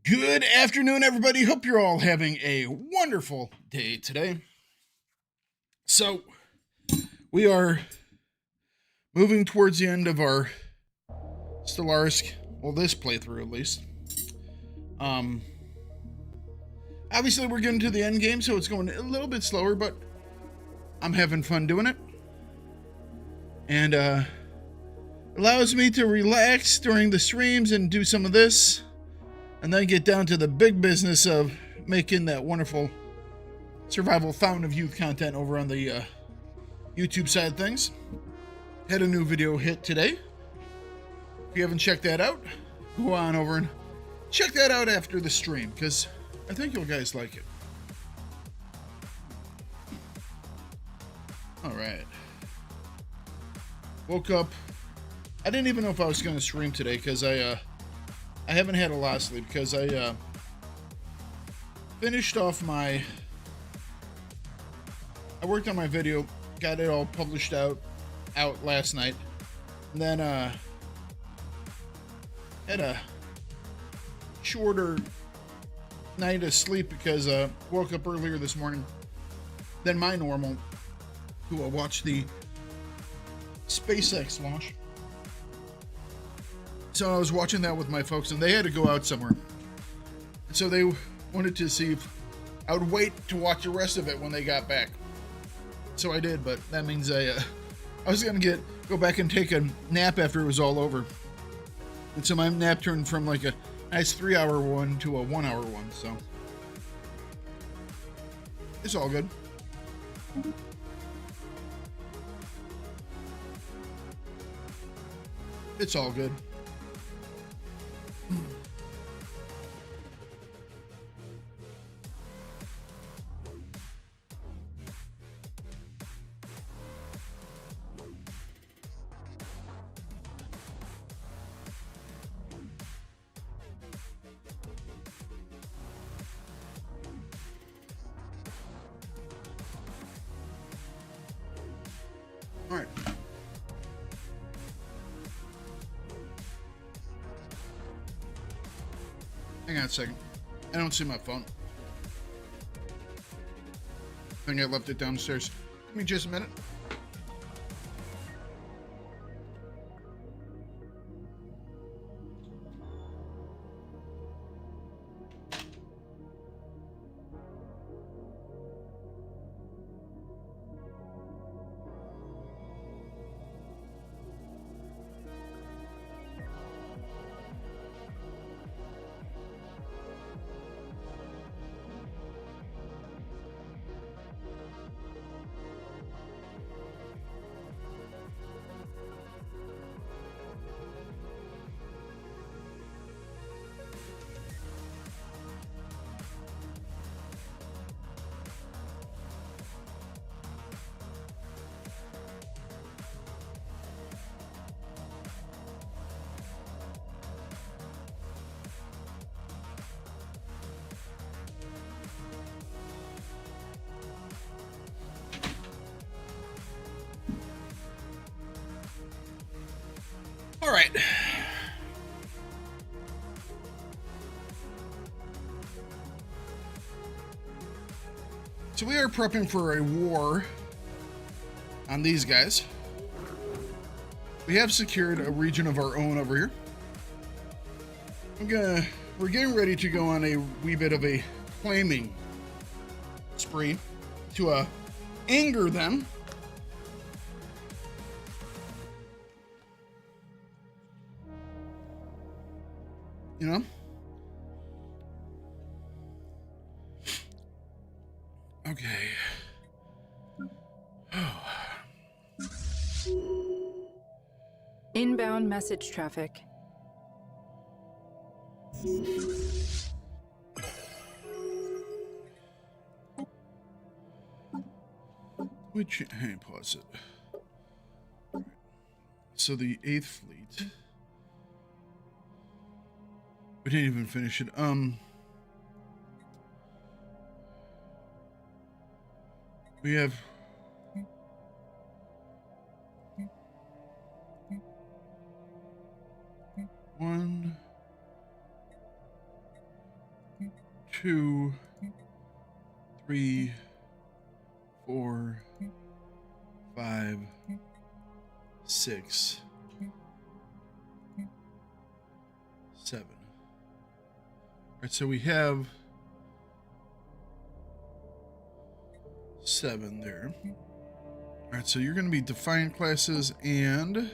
Good afternoon, everybody. Hope you're all having a wonderful day today. So, we are moving towards the end of our Stellaris, well, this playthrough at least. Obviously, we're getting to the end game, so it's going a little bit slower, but I'm having fun doing it. And, allows me to relax during the streams and do some of this. And then get down to the big business of making that wonderful survival fountain of youth content over on the YouTube side of things. Had a new video hit today. If you haven't checked that out, go on over and check that out after the stream, because I think you guys like it. Alright. Woke up. I didn't even know if I was going to stream today, because I haven't had a lot of sleep because I finished off I worked on my video, got it all published out last night, and then had a shorter night of sleep because woke up earlier this morning than my normal to watch the SpaceX launch. So I was watching that with my folks, and they had to go out somewhere. And so they wanted to see if I would wait to watch the rest of it when they got back. So I did, but that means I was gonna go back and take a nap after it was all over. And so my nap turned from like a nice 3-hour one to a 1-hour one. So it's all good. It's all good. All right. Hang on a second. I don't see my phone. I think I left it downstairs. Give me just a minute. All right. So we are prepping for a war on these guys. We have secured a region of our own over here. We're getting ready to go on a wee bit of a claiming spree to anger them. You know? Okay. Oh. Inbound message traffic. Hey, pause it. So the 8th Fleet. We didn't even finish it. We have one, 2, 3, 4, 5, 6, 7. All right, so we have 7 there. All right, so you're going to be Defiant classes and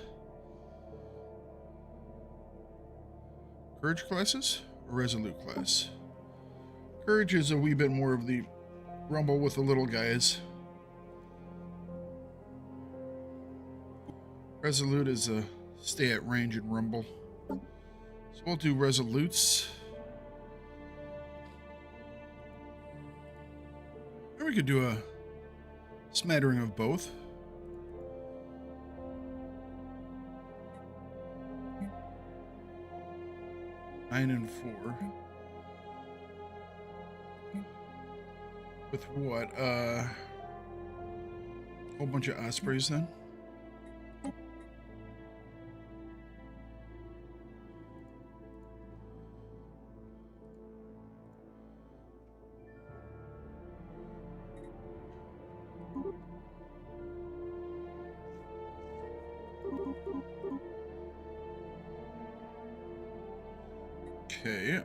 Courage classes or Resolute class. Courage is a wee bit more of the rumble with the little guys. Resolute is a stay at range and rumble. So we'll do Resolutes. Or we could do a smattering of both. Nine and 4. With what? Whole bunch of ospreys then. Okay,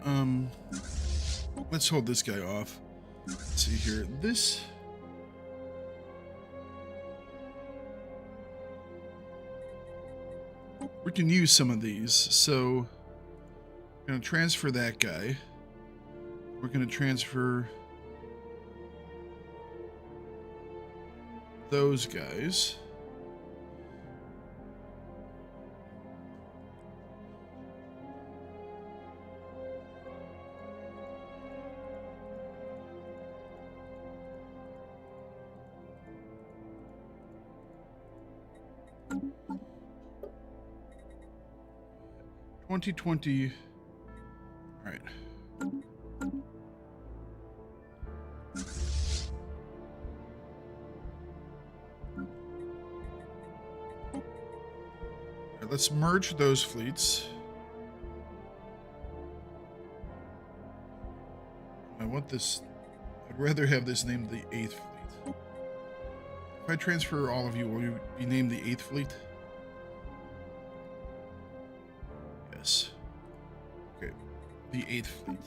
let's hold this guy off. Let's see here. This we can use some of these. So we're going to transfer that guy. We're going to transfer those guys. All right. Let's merge those fleets. I want this. I'd rather have this named the 8th Fleet. If I transfer all of you, will you be named the 8th Fleet? Yes. Okay. The 8th Fleet.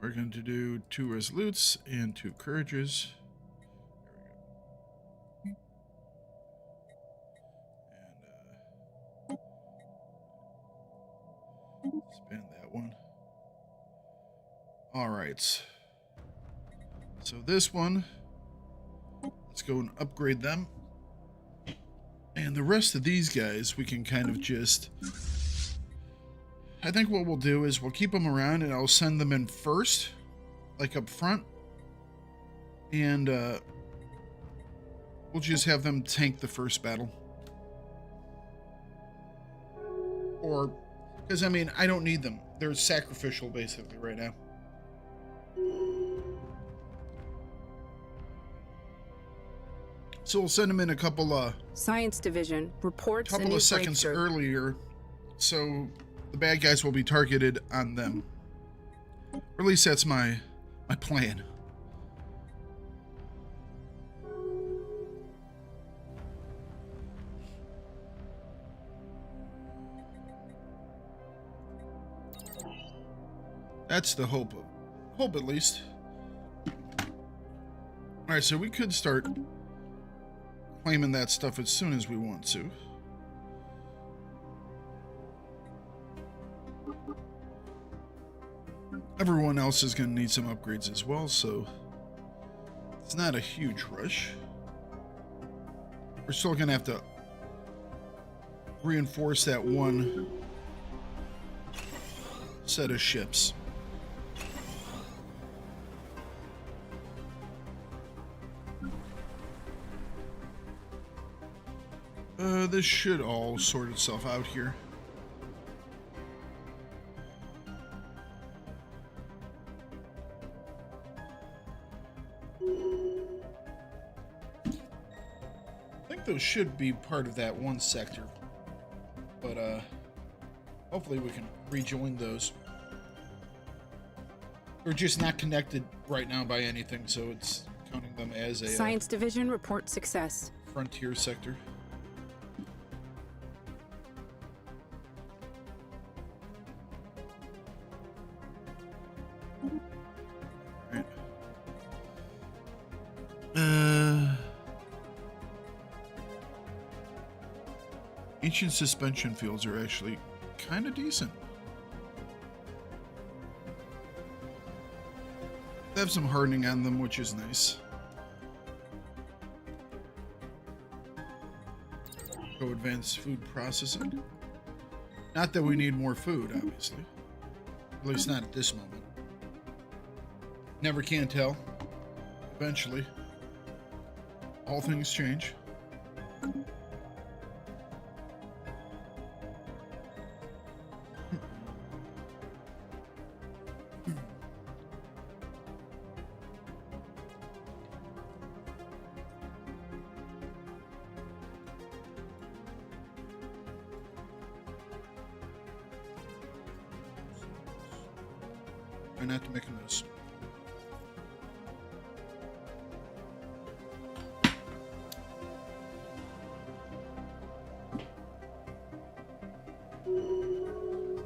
We're going to do 2 resolutes and 2 courages. There we go. And expand that one. All right. So this one, let's go and upgrade them. And the rest of these guys, we can kind of just... I think what we'll do is we'll keep them around and I'll send them in first, like up front. And we'll just have them tank the first battle. Or, because I mean, I don't need them. They're sacrificial basically right now. So we'll send them in a couple Science Division reports a new seconds breakthrough. earlier, so the bad guys will be targeted on them. Or at least that's my plan. That's the hope at least. All right, so we could start claiming that stuff as soon as we want to. Everyone else is going to need some upgrades as well, so it's not a huge rush. We're still going to have to reinforce that one set of ships. This should all sort itself out here. I think those should be part of that one sector, but hopefully we can rejoin those. They're just not connected right now by anything, so it's counting them as a Science Division report success. frontier sector. Right. Ancient suspension fields are actually kind of decent. They have some hardening on them, which is nice. Go advanced food processing. Not that we need more food, obviously. At least not at this moment. Never can tell. Eventually. All things change. Try not to make a mess.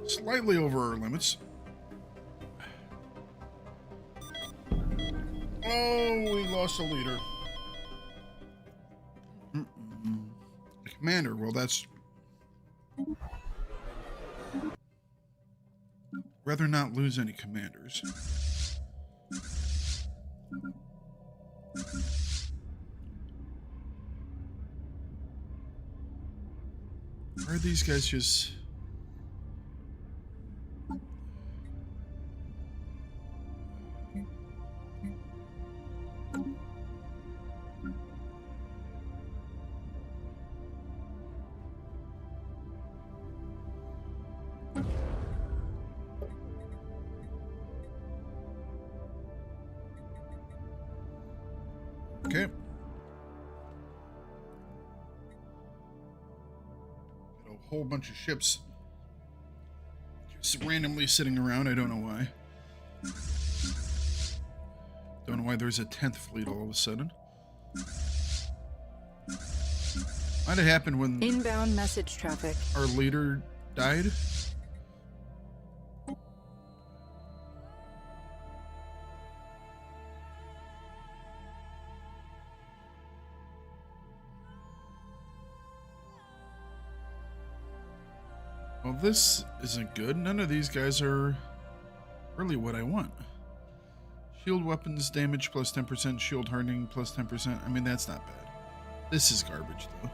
Slightly over our limits. Oh, we lost a leader. The commander, well, that's... Rather not lose any commanders. Are these guys just... Okay. Got a whole bunch of ships just randomly sitting around. I don't know why. Don't know why there's a 10th fleet all of a sudden. Might have happened when Inbound message traffic. our leader died. Well, this isn't good. None of these guys are really what I want. Shield weapons damage plus 10%, shield hardening plus 10%. I mean, that's not bad. This is garbage, though.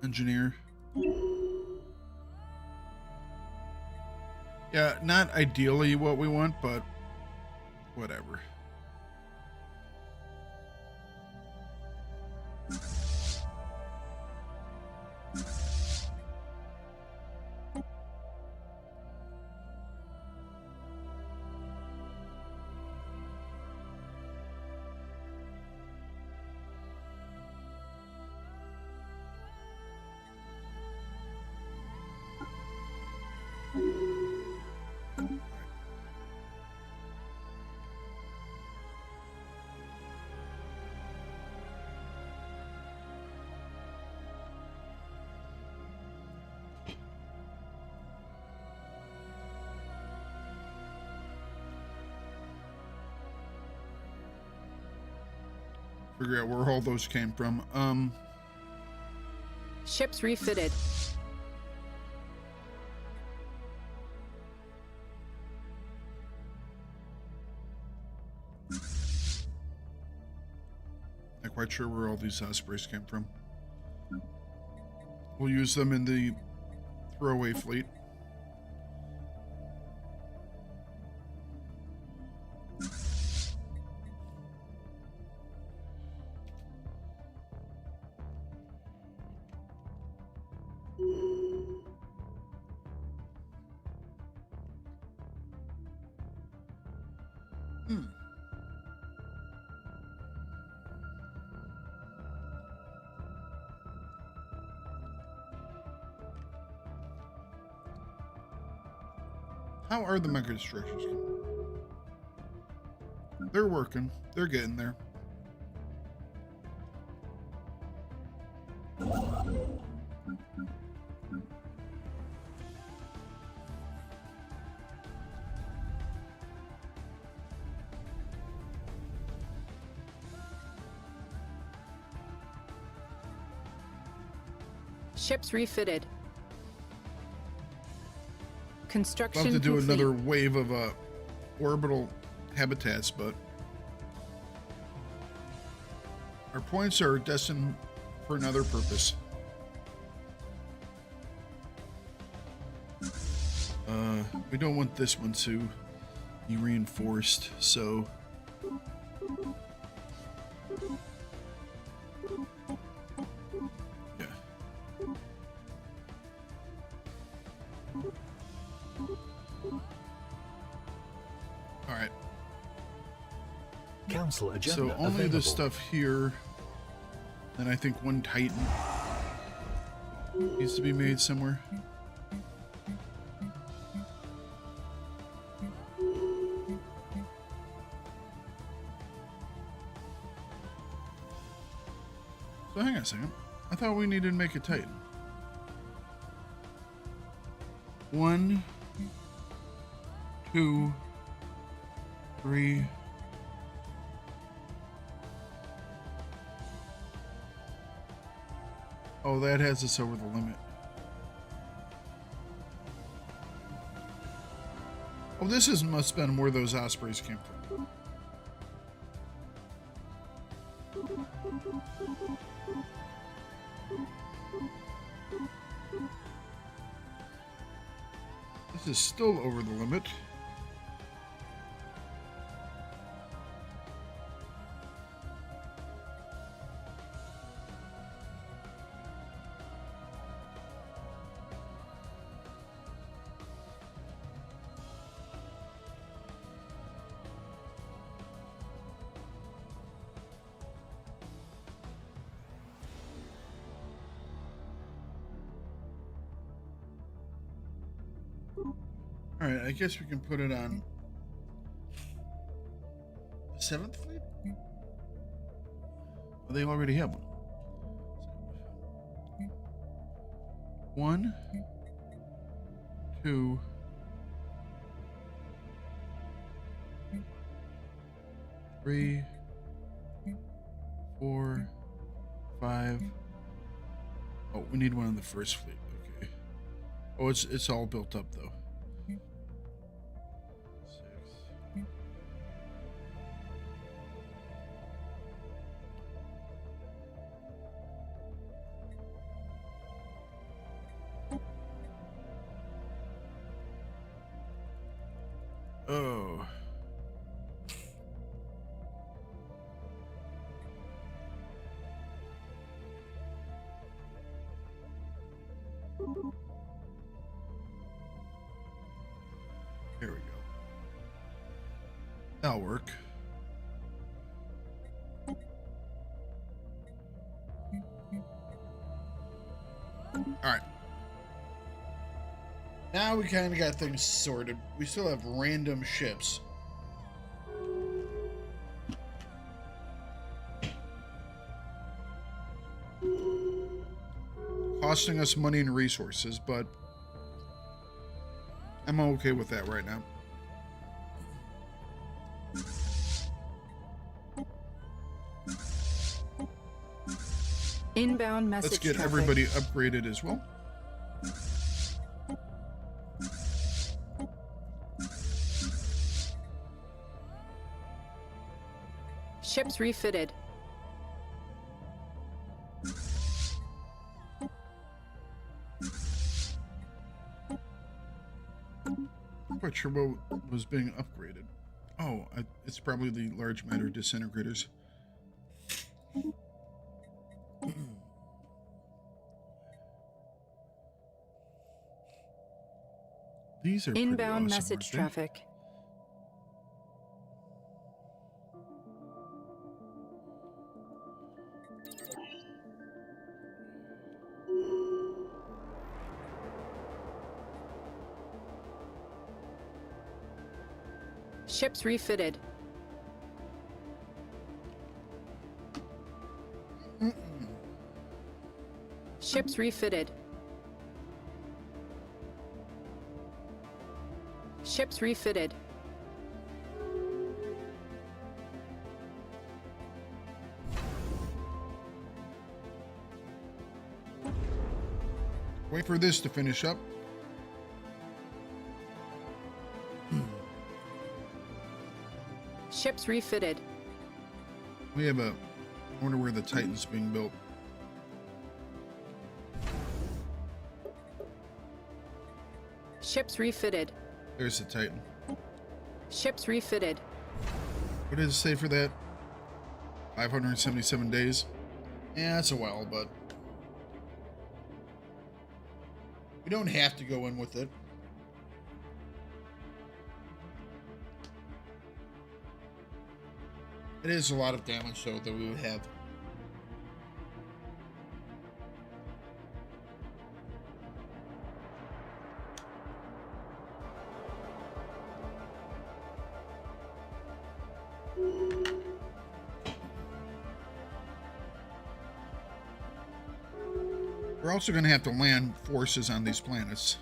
Engineer. Yeah, not ideally what we want, but whatever. Figure out where all those came from. Ships refitted. quite sure where all these ospreys came from. We'll use them in the throwaway fleet. How are the mega structures coming? They're working. They're getting there. Ships refitted. Construction Love to do complete. another wave of orbital habitats, but our points are destined for another purpose. We don't want this one to be reinforced, so yeah. All right. Council agenda So only available. the stuff here. Then I think one Titan needs to be made somewhere. So hang on a second. I thought we needed to make a Titan. 1, 2, 3. Oh, that has us over the limit. Oh, this is must have been where those ospreys came from. This is still over the limit. All right, I guess we can put it on the 7th fleet. Oh, they already have one. 1, 2, 3, 4, 5. Oh, we need one in the first fleet. Okay. Oh, it's all built up though. 6. Oh. Here we go. That'll work. Alright. Now we kind of got things sorted. We still have random ships. Costing us money and resources, but I'm okay with that right now. Inbound message Let's get traffic. everybody upgraded as well. Ships refitted. quite sure what was being upgraded. Oh, it's probably the large matter disintegrators. These are Inbound pretty awesome, message aren't they? traffic. Ships refitted. Ships refitted. Ships refitted. Wait for this to finish up. Ships refitted. We have I wonder where the Titan's being built. Ships refitted. There's the Titan. Ships refitted. What does it say for that? 577 days? Yeah, that's a while, but we don't have to go in with it. It is a lot of damage, though, that we would have. We're also going to have to land forces on these planets.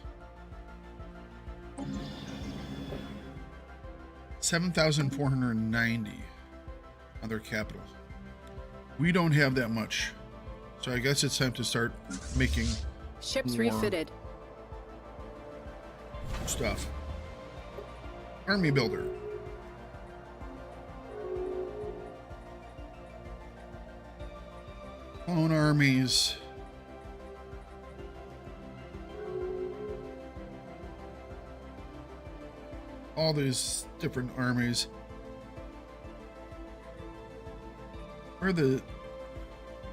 7,490 on their capital. We don't have that much. So I guess it's time to start making Ships more refitted. stuff. Army builder. Clone armies. All these different armies. Where are the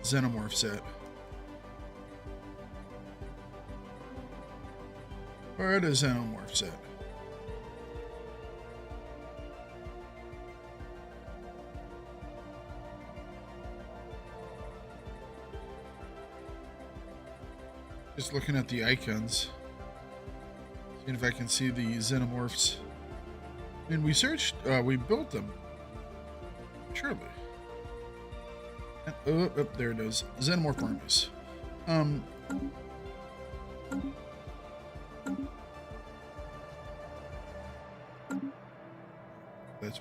xenomorphs at? Where are the xenomorphs at? Just looking at the icons. Seeing if I can see the xenomorphs. And we searched, we built them. Surely. Oh, there it is. Xenomorph armies. That's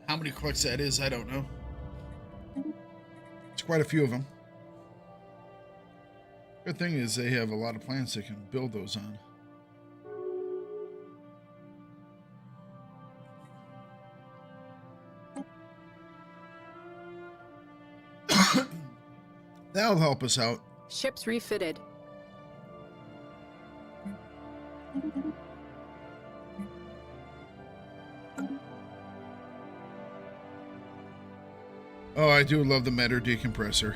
how many clicks that is, I don't know. It's quite a few of them. Good thing is they have a lot of plans they can build those on. That'll help us out. Ships refitted. Oh, I do love the matter decompressor.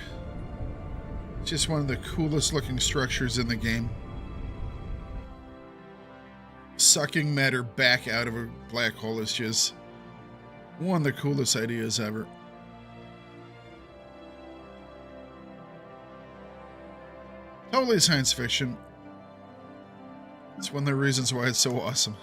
It's just one of the coolest looking structures in the game. Sucking matter back out of a black hole is just one of the coolest ideas ever. Totally science fiction. It's one of the reasons why it's so awesome.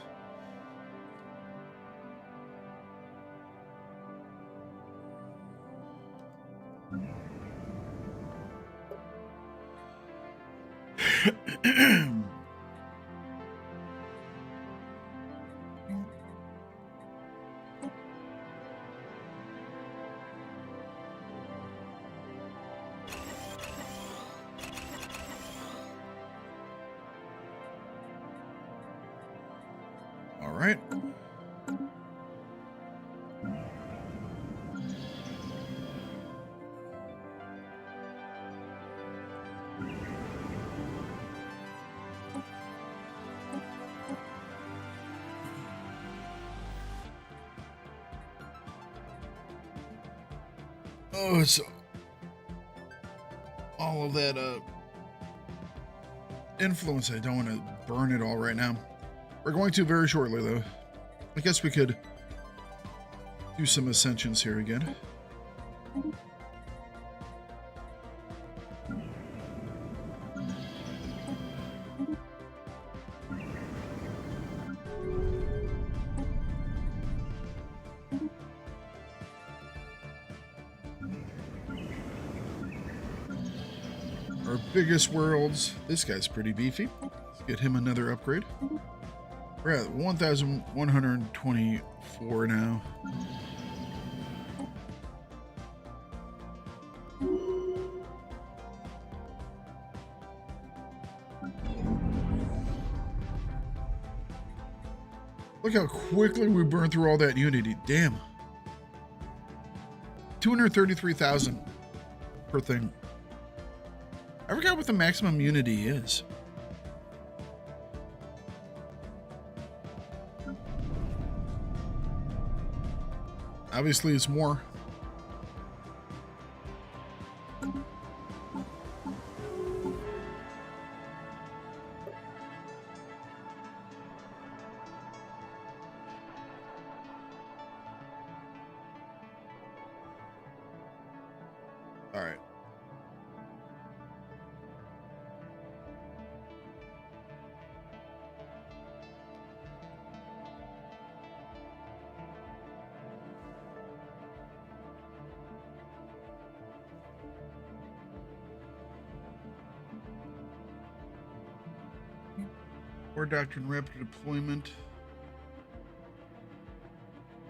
All right. Oh, it's all of that influence. I don't want to burn it all right now. We're going to very shortly, though. I guess we could do some ascensions here again. Our biggest worlds. This guy's pretty beefy. Let's get him another upgrade. We're at 1,124 now. Look how quickly we burned through all that unity. Damn. 233,000 per thing. I forgot what the maximum unity is. Obviously, it's more. All right. War Doctrine Rapid Deployment.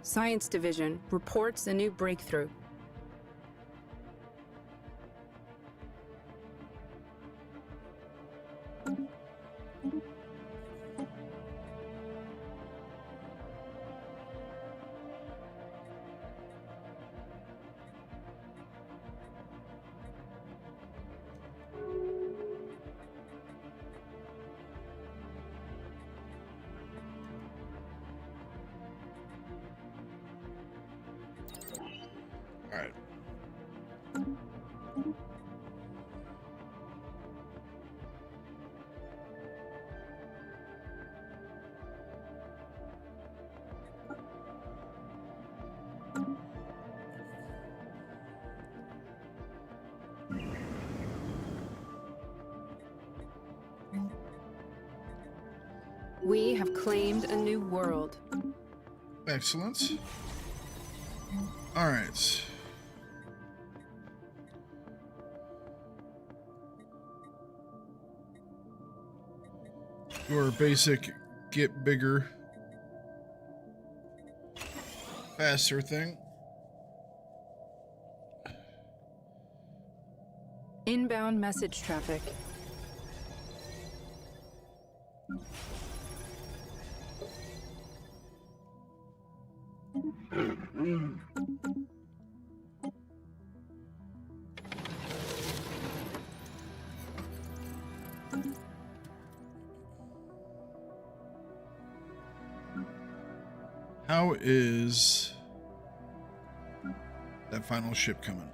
Science Division reports a new breakthrough. All right. We have claimed a new world. Excellent. All right. Your basic get bigger, faster thing. Inbound message traffic. How is that final ship coming?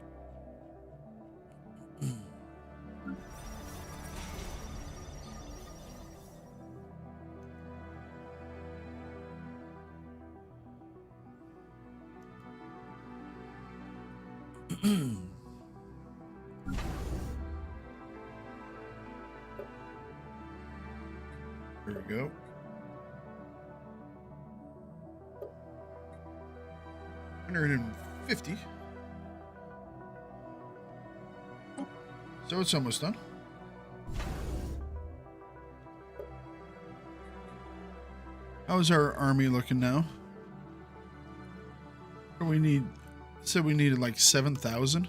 There we go. $150. So it's almost done. How's our army looking now? What do we need? Said we needed like 7,000.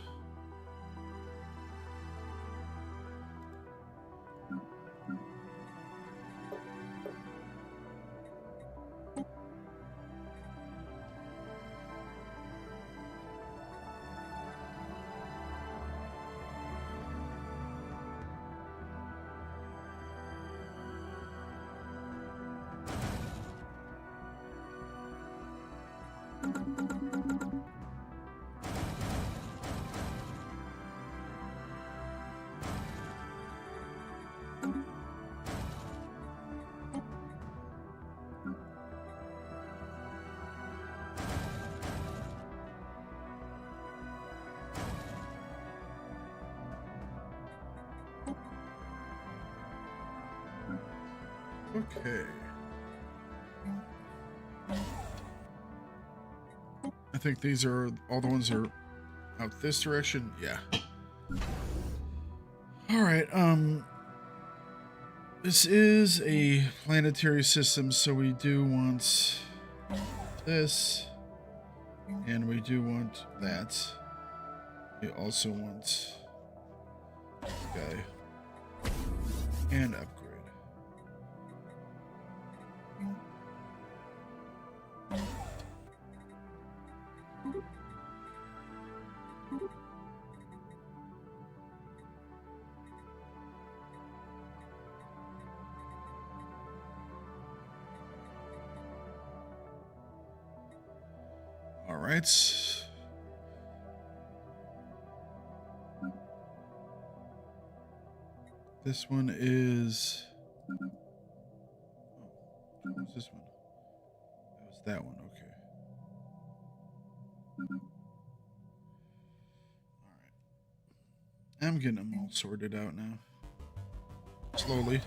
Okay. I think these are all the ones that are out this direction. Yeah. All right. This is a planetary system, so we do want this, and we do want that. We also want this guy and upgrade. All right. This one is. What was this one? That was that one. Okay. All right. I'm getting them all sorted out now. Slowly.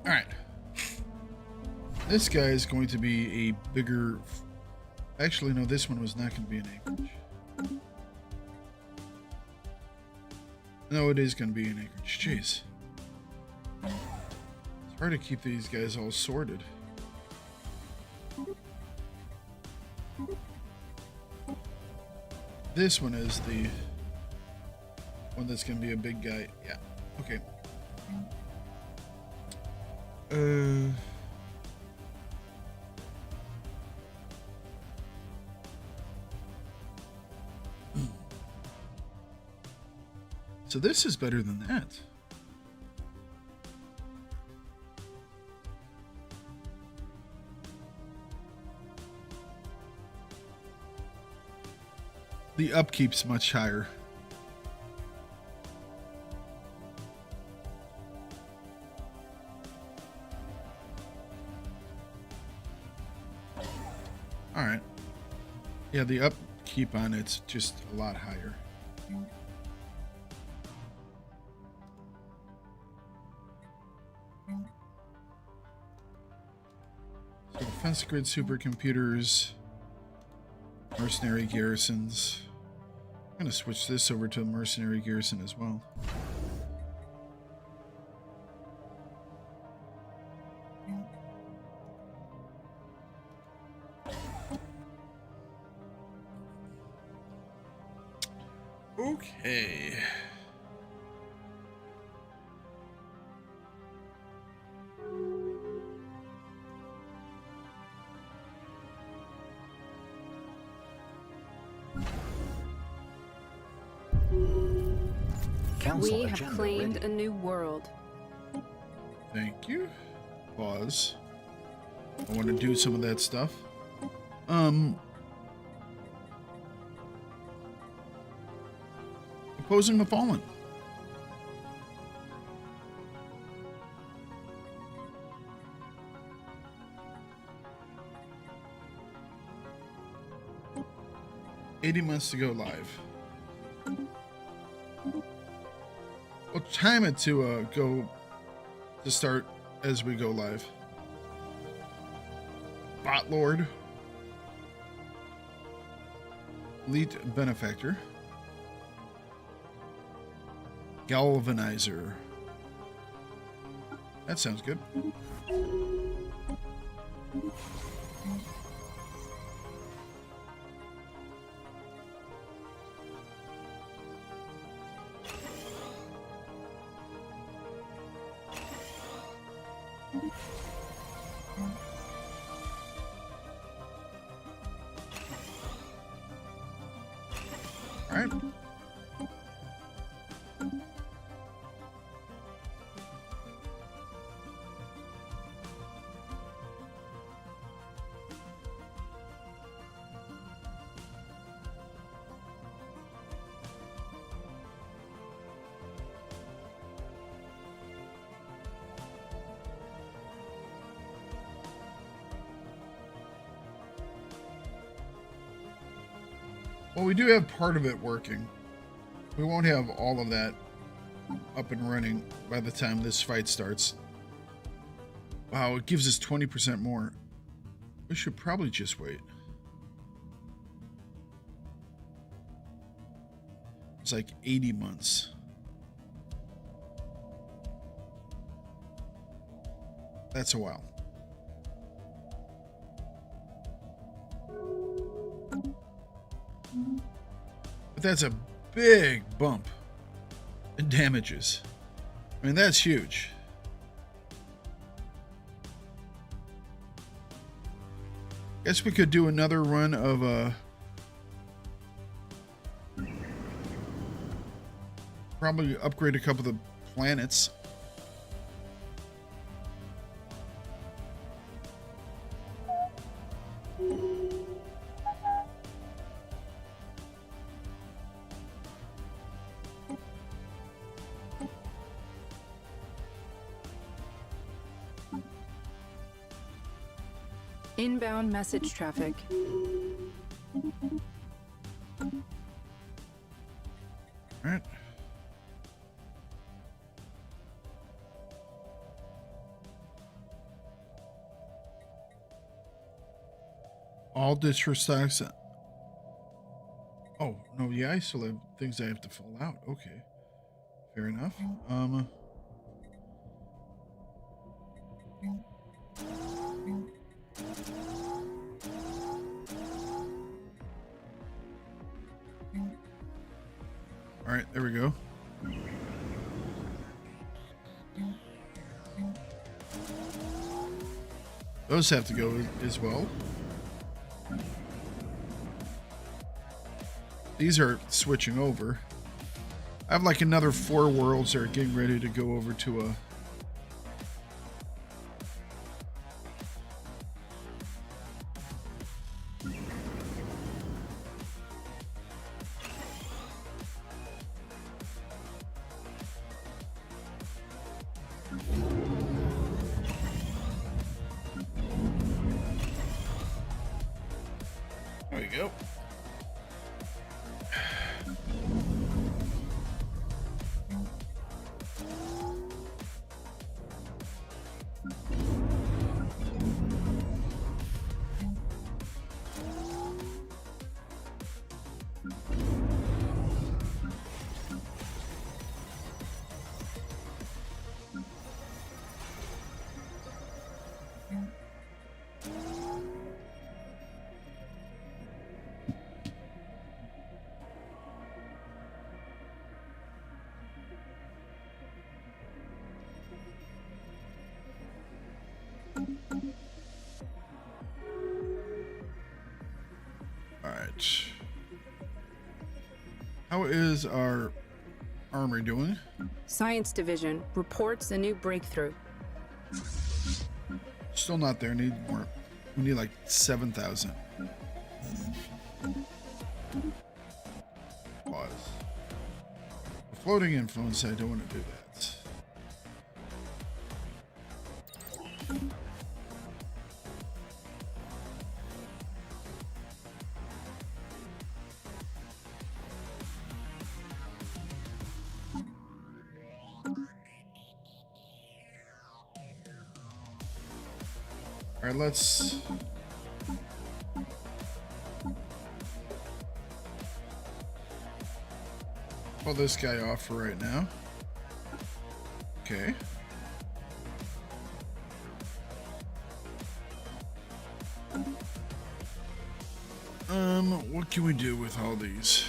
All right. This guy is going to be a bigger. Actually, no, this one was not going to be an Anchorage. No, it is going to be an Anchorage. Jeez. It's hard to keep these guys all sorted. This one is the one that's going to be a big guy. Yeah. Okay. So this is better than that. The upkeep's much higher. All right. Yeah, the upkeep on it's just a lot higher. So defense grid supercomputers, mercenary garrisons. I'm going to switch this over to a mercenary garrison as well. Okay. We have claimed a new world. Thank you. Pause. I want to do some of that stuff. Opposing the Fallen. $80 months to go live. We'll time it to start as we go live. Bot Lord. Elite Benefactor. Galvanizer. That sounds good. All right. Well, we do have part of it working. We won't have all of that up and running by the time this fight starts. Wow, it gives us 20% more. We should probably just wait. It's like 80 months. That's a while. But that's a big bump in damages. I mean, that's huge. Guess we could do another run of probably upgrade a couple of the planets. Inbound message traffic. All right. All disrespects. Oh, no, yeah, I still have things I have to fill out. Okay. Fair enough. All right, there we go. Those have to go as well. These are switching over. I have like another 4 worlds that are getting ready to go over to a... There we go. Alright. How is our armor doing? Science Division reports a new breakthrough. Still not there. Need more. We need like 7,000. Pause. The floating influence, I don't want to do that. All right, let's pull this guy off for right now. Okay. What can we do with all these?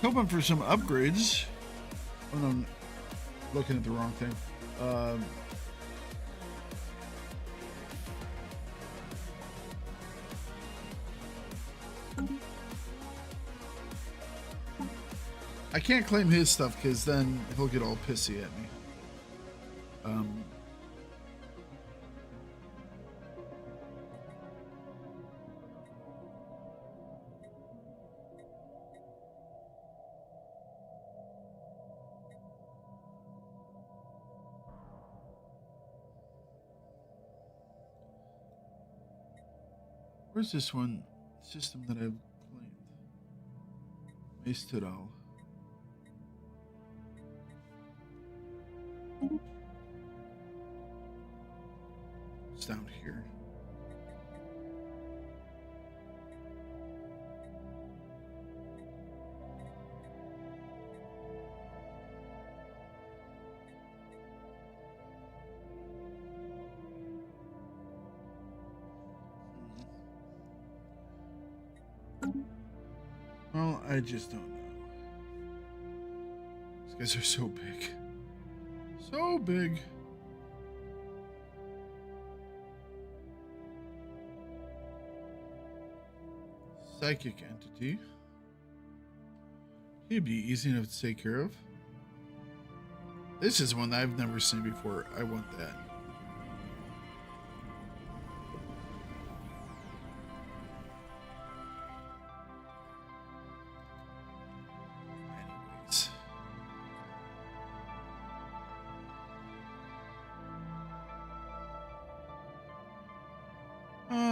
Hoping for some upgrades. Oh no, I'm looking at the wrong thing. I can't claim his stuff because then he'll get all pissy at me. Where's this one system that I've claimed? Missed it all. It's down here. Well, I just don't know. These guys are so big. So big. Psychic entity. He'd be easy enough to take care of. This is one that I've never seen before. I want that.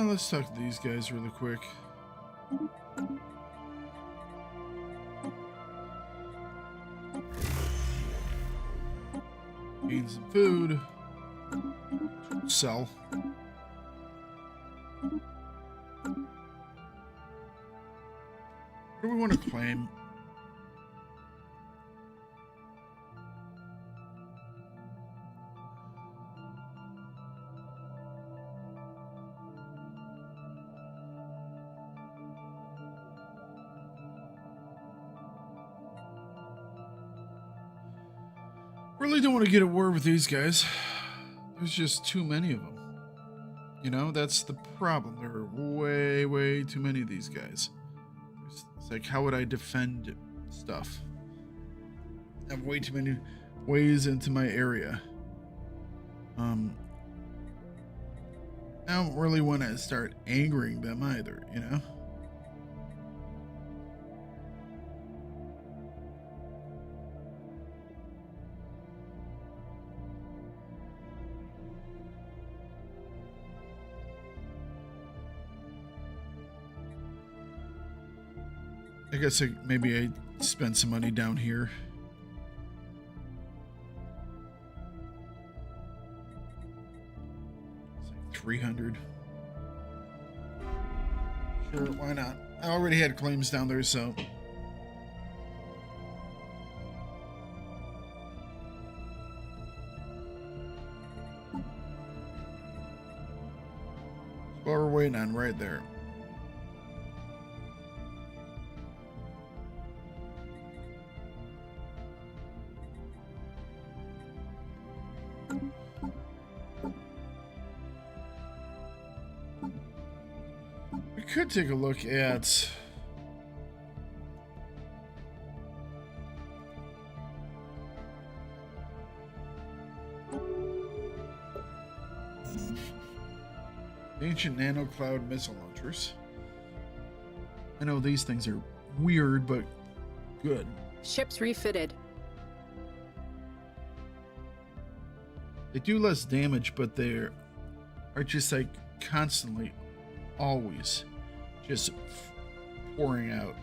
Let's talk to these guys really quick. Need some food. Sell. What do we want to claim? Really don't want to get at war with these guys. There's just too many of them. You know, that's the problem. There are way, way too many of these guys. It's like, how would I defend stuff? I have way too many ways into my area. I don't really want to start angering them either, you know? I guess maybe I spend some money down here. It's like 300. Sure, why not? I already had claims down there, so. That's what we're waiting on right there. Could take a look at ancient nano cloud missile launchers. I know these things are weird, but good. Ships refitted. They do less damage, but they are just like constantly, always just pouring out,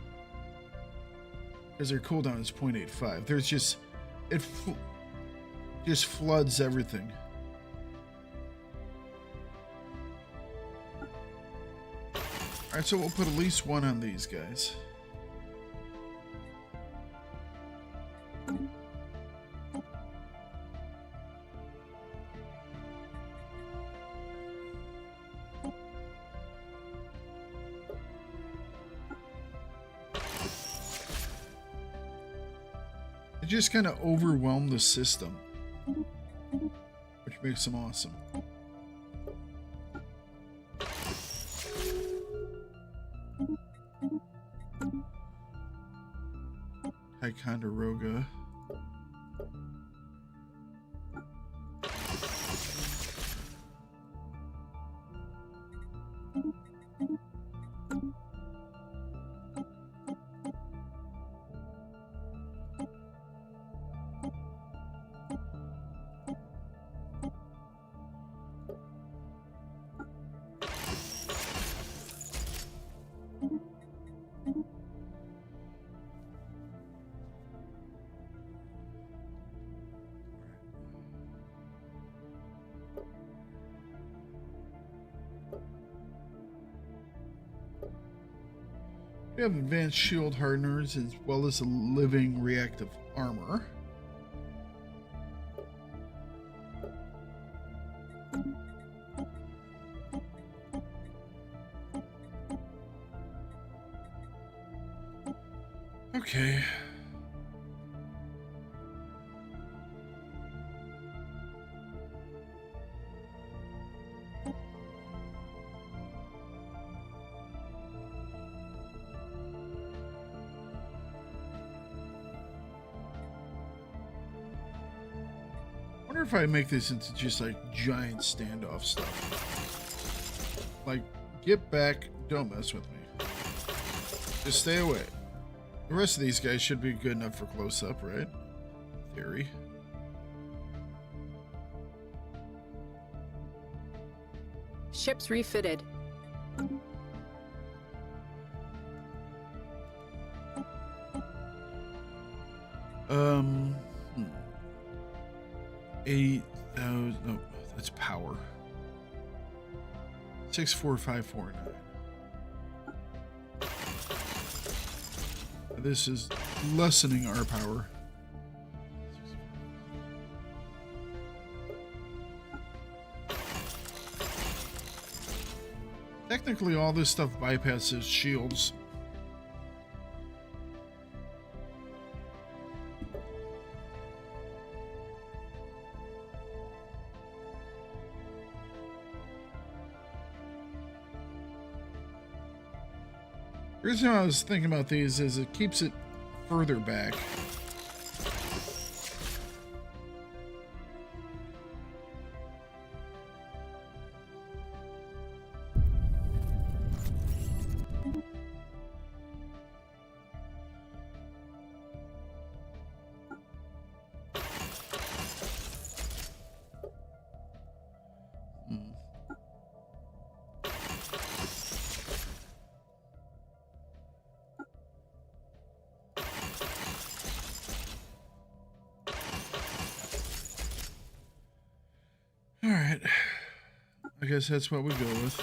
because their cooldown is 0.85. There's just just floods everything. All right, so we'll put at least one on these guys. Just kind of overwhelm the system, which makes them awesome. Ticonderoga. We have advanced shield hardeners as well as a living reactive armor. Okay. I wonder if I make this into just like giant standoff stuff. Like, get back, don't mess with me. Just stay away. The rest of these guys should be good enough for close-up, right? Theory. Ships refitted. Hmm. 8,000. No, that's power. 64549. This is lessening our power. Technically, all this stuff bypasses shields. The reason I was thinking about these is it keeps it further back. All right, I guess that's what we go with.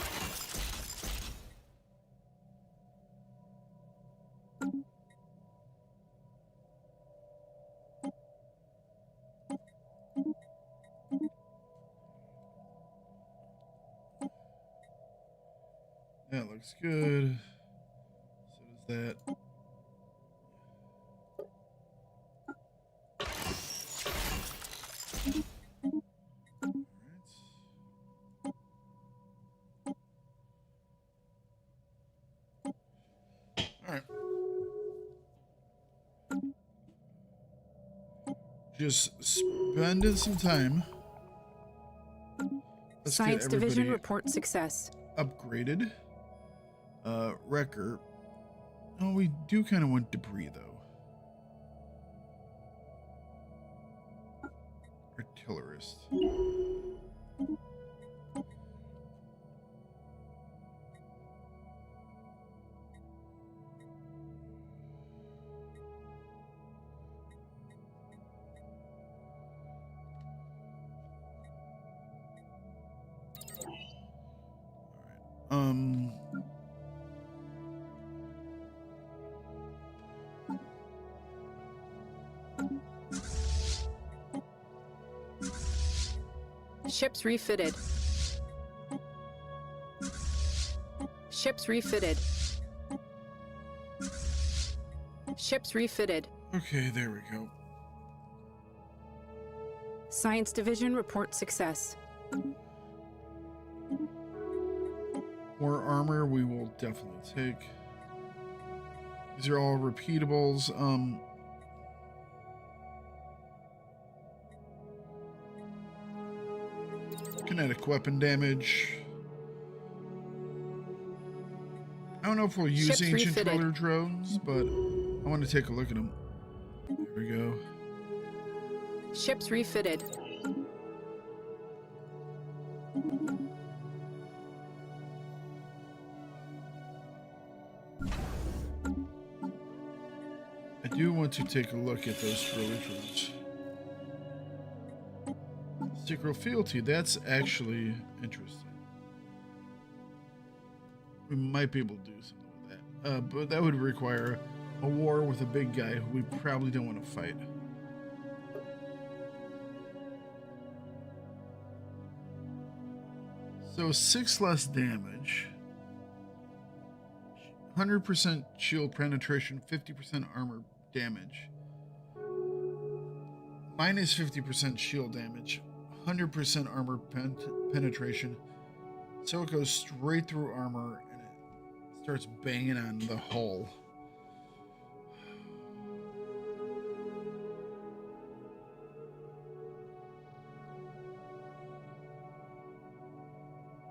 That looks good. So does that. Just spending some time. Let's Science get Division everybody report success. upgraded. Wrecker. Oh, we do kind of want debris though. Artillerist. Ships refitted. Ships refitted. Ships refitted. Okay, there we go. Science Division report success. More armor we will definitely take. These are all repeatables. Kinetic weapon damage. I don't know if we'll use Ships ancient refitted. killer drones, but I want to take a look at them. There we go. Ships refitted. I do want to take a look at those early drones. Sacral fealty, that's actually interesting. We might be able to do something with that. But that would require a war with a big guy who we probably don't want to fight. So 6 less damage, 100% shield penetration, 50% armor damage, minus 50% shield damage, 100% armor penetration. So it goes straight through armor and it starts banging on the hull.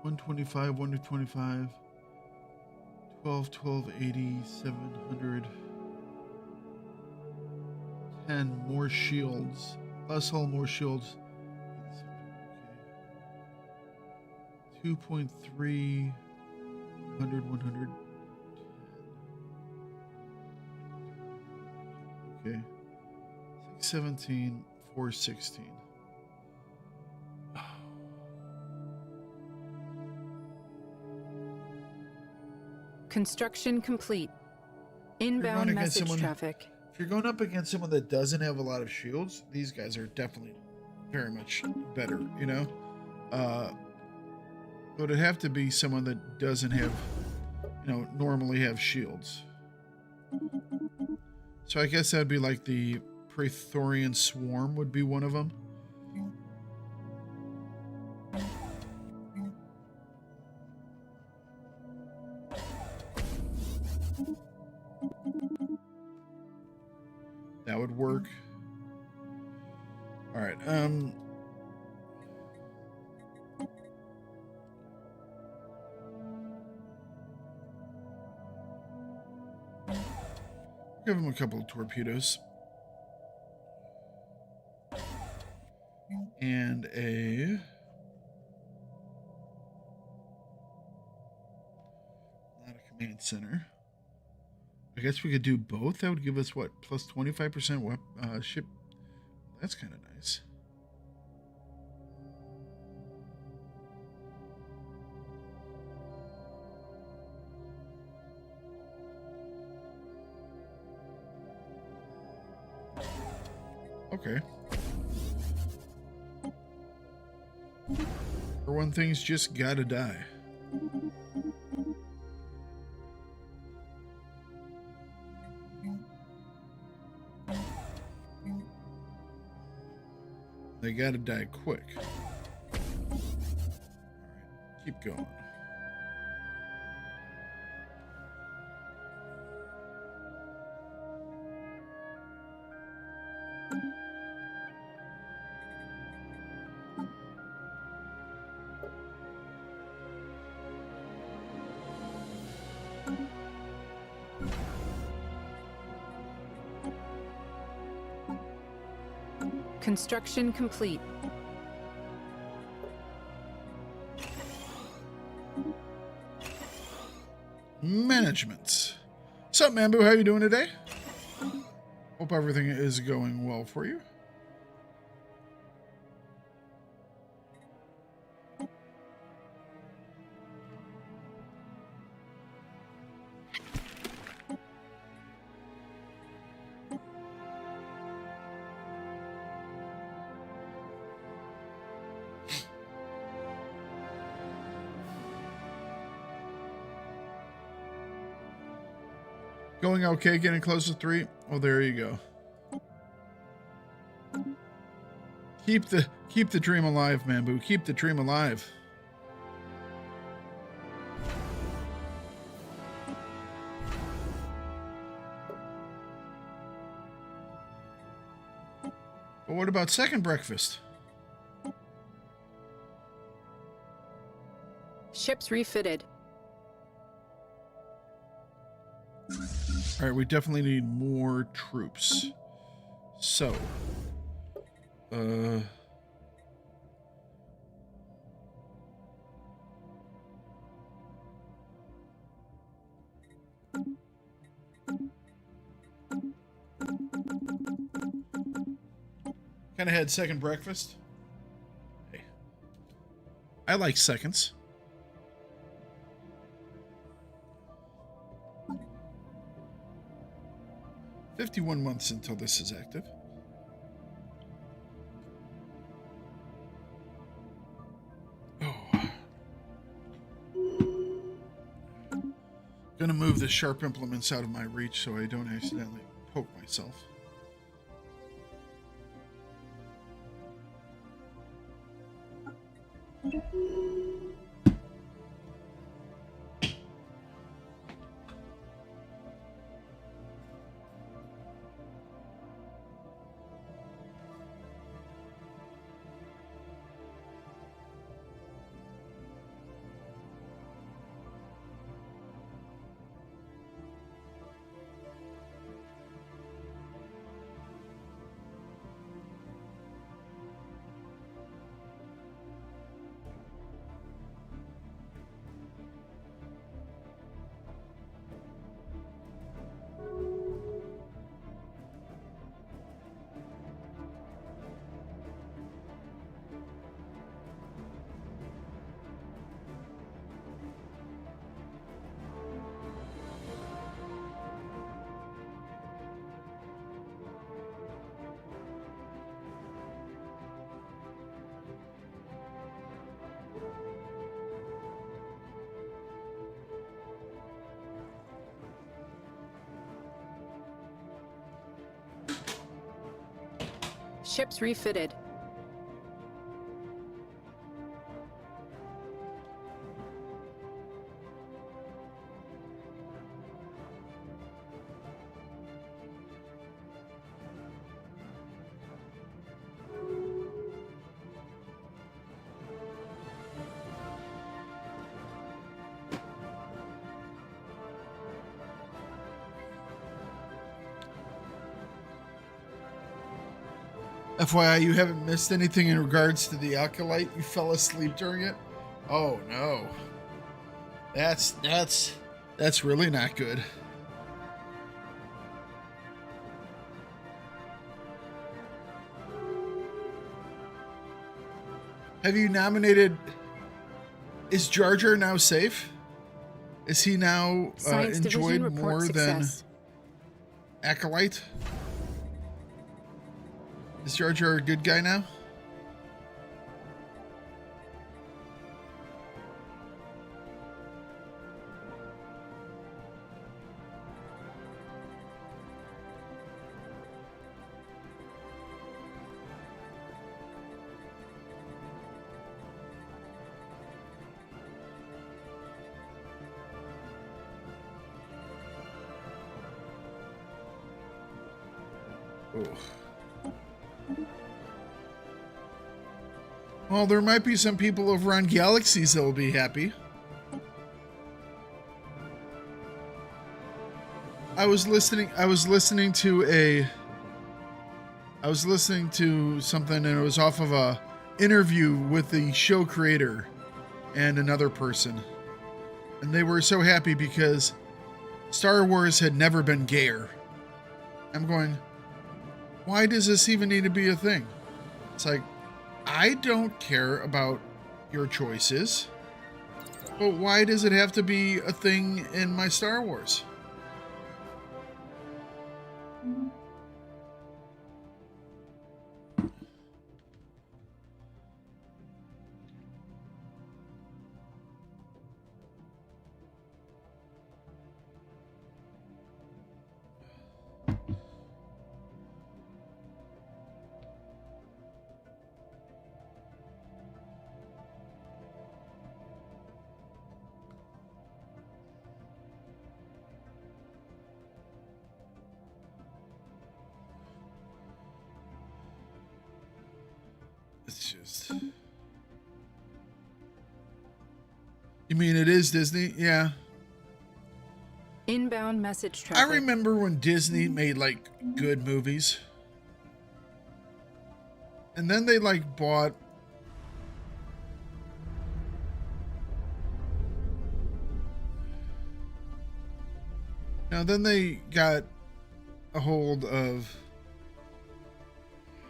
$125, 125, 1280, 700, 10 more shields, less hull, more shields. 2.3, 100, 100. Okay. 617, 416. Construction complete. Inbound message traffic. If you're going up against someone that doesn't have a lot of shields, these guys are definitely very much better, you know? But it'd have to be someone that doesn't have, you know, normally have shields. So I guess that'd be like the Praetorian Swarm would be one of them. That would work. All right. Give him a couple of torpedoes. And a... not a command center. I guess we could do both. That would give us, what, plus 25% ship. That's kind of nice. Okay. For one, things just gotta die. They gotta die quick. All right, keep going. Construction complete. Management. What's up, Mambu? How you doing today? Hope everything is going well for you. Going okay, getting close to 3. Oh, there you go. Keep the dream alive, Mambu. Keep the dream alive. But what about second breakfast? Ships refitted. All right, we definitely need more troops. So, kind of had second breakfast. Hey, I like seconds. 51 months until this is active. Oh. Gonna move the sharp implements out of my reach so I don't accidentally poke myself. Ships refitted. FYI, you haven't missed anything in regards to the Acolyte. You fell asleep during it. Oh no. That's really not good. Have you nominated... Is Jar Jar now safe? Is he now enjoyed more than Acolyte? Is Jar Jar a good guy now? Oh. Well, there might be some people over on Galaxies that will be happy. I was listening to something, and it was off of a interview with the show creator and another person. And they were so happy because Star Wars had never been gayer. I'm going, why does this even need to be a thing? It's like, I don't care about your choices, but why does it have to be a thing in my Star Wars? It's just... You mean it is Disney? Yeah. Inbound message I traffic. remember when Disney made, like, good movies. And then they, like, bought... Now, then they got a hold of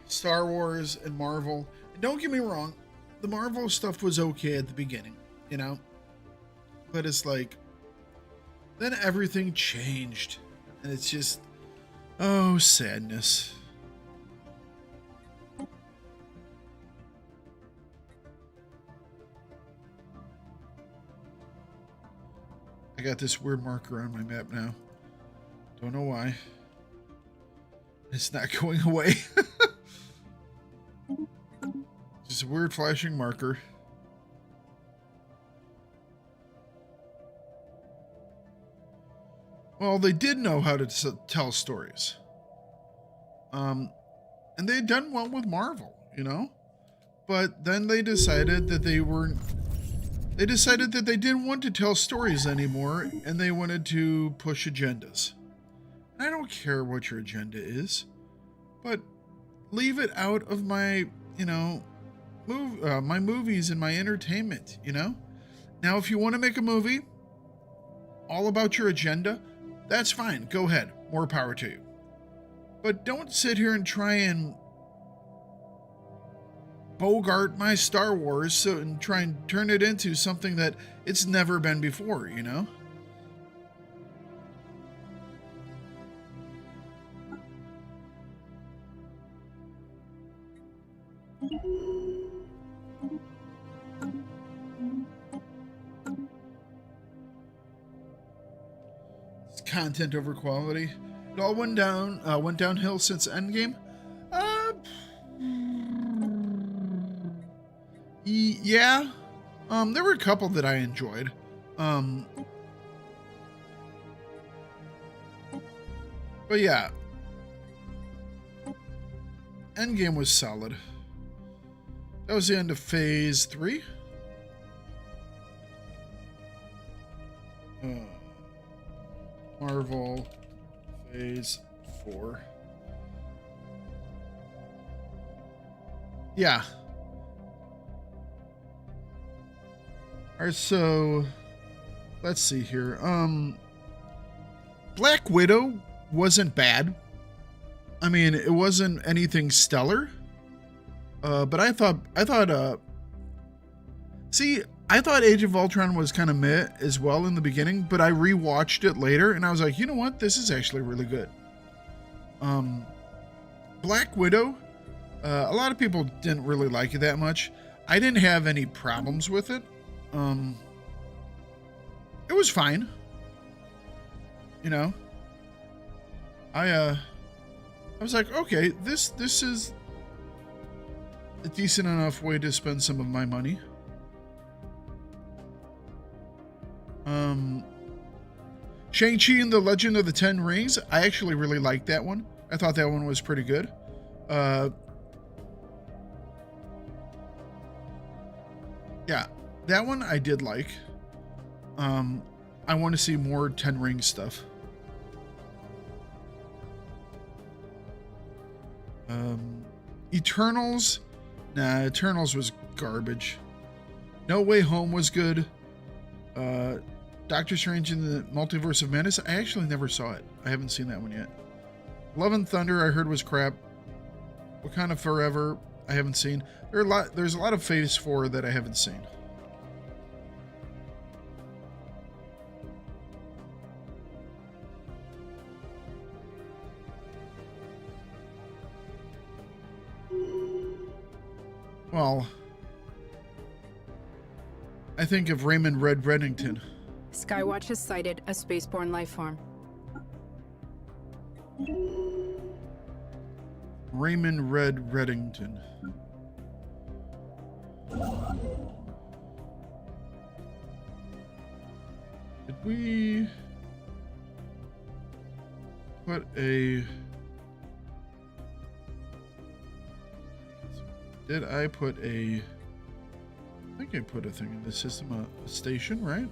Star Wars and Marvel. And don't get me wrong, the Marvel stuff was okay at the beginning, you know? But it's like, then everything changed. And it's just, Oh, sadness. I got this weird marker on my map now. Don't know why. It's not going away. Just a weird flashing marker. Well, they did know how to tell stories. And they had done well with Marvel, you know? But then they decided that they weren't... They decided that they didn't want to tell stories anymore, and they wanted to push agendas. I don't care what your agenda is, but leave it out of my, you know, my movies and my entertainment, you know? Now, if you want to make a movie all about your agenda, that's fine. Go ahead. More power to you. But don't sit here and try and bogart my Star Wars and try and turn it into something that it's never been before, you know? It's content over quality. It all went downhill since Endgame. Yeah. There were a couple that I enjoyed. But yeah. Endgame was solid. That was the end of Phase 3. Marvel Phase 4. Yeah. Alright, so let's see here. Black Widow wasn't bad. I mean, it wasn't anything stellar. But I thought Age of Ultron was kind of meh as well in the beginning, but I rewatched it later and I was like, you know what? This is actually really good. Black Widow, a lot of people didn't really like it that much. I didn't have any problems with it. It was fine. You know, I was like, okay, this is a decent enough way to spend some of my money. Shang-Chi and the Legend of the Ten Rings, I actually really liked that one. I thought that one was pretty good. Yeah, that one I did like. I want to see more Ten Rings stuff. Eternals, nah, Eternals was garbage. No Way Home was good. Doctor Strange in the Multiverse of Madness, I actually never saw it. I haven't seen that one yet. Love and Thunder, I heard was crap. Wakanda Forever, I haven't seen. There's a lot of Phase 4 that I haven't seen. Well, I think of Raymond Red Reddington. Skywatch has sighted a spaceborne life form. Raymond Red Reddington. Did we put a... Did I put a... I think I put a thing in the system, a station, right?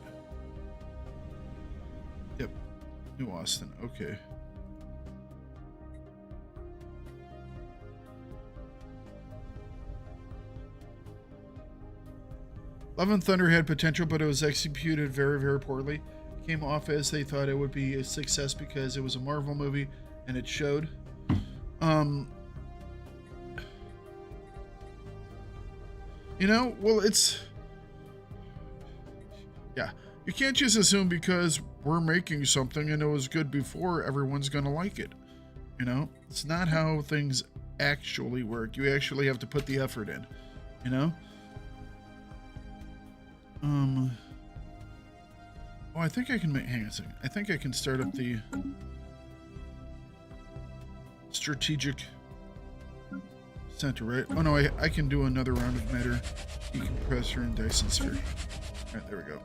Yep. New Austin, okay. Love and Thunder had potential, but it was executed very, very poorly. It came off as they thought it would be a success because it was a Marvel movie, and it showed. You know, well, it's... Yeah, you can't just assume because we're making something and it was good before, everyone's gonna like it. You know, it's not how things actually work. You actually have to put the effort in, you know? Oh, I think I can make, hang on a second. I think I can start up the strategic center, right? Oh no, I can do another round of matter decompressor and Dyson sphere. All right, there we go.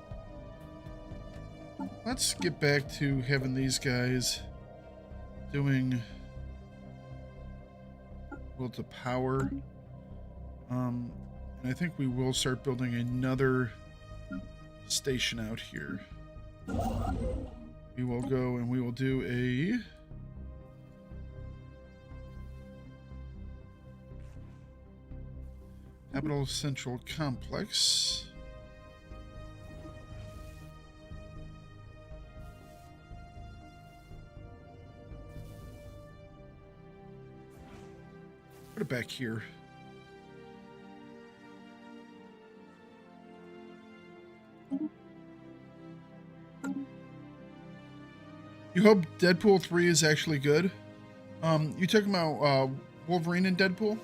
Let's get back to having these guys doing will to power. And I think we will start building another station out here. We will go and we will do a Capital Central Complex. Put it back here. You hope Deadpool 3 is actually good? You talking about Wolverine and Deadpool?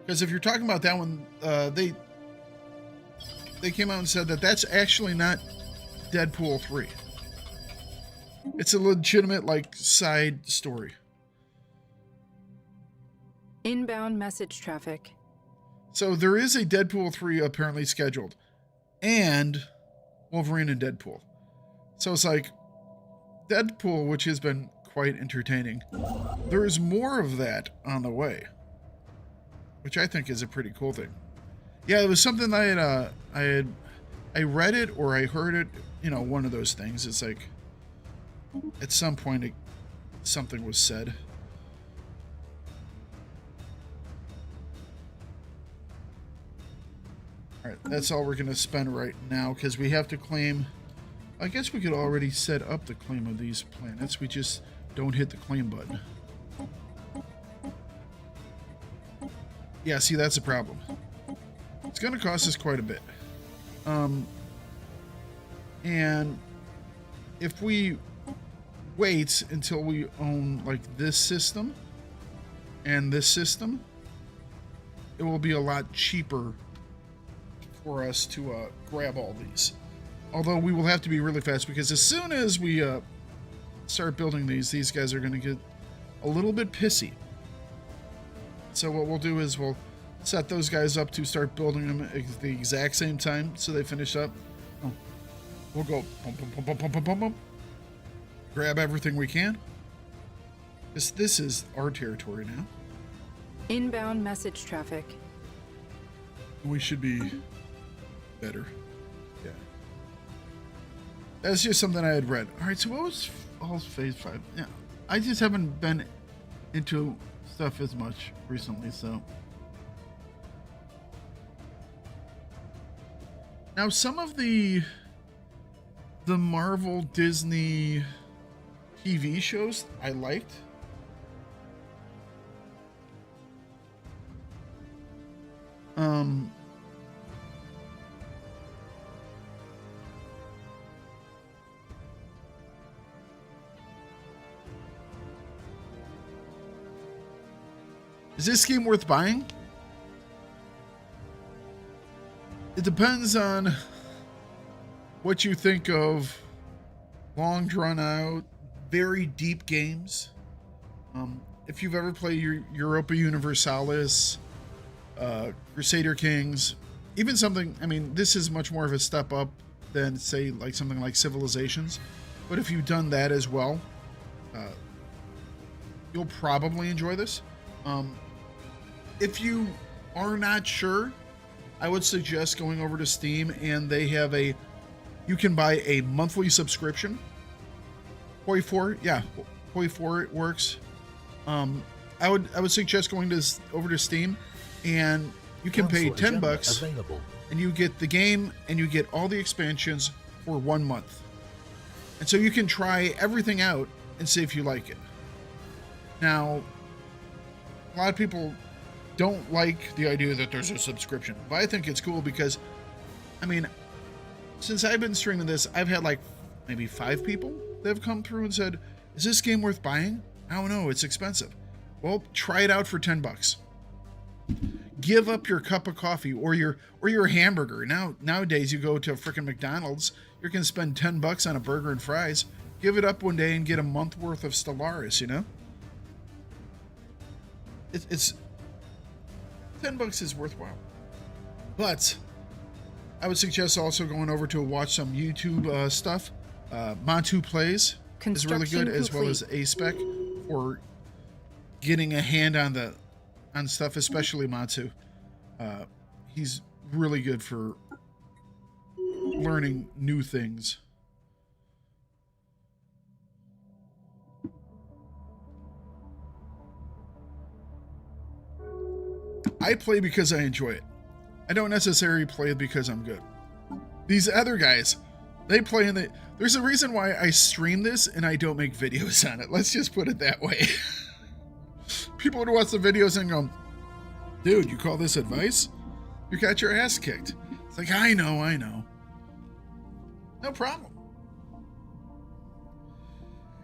Because if you're talking about that one, they came out and said that that's actually not Deadpool 3. It's a legitimate, like, side story. Inbound message traffic. So there is a Deadpool 3 apparently scheduled. And Wolverine and Deadpool. So it's like Deadpool, which has been quite entertaining. There is more of that on the way, which I think is a pretty cool thing. Yeah, it was something I read it or I heard it, you know, one of those things. It's like at some point something was said. All right, that's all we're going to spend right now because we have to claim. I guess we could already set up the claim of these planets. We just don't hit the claim button. Yeah, see, that's a problem. It's going to cost us quite a bit. And if we wait until we own, like, this system and this system, it will be a lot cheaper for us to grab all these. Although we will have to be really fast because as soon as we start building these guys are going to get a little bit pissy. So what we'll do is we'll set those guys up to start building them at the exact same time so they finish up. Oh. We'll go pump, grab everything we can. This is our territory now. Inbound message traffic. We should be better. Yeah. That's just something I had read. All right, so what was all phase 5? Yeah, I just haven't been into stuff as much recently, so. Now, some of the Marvel Disney TV shows I liked. Is this game worth buying? It depends on what you think of long drawn out, very deep games. If you've ever played Europa Universalis, Crusader Kings, even something, I mean, this is much more of a step up than, say, like something like Civilizations. But if you've done that as well, you'll probably enjoy this. If you are not sure, I would suggest going over to Steam, and they have you can buy a monthly subscription. Hoi 4, yeah, Hoi 4 it works. I would suggest going over to Steam, and you can pay $10, and you get the game, and you get all the expansions for 1 month. And so you can try everything out and see if you like it. Now, a lot of people don't like the idea that there's a subscription, but I think it's cool because, I mean, since I've been streaming this, I've had like maybe 5 people that have come through and said, Is this game worth buying? I don't know. It's expensive. Well, try it out for $10. Give up your cup of coffee or your hamburger. Nowadays, you go to a freaking McDonald's, you're going to spend $10 on a burger and fries. Give it up one day and get a month worth of Stellaris, you know? It's $10 is worthwhile. But I would suggest also going over to watch some YouTube stuff. Montu Plays is really good, as well as A-Spec for getting a hand on stuff, especially Montu. He's really good for learning new things. I play because I enjoy it. I don't necessarily play because I'm good. These other guys, they play and there's a reason why I stream this and I don't make videos on it. Let's just put it that way. People would watch the videos and go, dude, you call this advice? You got your ass kicked. It's like, I know. No problem.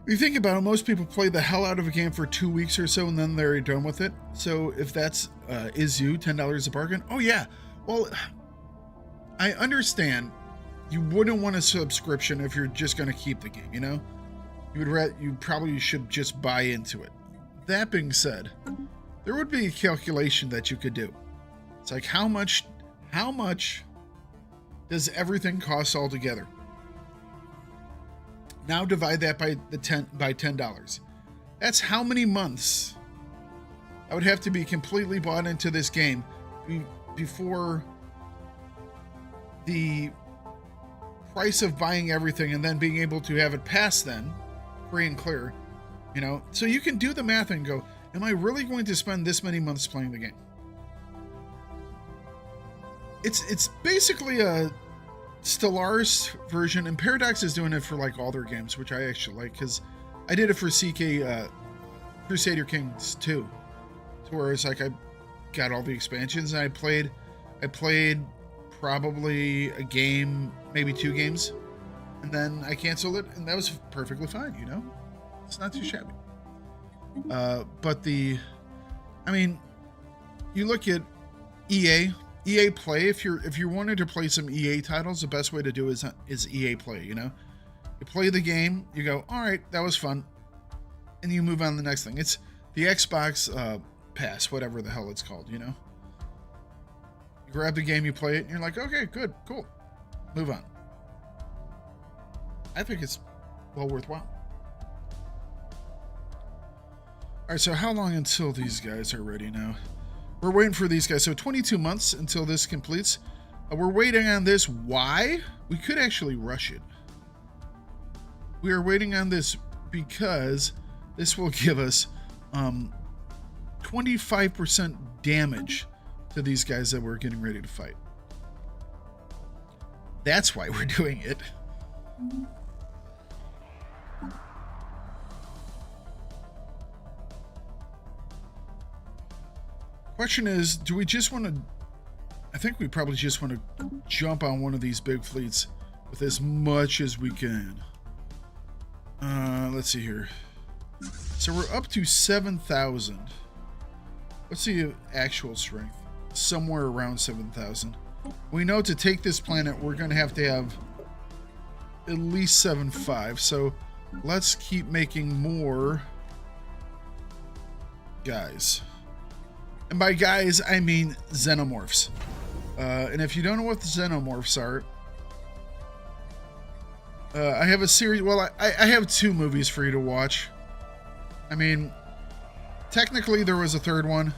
If you think about it, most people play the hell out of a game for 2 weeks or so and then they're done with it. So if that's is you, $10 a bargain. Oh yeah. Well, I understand you wouldn't want a subscription if you're just going to keep the game, you know? You probably should just buy into it. That being said, there would be a calculation that you could do. It's like how much does everything cost altogether? Now divide that by $10. That's how many months I would have to be completely bought into this game before the price of buying everything and then being able to have it passed then, free and clear, you know? So you can do the math and go, am I really going to spend this many months playing the game? It's basically a Stellaris version, and Paradox is doing it for like all their games, which I actually like, because I did it for CK Crusader Kings 2, to where it's like I got all the expansions and I played probably a game, maybe 2 games, and then I canceled it, and that was perfectly fine, you know? It's not too shabby. But you look at EA Play. If you wanted to play some EA titles, the best way to do is EA Play, you know? You play the game, you go, all right, that was fun, and you move on to the next thing. It's the Xbox Pass, whatever the hell it's called, you know? You grab the game, you play it, and you're like, okay, good, cool. Move on. I think it's well worthwhile. All right, so how long until these guys are ready now? We're waiting for these guys. So 22 months until this completes. We're waiting on this. Why? We could actually rush it. We are waiting on this because this will give us 25% damage to these guys that we're getting ready to fight. That's why we're doing it. Question is, do we just want to... I think we probably just want to jump on one of these big fleets with as much as we can. Let's see here. So we're up to 7,000. What's the actual strength? Somewhere around 7,000. We know to take this planet, we're going to have at least 7.5. So let's keep making more guys. And by guys, I mean xenomorphs. And if you don't know what the xenomorphs are, I have a series. Well, I have 2 movies for you to watch. I mean, technically there was a 3rd one,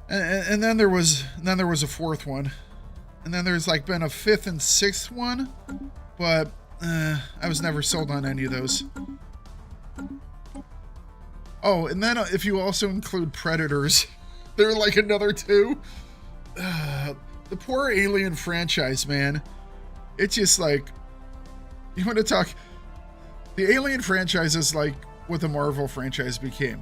and then there was a 4th one, and then there's like been a 5th and 6th one, but I was never sold on any of those. Oh, and then if you also include Predators, they're like another 2. The poor Alien franchise, man. It's just like, you want to talk... The Alien franchise is like what the Marvel franchise became.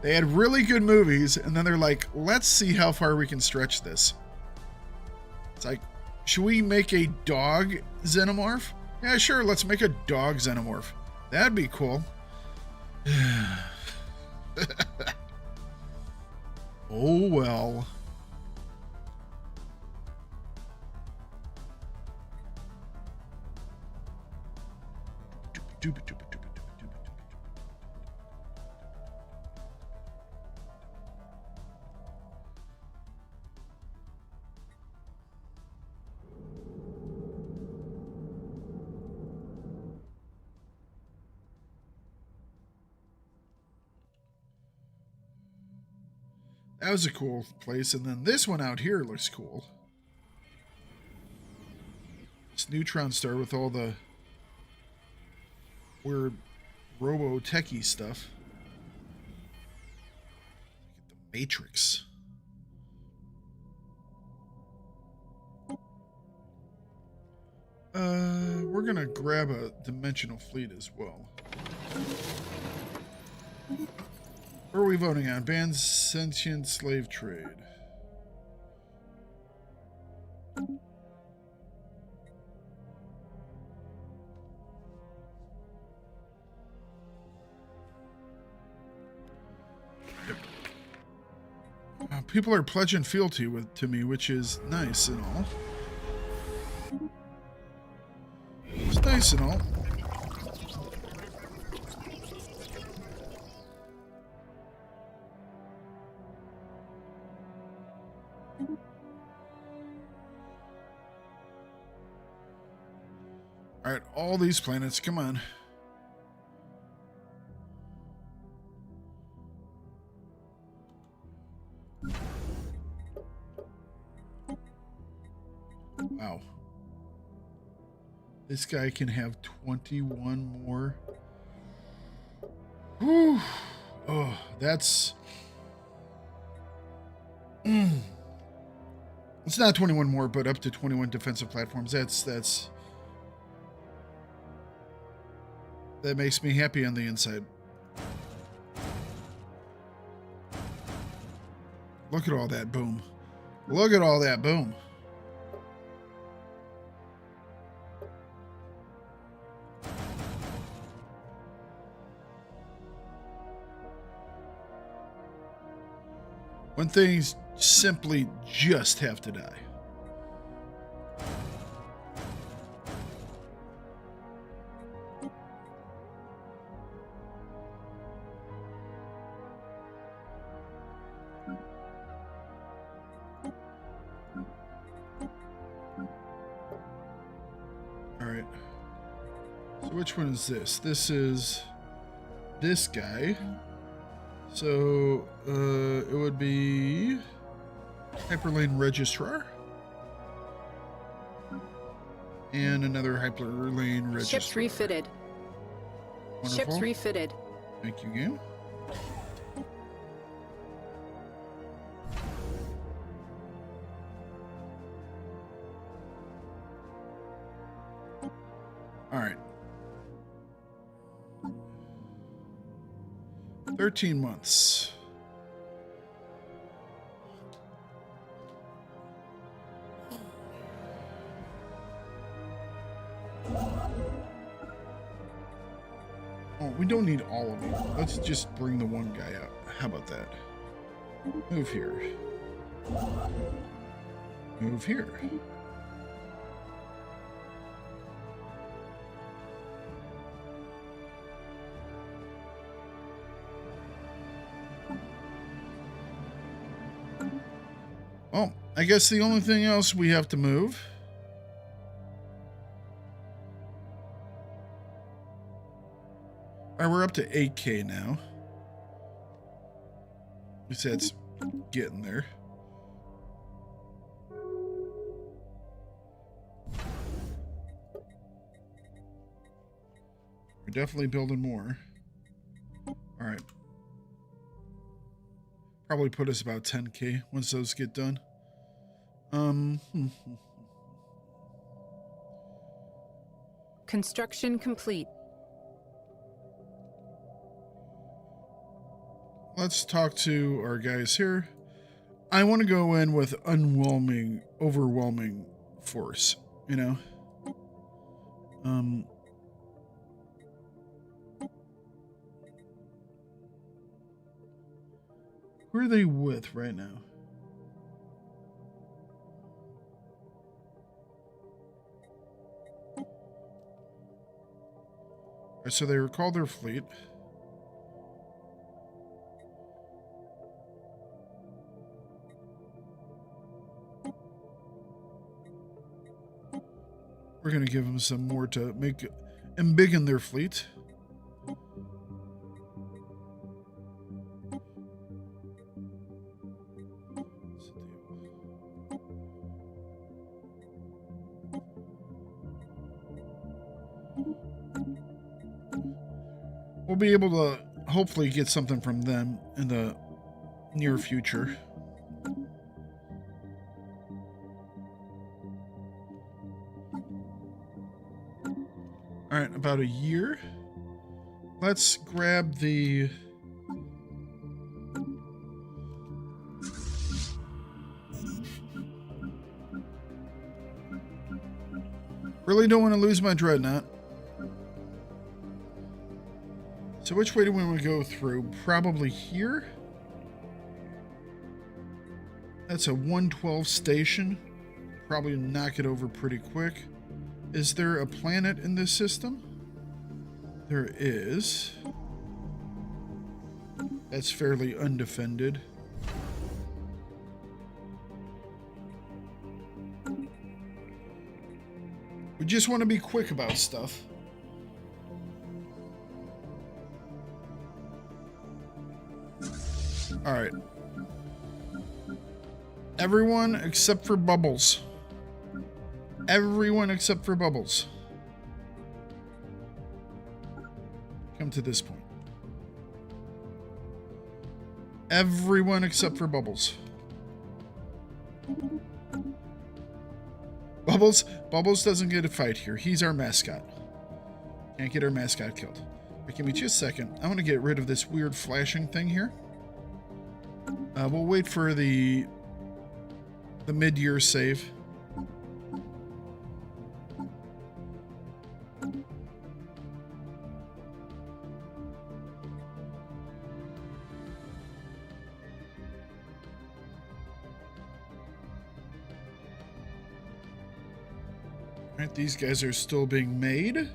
They had really good movies, and then they're like, let's see how far we can stretch this. It's like, should we make a dog xenomorph? Yeah, sure, let's make a dog xenomorph. That'd be cool. Oh, well. That was a cool place. And then this one out here looks cool. This neutron star with all the weird robo-techie stuff. Look at the Matrix. We're gonna grab a dimensional fleet as well. What are we voting on? Ban sentient slave trade. People are pledging fealty to me, which is nice and all. It's nice and all. All right, all these planets, come on. Wow. This guy can have 21 more. Whew. Oh, that's... It's not 21 more, but up to 21 defensive platforms. That makes me happy on the inside. Look at all that boom. Look at all that boom. When things simply just have to die. All right. So which one is this? This is this guy. So, it would be Hyperlane Registrar and another Hyperlane Registrar. Ships refitted. Wonderful. Ships refitted. Thank you, game. All right. 13 months. Oh, we don't need all of them. Let's just bring the one guy out. How about that? Move here. Move here. Well, I guess the only thing else we have to move we're up to 8K now. At least that's getting there. We're definitely building more. All right. Probably put us about 10K once those get done. Construction complete. Let's talk to our guys here. I want to go in with overwhelming force, you know? Who are they with right now? Alright, so they recalled their fleet. We're going to give them some more to make embiggen their fleet. We'll be able to hopefully get something from them in the near future. All right, about a year. Let's grab the... Really don't want to lose my dreadnought. So which way do we want to go through? Probably here. That's a 112 station. Probably knock it over pretty quick. Is there a planet in this system? There is. That's fairly undefended. We just want to be quick about stuff. All right. Everyone except for Bubbles. Everyone except for Bubbles. Come to this point. Everyone except for Bubbles. Bubbles doesn't get a fight here. He's our mascot. Can't get our mascot killed. Right, give me just a second. I want to get rid of this weird flashing thing here. We'll wait for the mid-year save. Right, these guys are still being made.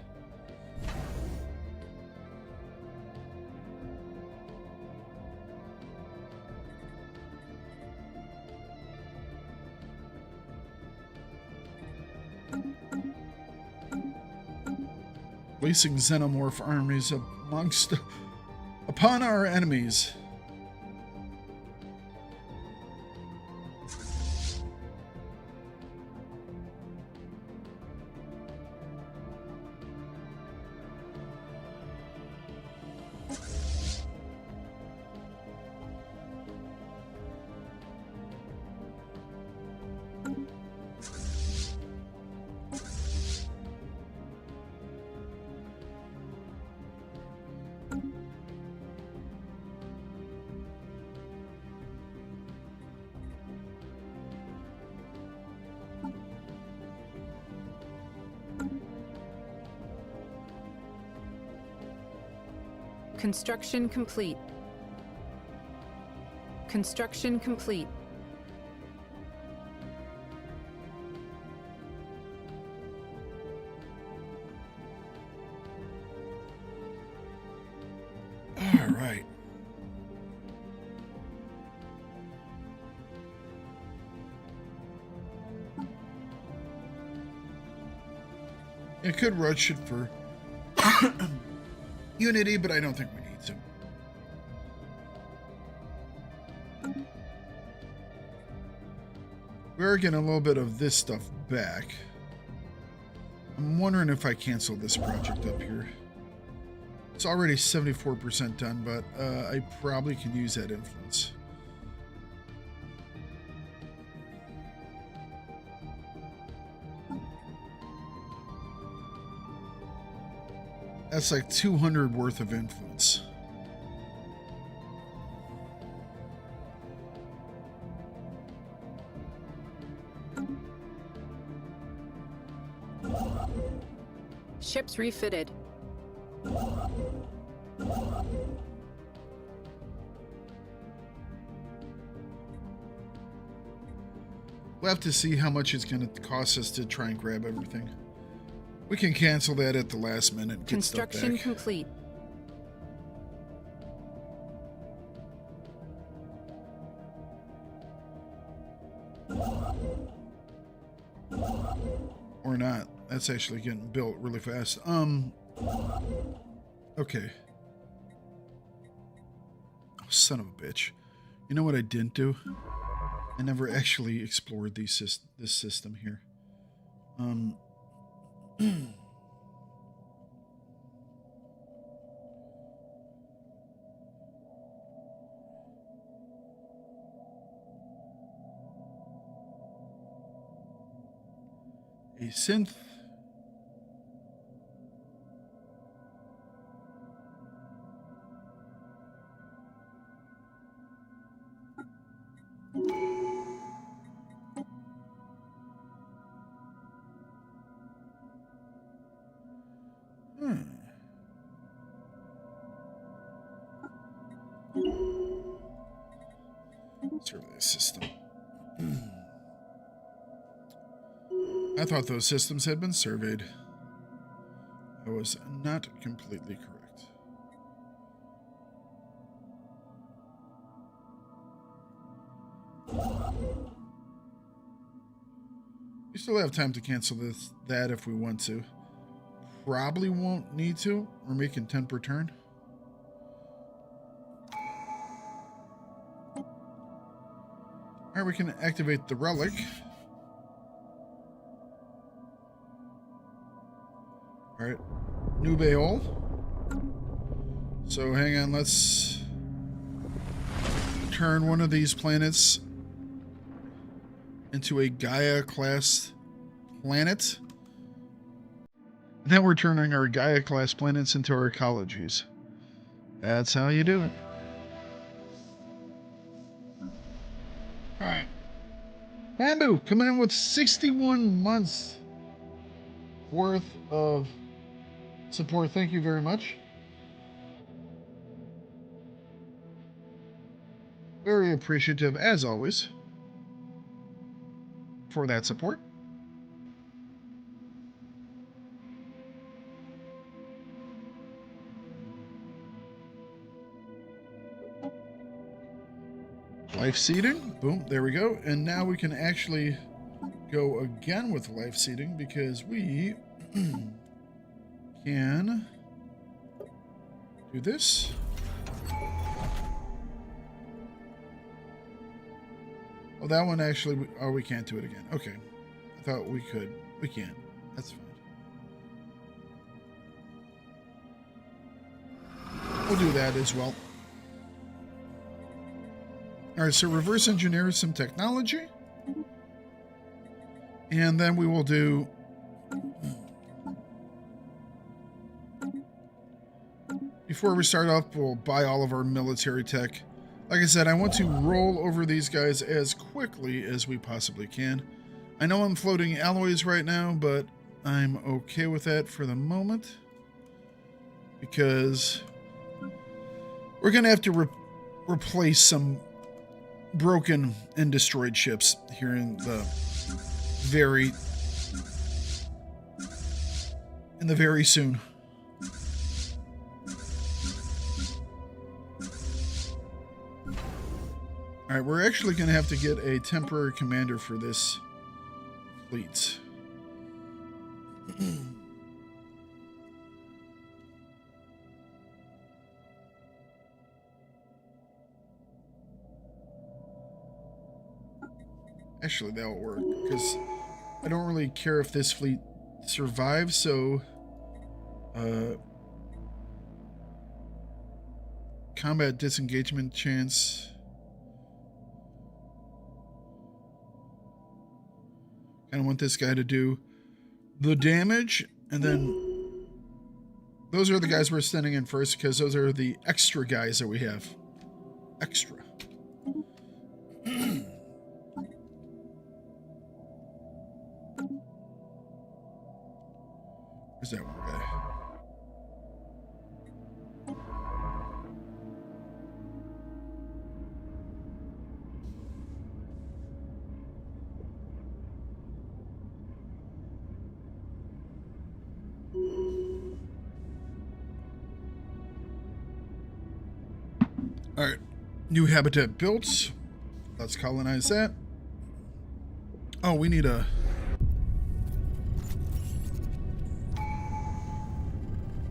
Placing xenomorph armies upon our enemies. Construction complete. Construction complete. All right. I could rush it for Unity, but I don't think we need to. We're getting a little bit of this stuff back. I'm wondering if I cancel this project up here. It's already 74% done, but I probably can use that influence. That's like 200 worth of influence. Ships refitted. We'll have to see how much it's going to cost us to try and grab everything. We can cancel that at the last minute. Get Construction stuff back. complete. Or not. That's actually getting built really fast. Okay. Oh, son of a bitch. You know what I didn't do? I never actually explored this system here. A synth. Survey system. I thought those systems had been surveyed. I was not completely correct. We still have time to cancel that if we want to. Probably won't need to. We're making 10 per turn. Alright, we can activate the relic. Alright. New Baol. So hang on, let's turn one of these planets into a Gaia-class planet. And then we're turning our Gaia-class planets into our ecologies. That's how you do it. Alright. Bamboo coming in with 61 months worth of support. Thank you very much. Very appreciative, as always, for that support. Life seeding. Boom. There we go. And now we can actually go again with life seeding because we can do this. Oh, that one actually... Oh, we can't do it again. Okay. I thought we could. We can't. That's fine. We'll do that as well. Alright, so reverse engineer some technology. And then we will do... Before we start off, we'll buy all of our military tech. Like I said, I want to roll over these guys as quickly as we possibly can. I know I'm floating alloys right now, but I'm okay with that for the moment. Because we're going to have to replace some broken and destroyed ships here in the very soon. All right, we're actually going to have to get a temporary commander for this fleet. Actually, that'll work, because I don't really care if this fleet survives, so... combat disengagement chance... I want this guy to do the damage, and then those are the guys we're sending in first, because those are the extra guys that we have. Extra. Where's that one guy? New habitat built. Let's colonize that. Oh, we need a...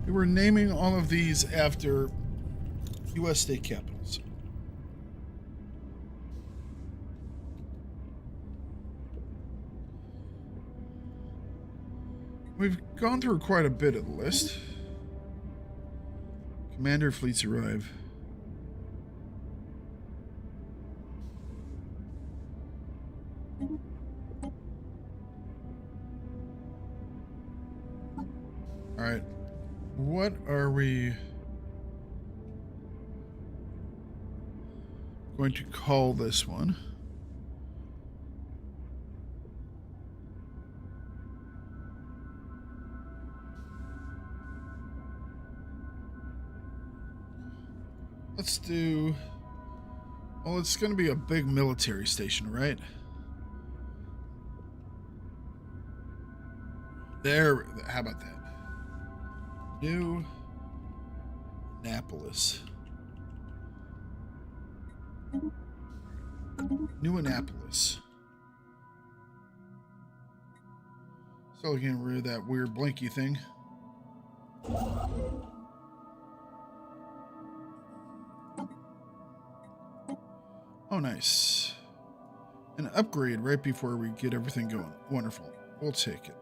We were naming all of these after U.S. state capitals. We've gone through quite a bit of the list. Commander fleets arrive. All right. What are we going to call this one? Let's do... Well, it's going to be a big military station, right? There. How about that? New Annapolis. New Annapolis. So getting rid of that weird blinky thing. Oh, nice. An upgrade right before we get everything going. Wonderful. We'll take it.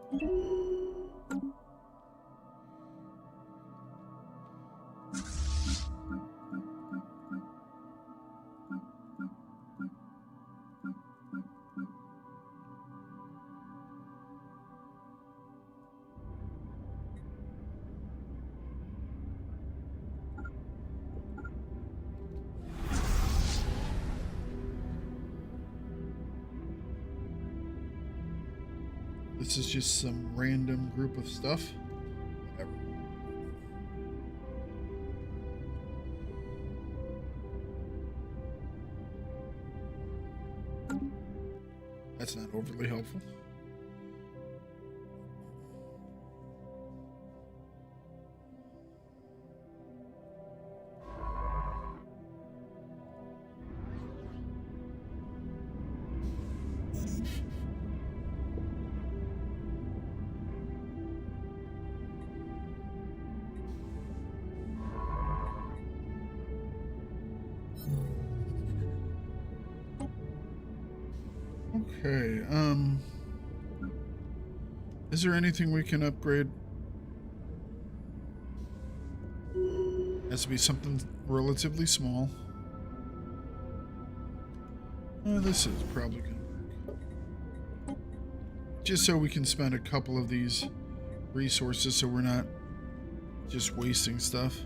This is just some random group of stuff. Whatever. That's not overly helpful. Okay, is there anything we can upgrade? Has to be something relatively small. This is probably gonna work. Just so we can spend a couple of these resources so we're not just wasting stuff.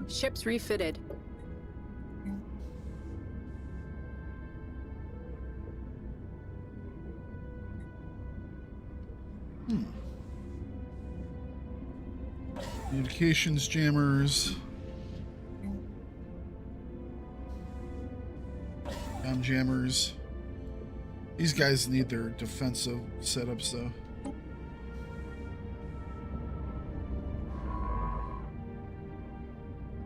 Ships refitted. Communications jammers. Jammers. These guys need their defensive setups though.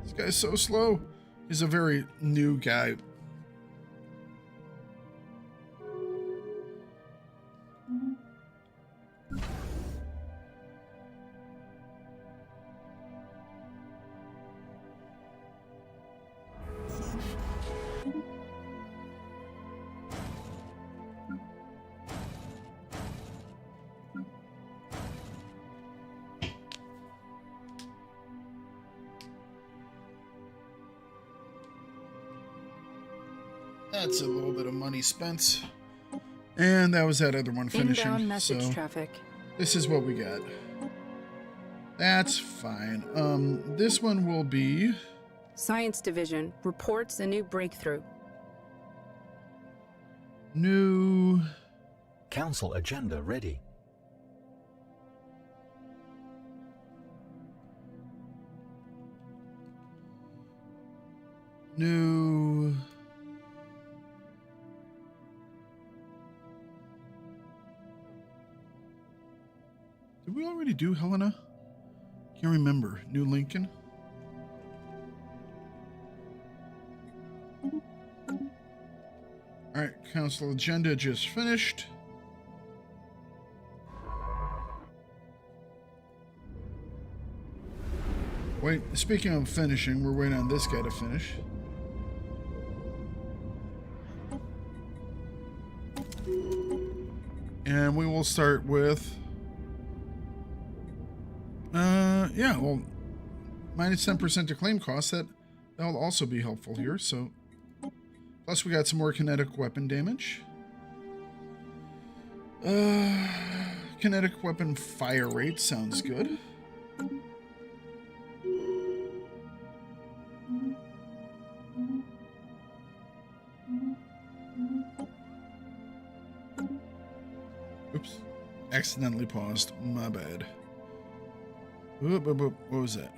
This guy's so slow. He's a very new guy. That's a little bit of money spent. And that was that other one finishing. Inbound message so traffic. This is what we got. That's fine. This one will be... Science Division reports a new breakthrough. New... Council agenda ready. New... Did we already do Helena? Can't remember. New Lincoln? All right, council agenda just finished. Wait, speaking of finishing, we're waiting on this guy to finish. And we will start with, yeah, well, minus 10% to claim costs. That'll also be helpful here. So, plus we got some more kinetic weapon damage. Kinetic weapon fire rate sounds good. Oops. Accidentally paused. My bad. What was that?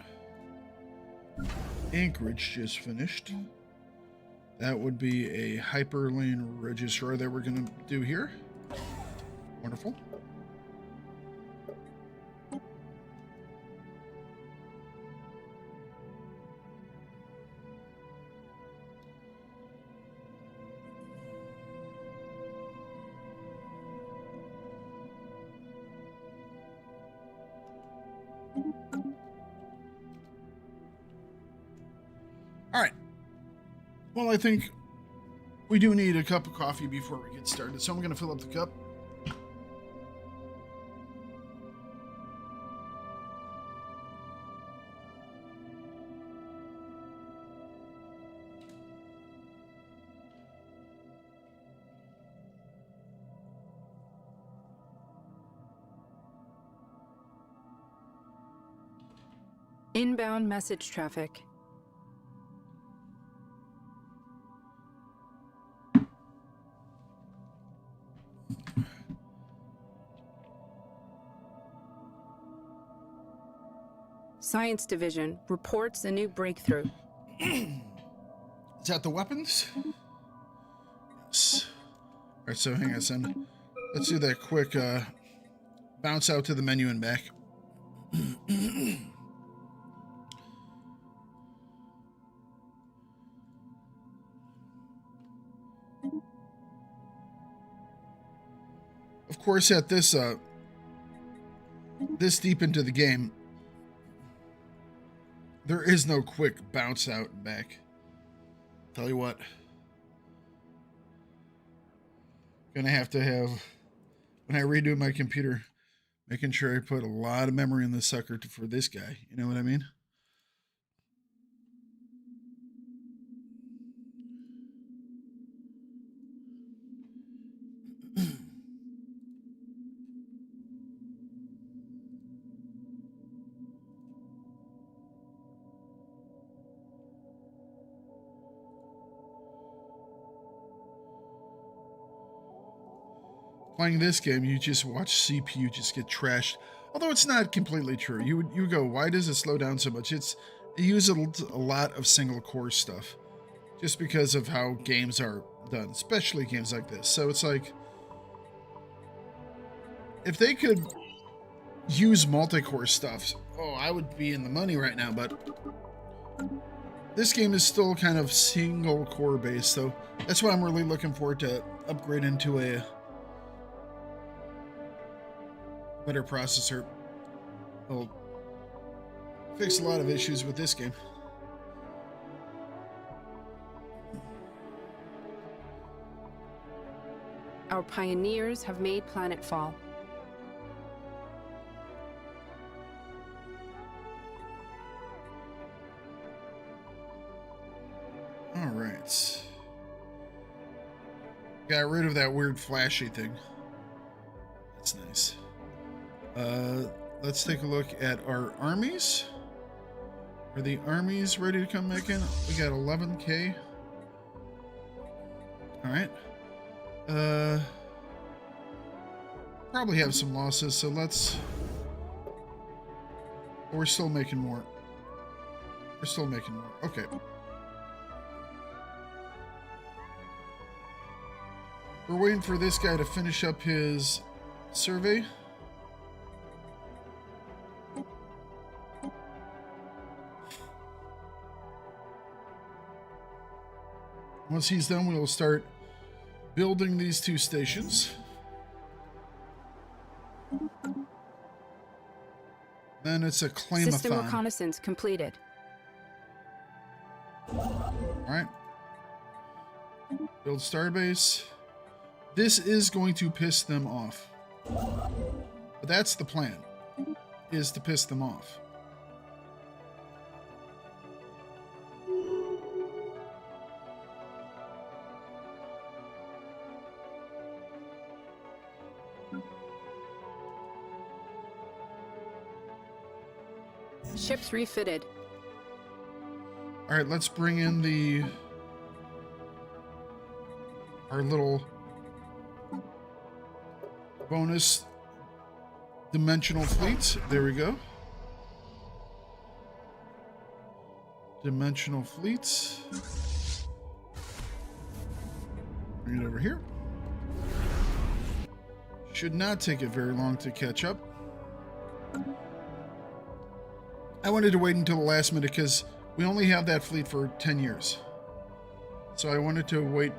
Anchorage just finished. That would be a hyperlane registrar that we're going to do here. Wonderful. All right. Well, I think we do need a cup of coffee before we get started, so I'm going to fill up the cup. Inbound message traffic. Science Division reports a new breakthrough. Is that the weapons? Yes. All right, so hang on a second. Let's do that quick bounce out to the menu and back. Of course, at this deep into the game, there is no quick bounce out and back. Tell you what, gonna have to have, when I redo my computer, making sure I put a lot of memory in the sucker for this guy. You know what I mean? Playing this game, you just watch CPU just get trashed. Although it's not completely true. You go, why does it slow down so much? It uses a lot of single core stuff, just because of how games are done, especially games like this. So it's like, if they could use multi-core stuff, oh, I would be in the money right now. But this game is still kind of single core based, so that's why I'm really looking forward to upgrade into a better processor. Will fix a lot of issues with this game. Our pioneers have made planetfall. All right. Got rid of that weird flashy thing. That's nice. Let's take a look at our armies. Are the armies ready to come back in? We got 11K. All right. Probably have some losses, so let's... We're still making more. We're still making more. Okay. We're waiting for this guy to finish up his survey. Once he's done, we will start building these 2 stations. Then it's a claim-a-thon. System reconnaissance completed. All right. Build starbase. This is going to piss them off. But that's the plan, is to piss them off. Ships refitted. All right, let's bring in our little bonus dimensional fleets. There we go. Dimensional fleets. Bring it over here. Should not take it very long to catch up. I wanted to wait until the last minute because we only have that fleet for 10 years. So I wanted to wait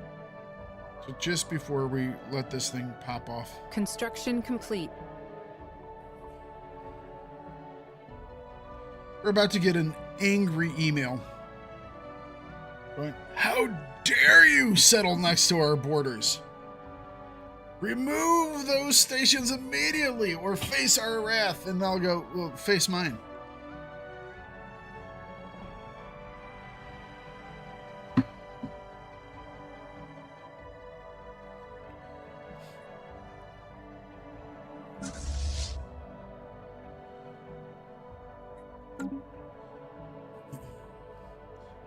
till just before we let this thing pop off. Construction complete. We're about to get an angry email going, "How dare you settle next to our borders? Remove those stations immediately or face our wrath." And they'll go, "Well, face mine."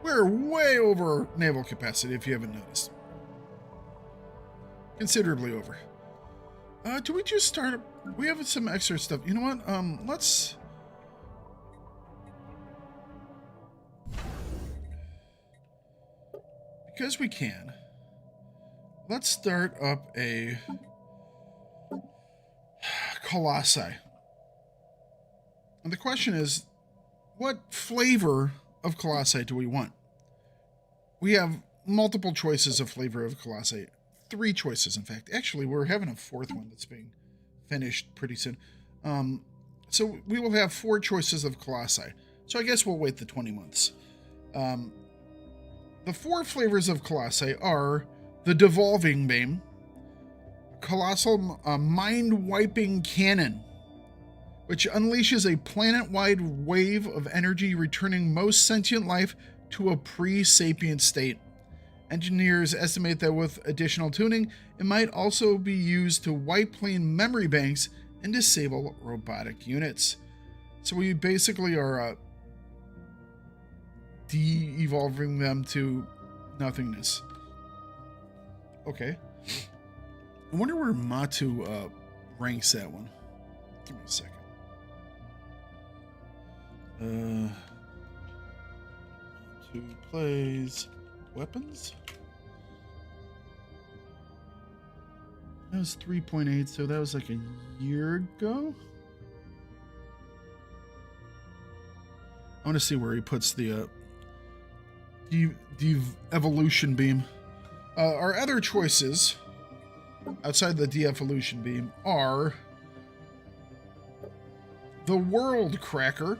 We're way over naval capacity, if you haven't noticed. Considerably over. Do we just start? We have some extra stuff. You know what? Let's... Because we can, let's start up a Colossi. And the question is, what flavor of Colossi do we want? We have multiple choices of flavor of Colossi. 3 choices, in fact. Actually, we're having a 4th one that's being finished pretty soon. So we will have 4 choices of Colossi. So I guess we'll wait the 20 months. The 4 flavors of Colossi are the Devolving Beam, Colossal Mind-Wiping Cannon, which unleashes a planet-wide wave of energy, returning most sentient life to a pre-sapient state. Engineers estimate that with additional tuning, it might also be used to wipe plane memory banks and disable robotic units. So we basically are de-evolving them to nothingness. Okay. I wonder where Matu ranks that one. Give me a second. Matu plays weapons. That was 3.8, so that was like a year ago. I want to see where he puts the evolution beam. Our other choices outside the de-evolution beam are the World Cracker,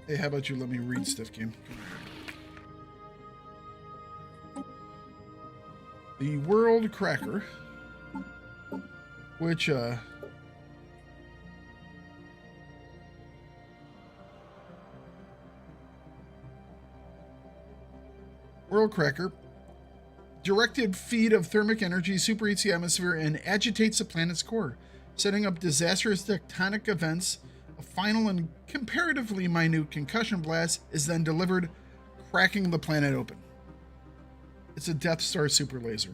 hey, how about you let me read stuff, game? The World Cracker, which World Cracker, directed feed of thermic energy superheats the atmosphere and agitates the planet's core, setting up disastrous tectonic events. A final and comparatively minute concussion blast is then delivered, cracking the planet open. It's a Death Star super laser.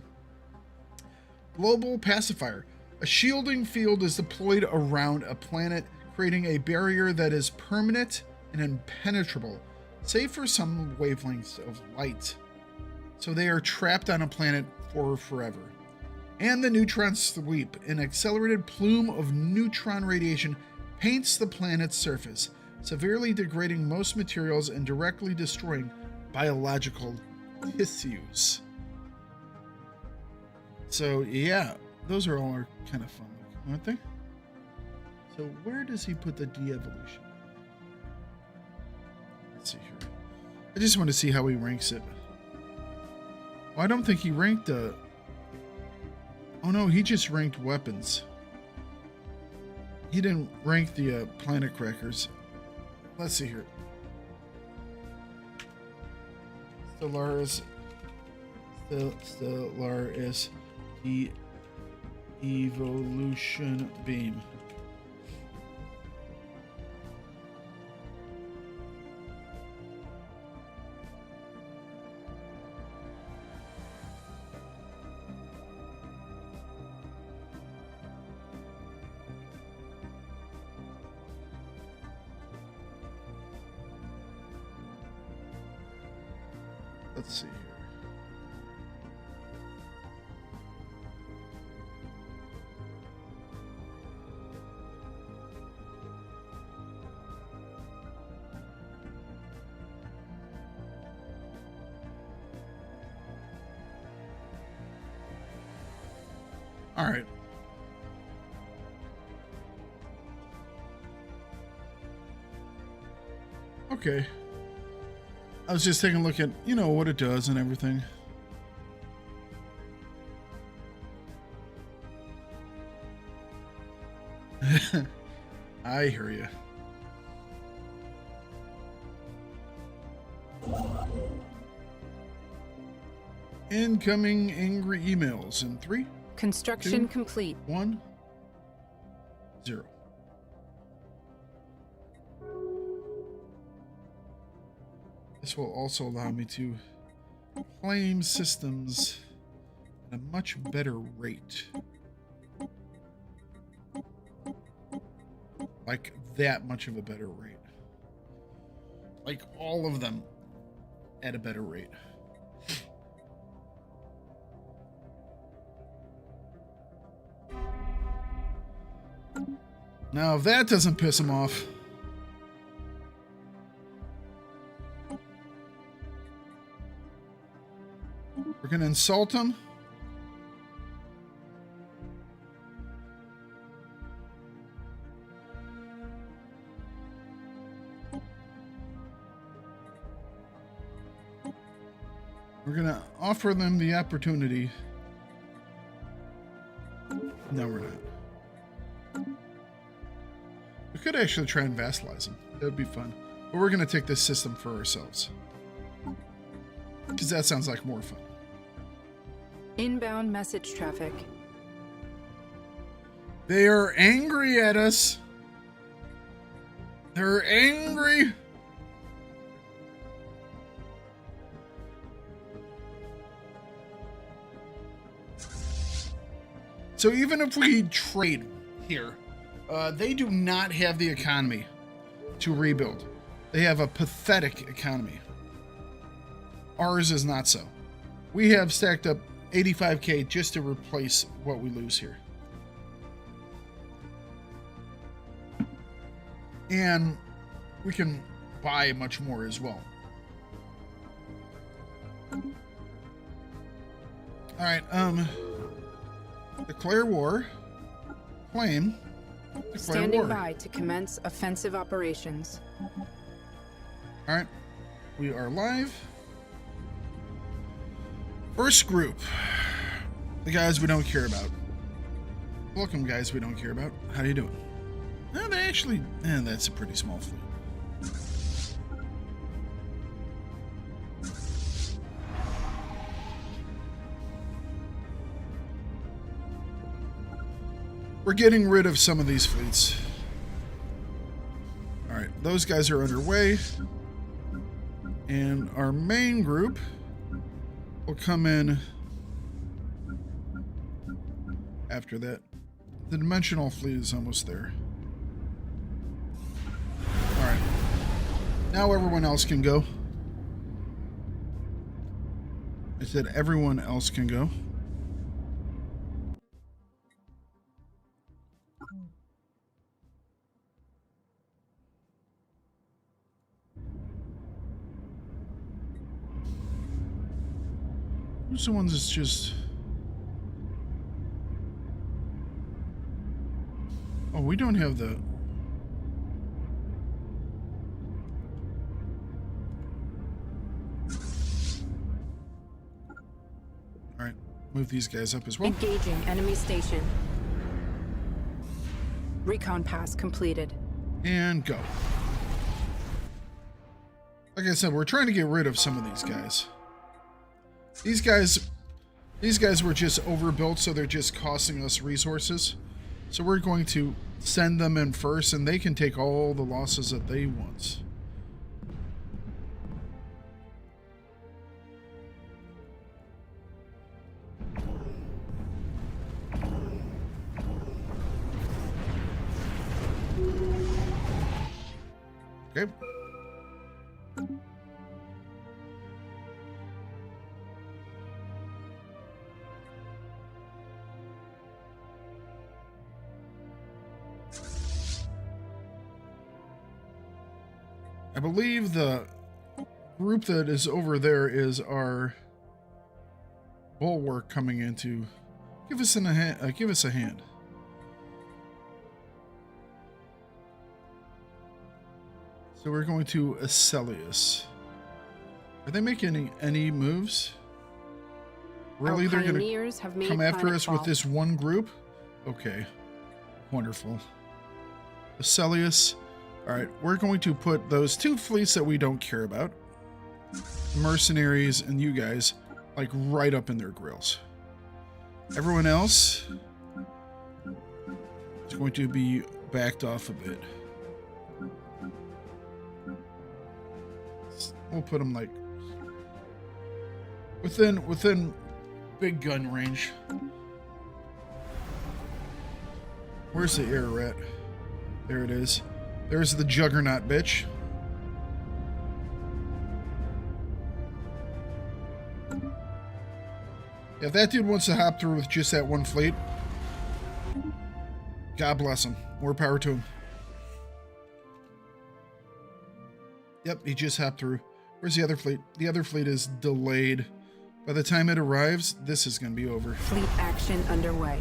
Global Pacifier. A shielding field is deployed around a planet, creating a barrier that is permanent and impenetrable, save for some wavelengths of light. So they are trapped on a planet for forever. And the Neutron Sweep. An accelerated plume of neutron radiation paints the planet's surface, severely degrading most materials and directly destroying biological tissues. So yeah, those are all are kind of fun, aren't they? So where does he put the de-evolution? Let's see here. I just want to see how he ranks it. Well, I don't think he ranked oh no, he just ranked weapons. He didn't rank the planet crackers. Let's see here. Stellaris the evolution beam. Let's see here. All right. Okay. I was just taking a look at, you know, what it does and everything. I hear you. Incoming angry emails in 3, Construction 2, complete. 1, 0. This will also allow me to claim systems at a much better rate. Like that much of a better rate. Like all of them at a better rate. Now, if that doesn't piss him off, we're going to insult him. We're going to offer them the opportunity. No, we're not. We could actually try and vassalize them. That would be fun. But we're going to take this system for ourselves. Because that sounds like more fun. Inbound message traffic. They are angry at us. They're angry. So even if we trade here, they do not have the economy to rebuild. They have a pathetic economy. Ours is not so. We have stacked up 85k just to replace what we lose here. And we can buy much more as well. All right, declare war. Claim. Declare Standing war. by to commence offensive operations. All right, we are live. First group, the guys we don't care about. Welcome, guys we don't care about. How do you doing? No, they actually, that's a pretty small fleet. We're getting rid of some of these fleets. All right, those guys are underway. And our main group will come in after that. The dimensional fleet is almost there. All right. Now everyone else can go. I said everyone else can go. Who's the ones that's just... Oh, we don't have the... Alright, move these guys up as well. Engaging enemy station. Recon pass completed. And go. Like I said, we're trying to get rid of some of these guys. These guys were just overbuilt, so they're just costing us resources. So we're going to send them in first, and they can take all the losses that they want. Okay. I believe the group that is over there is our bulwark coming in to give us a hand. So we're going to Stellaris. Are they making any moves? Really, they're going to come after us with this one group? Okay, wonderful. Stellaris. All right, we're going to put those two fleets that we don't care about, mercenaries and you guys, like right up in their grills. Everyone else is going to be backed off a bit. We'll put them like within big gun range. Where's the air rat? There it is. There's the juggernaut bitch. If that dude wants to hop through with just that one fleet, God bless him. More power to him. Yep, he just hopped through. Where's the other fleet? The other fleet is delayed. By the time it arrives, this is going to be over. Fleet action underway.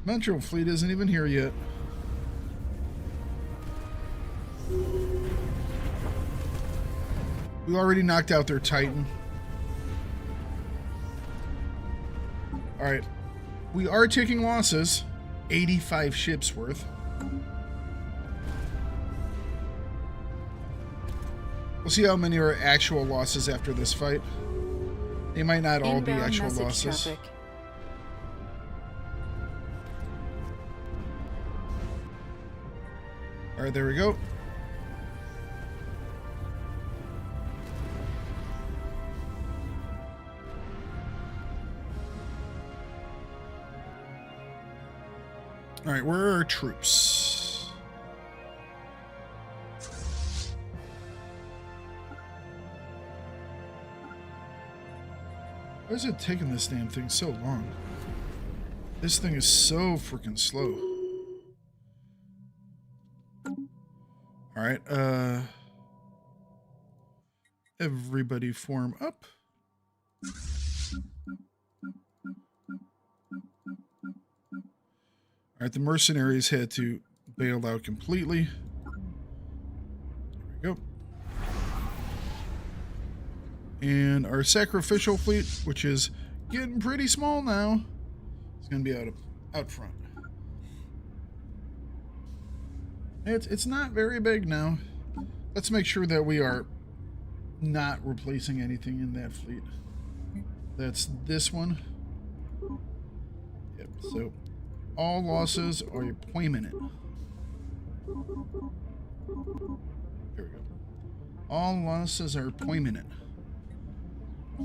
Metro fleet isn't even here yet. We already knocked out their Titan. Alright. We are taking losses. 85 ships worth. We'll see how many are actual losses after this fight. They might not all be actual losses. Traffic. Alright, there we go. Alright, where are our troops? Why is it taking this damn thing so long? This thing is so freaking slow. Alright, everybody form up. Alright, the mercenaries had to bail out completely. There we go. And our sacrificial fleet, which is getting pretty small now, is going to be out front. It's not very big now. Let's make sure that we are not replacing anything in that fleet. That's this one. Yep, so all losses are permanent. There we go. All losses are permanent.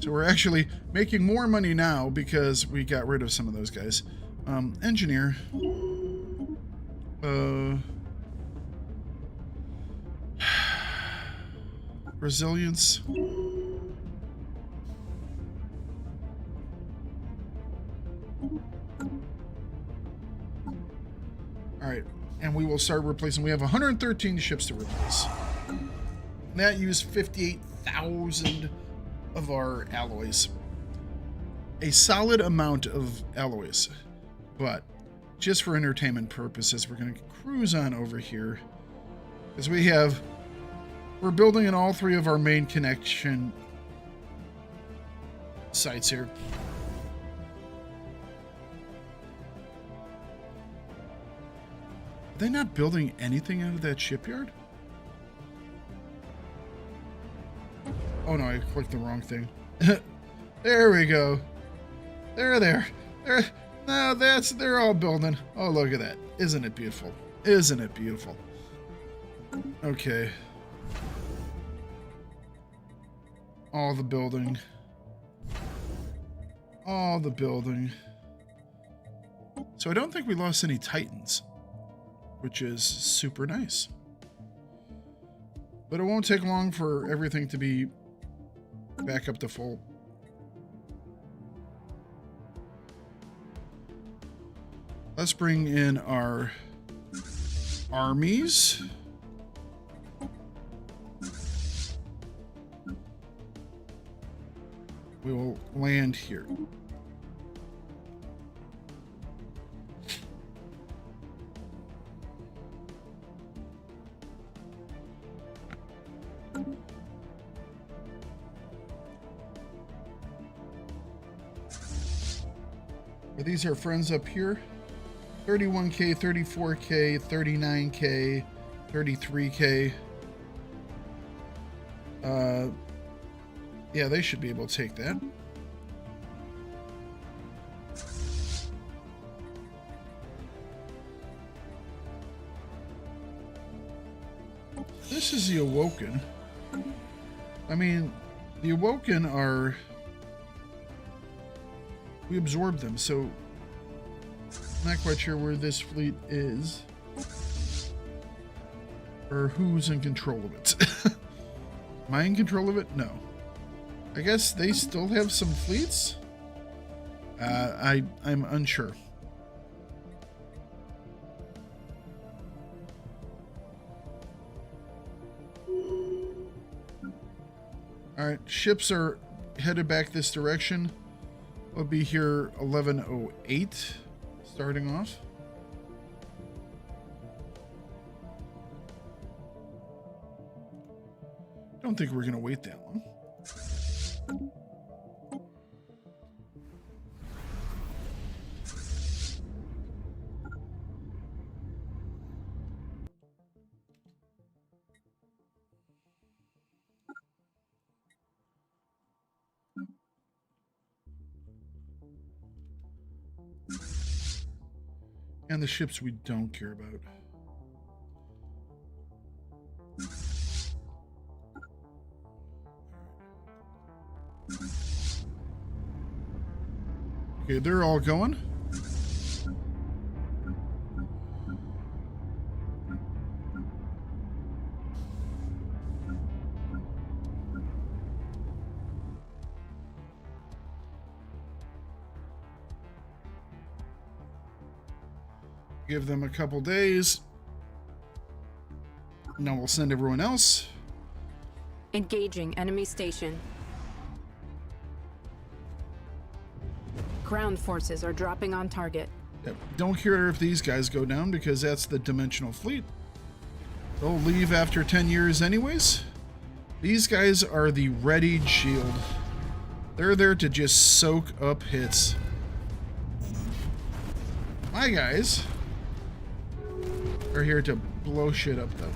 So we're actually making more money now because we got rid of some of those guys. Engineer. Resilience. and we will start replacing. We have 113 ships to replace. And that used 58,000 of our alloys. A solid amount of alloys. But just for entertainment purposes, we're going to cruise on over here. Because we're building in all 3 of our main connection sites here. Are they not building anything out of that shipyard? Oh no, I clicked the wrong thing. There we go. There. No, they're all building. Oh, look at that. Isn't it beautiful? Isn't it beautiful? Okay. All the building. All the building. So I don't think we lost any Titans, which is super nice. But it won't take long for everything to be back up to full. Let's bring in our armies. We will land here. Are these our friends up here? 31K, 34K, 39K, 33K. Yeah, they should be able to take that. This is the Awoken. I mean, the Awoken are... We absorbed them, so... I'm not quite sure where this fleet is. Or who's in control of it. Am I in control of it? No. I guess they still have some fleets? I'm unsure. Alright, ships are headed back this direction. We'll be here 11:08 starting off. Don't think we're going to wait that long. And the ships we don't care about. Okay, they're all going. Give them a couple days. Now we'll send everyone else. Engaging enemy station. Ground forces are dropping on target. Yep. Don't care if these guys go down because that's the dimensional fleet. They'll leave after 10 years anyways. These guys are the readied shield. They're there to just soak up hits. My guys are here to blow shit up though.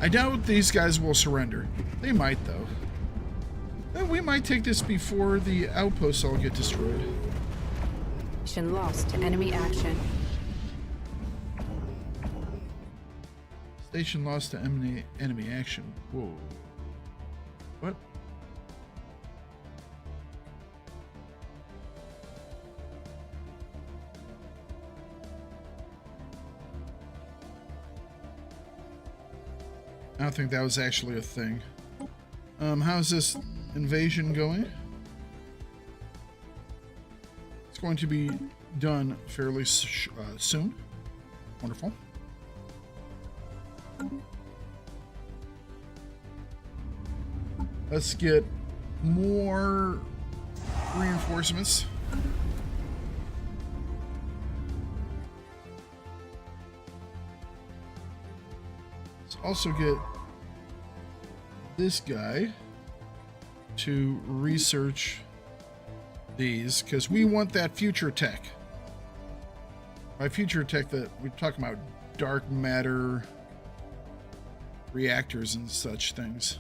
I doubt these guys will surrender. They might though. We might take this before the outposts all get destroyed. Mission lost to enemy action. Station lost to enemy action. Whoa. What? I don't think that was actually a thing. How's this invasion going? It's going to be done fairly soon. Wonderful. Let's get more reinforcements. Let's also get this guy to research these, because we want that future tech. By future tech, that we're talking about dark matter reactors and such things.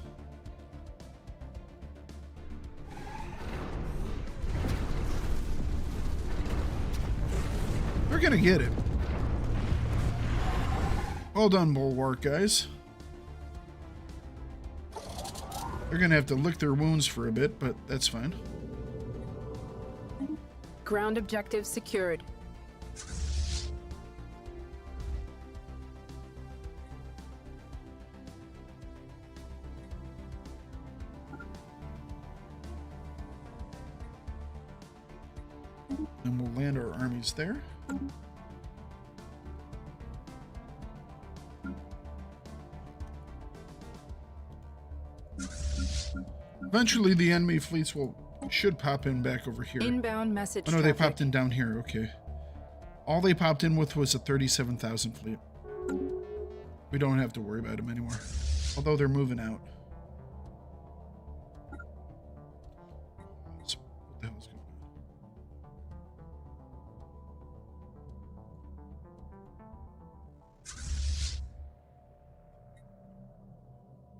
We're gonna get it. Well done, Bulwark guys. They're gonna have to lick their wounds for a bit, but that's fine. Ground objective secured. And we'll land our armies there. Eventually the enemy fleets should pop in back over here. Inbound message. Oh no, they traffic. popped in down here. Okay. All they popped in with was a 37,000 fleet. We don't have to worry about them anymore. Although they're moving out. What the hell's going on?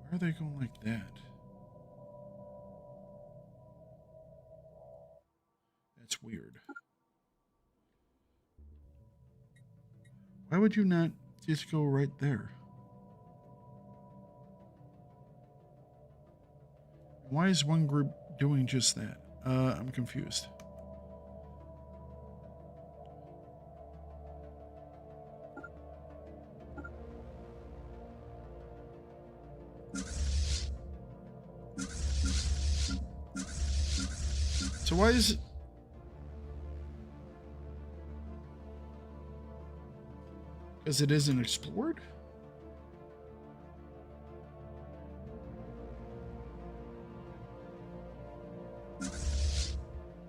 Why are they going like that? That's weird. Why would you not just go right there? Why is one group doing just that? I'm confused. So why is it? Because it isn't explored?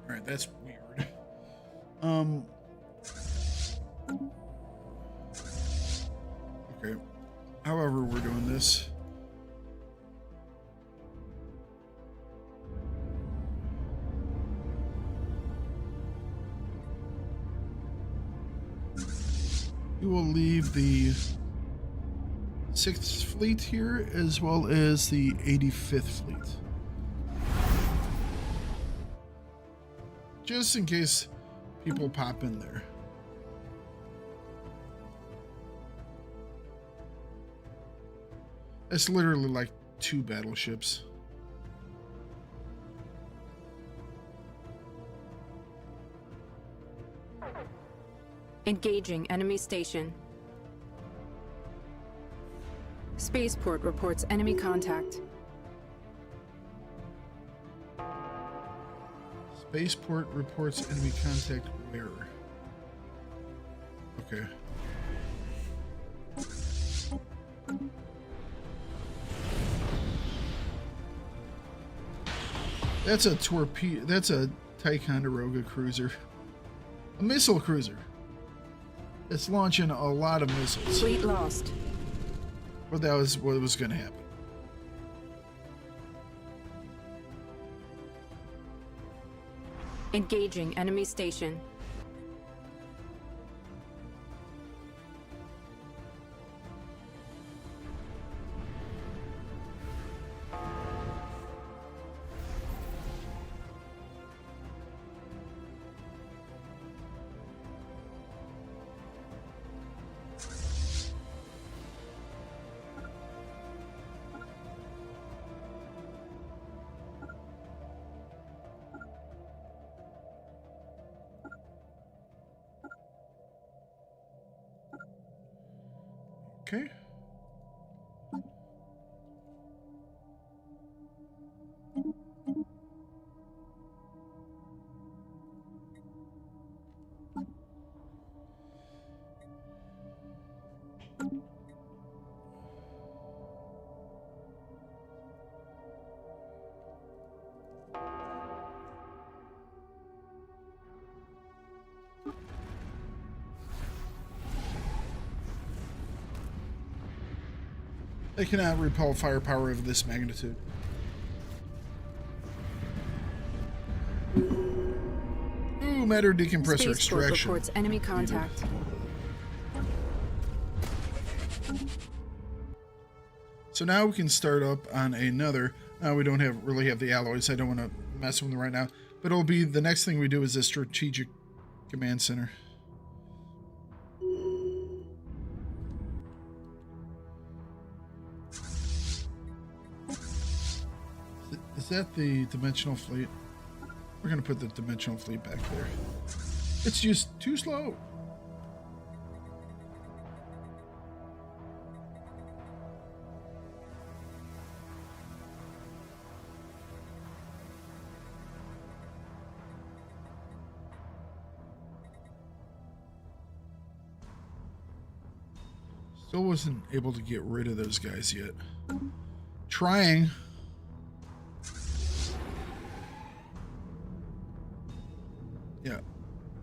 Alright, that's weird. Okay. However we're doing this. We will leave the 6th Fleet here, as well as the 85th Fleet. Just in case people pop in there. It's literally like 2 battleships. Engaging enemy station. Spaceport reports enemy contact. Spaceport reports enemy contact where? Okay. That's a torpedo. That's a Ticonderoga cruiser. A missile cruiser. It's launching a lot of missiles. Fleet lost. But that was what was going to happen. Engaging enemy station. Okay. They cannot repel firepower of this magnitude. Ooh, matter decompressor Spaceport extraction. reports enemy contact. So now we can start up on another. We don't really have the alloys. I don't want to mess with them right now. But it'll be the next thing we do is a strategic command center. Is that the dimensional fleet? We're going to put the dimensional fleet back there. It's just too slow. Still wasn't able to get rid of those guys yet. Trying. Yeah.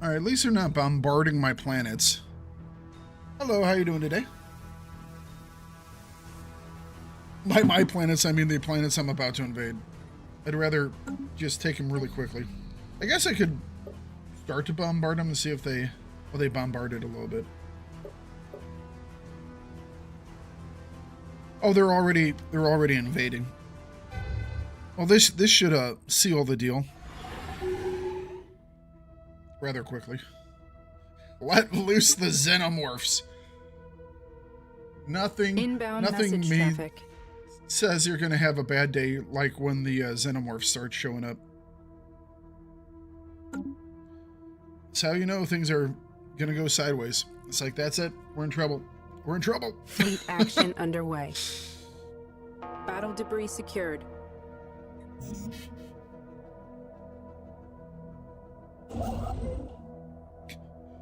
Alright, at least they're not bombarding my planets. Hello, how you doing today? By my planets, I mean the planets I'm about to invade. I'd rather just take them really quickly. I guess I could start to bombard them and see if they... Well, they bombarded a little bit. Oh, they're already invading. Well, this should seal the deal rather quickly. Let loose the xenomorphs. Nothing message traffic says you're gonna have a bad day like when the xenomorphs start showing up. That's how you know things are gonna go sideways. It's like, that's it. We're in trouble. We're in trouble. Fleet action underway. Battle debris secured.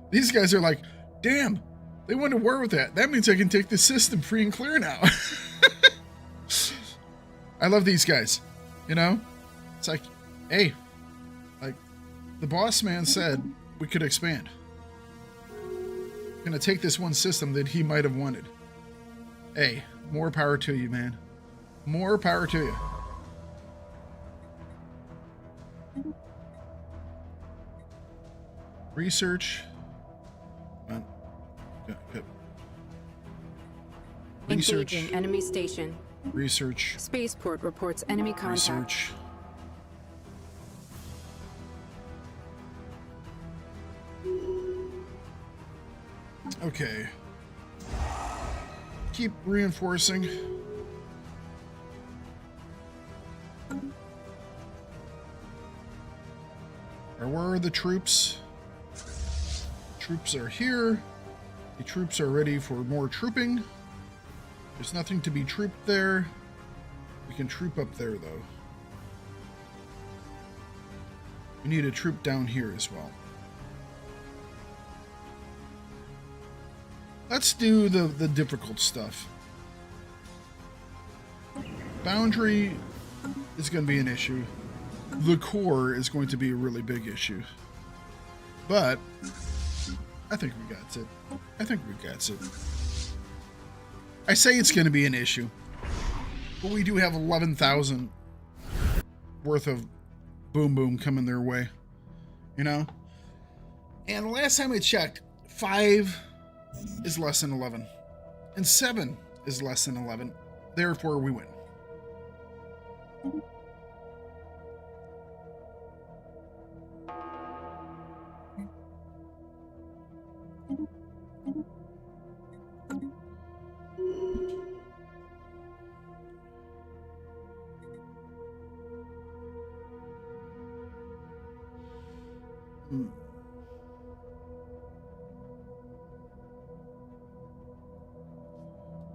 These guys are like, damn, they went to war with that. That means I can take the system free and clear now. I love these guys. You know? It's like, hey, like the boss man said we could expand. Gonna take this one system that he might have wanted. Hey, more power to you, man. More power to you. Research. Good. Research. Engaging enemy station. Research. Spaceport reports enemy contact. Research. Okay. Keep reinforcing. Or where are the troops? Troops are here. The troops are ready for more trooping. There's nothing to be trooped there. We can troop up there, though. We need a troop down here as well. Let's do the difficult stuff. Boundary is going to be an issue. The core is going to be a really big issue. But I think we got it. I think we got it. I say it's going to be an issue. But we do have 11,000 worth of boom boom coming their way. You know? And the last time I checked, 5 is less than 11. And 7 is less than 11. Therefore, we win.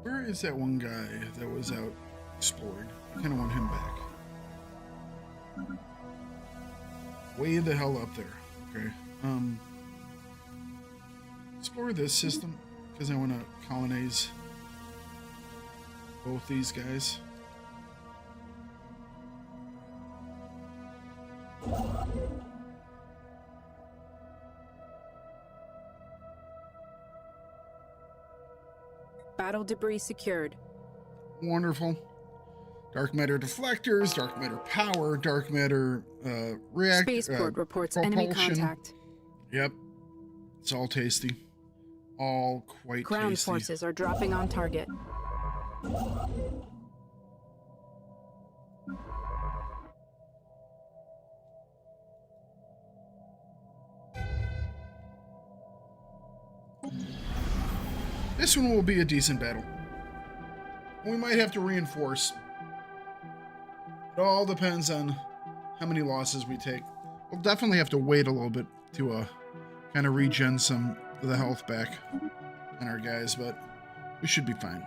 Where is that one guy that was out exploring? I kind of want him back. Way the hell up there. Okay. Explore this system because I want to colonize both these guys. Battle debris secured. Wonderful. Dark matter deflectors, dark matter power, dark matter Spaceport reports enemy propulsion. contact. Yep. It's all tasty. All quite Ground tasty. forces are dropping on target. This one will be a decent battle. We might have to reinforce. It all depends on how many losses we take. We'll definitely have to wait a little bit to kind of regen some of the health back on our guys, but we should be fine.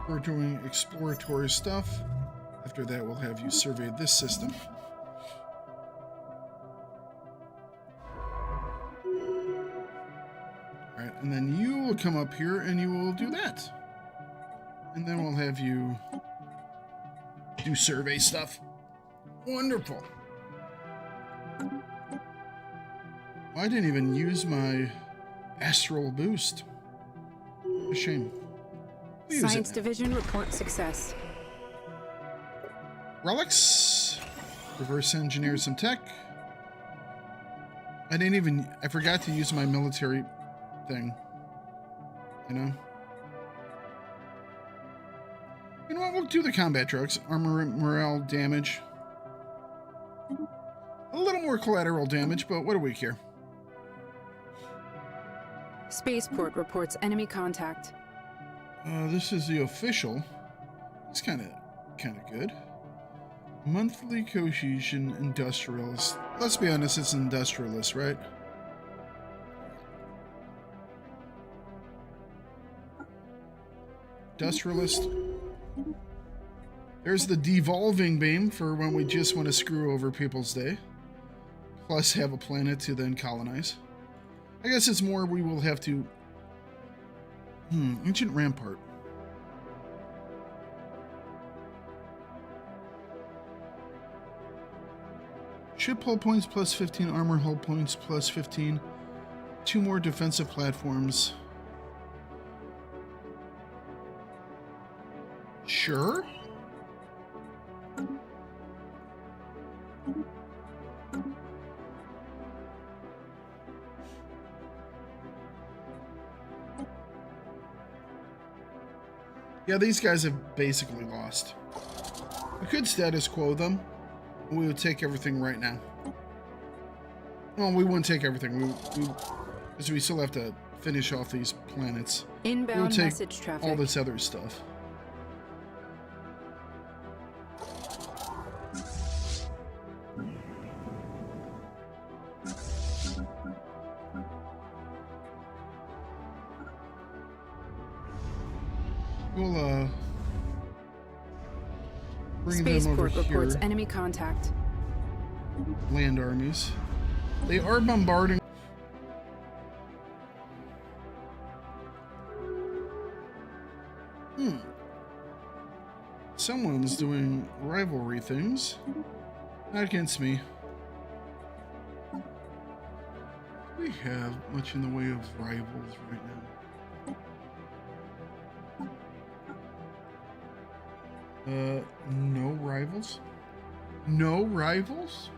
We're doing exploratory stuff. After that, we'll have you survey this system. Alright, and then you will come up here and you will do that. And then we'll have you do survey stuff. Wonderful. I didn't even use my astral boost. A shame. We'll use Science it now. Division reports success. Relics. Reverse engineer some tech. I forgot to use my military thing. You know? You know what? We'll do the combat drugs. Armor morale damage. A little more collateral damage, but what do we care? Spaceport reports enemy contact. This is the official. It's kind of good. Monthly cohesion industrialist. Let's be honest, it's industrialist, right? Industrialist. There's the devolving beam for when we just want to screw over people's day. Plus have a planet to then colonize. I guess it's more we will have to... Ancient Rampart. Ship hull points plus 15, armor hull points plus 15. 2 more defensive platforms. Sure. Yeah, these guys have basically lost. We could status quo them. We would take everything right now. Well, we wouldn't take everything. Because we still have to finish off these planets. We would Inbound take message traffic. all this other stuff. We'll bring them over Spaceport reports here. enemy contact. Land armies. They are bombarding. Someone's doing rivalry things. Not against me. Do we have much in the way of rivals right now? No rivals? No rivals?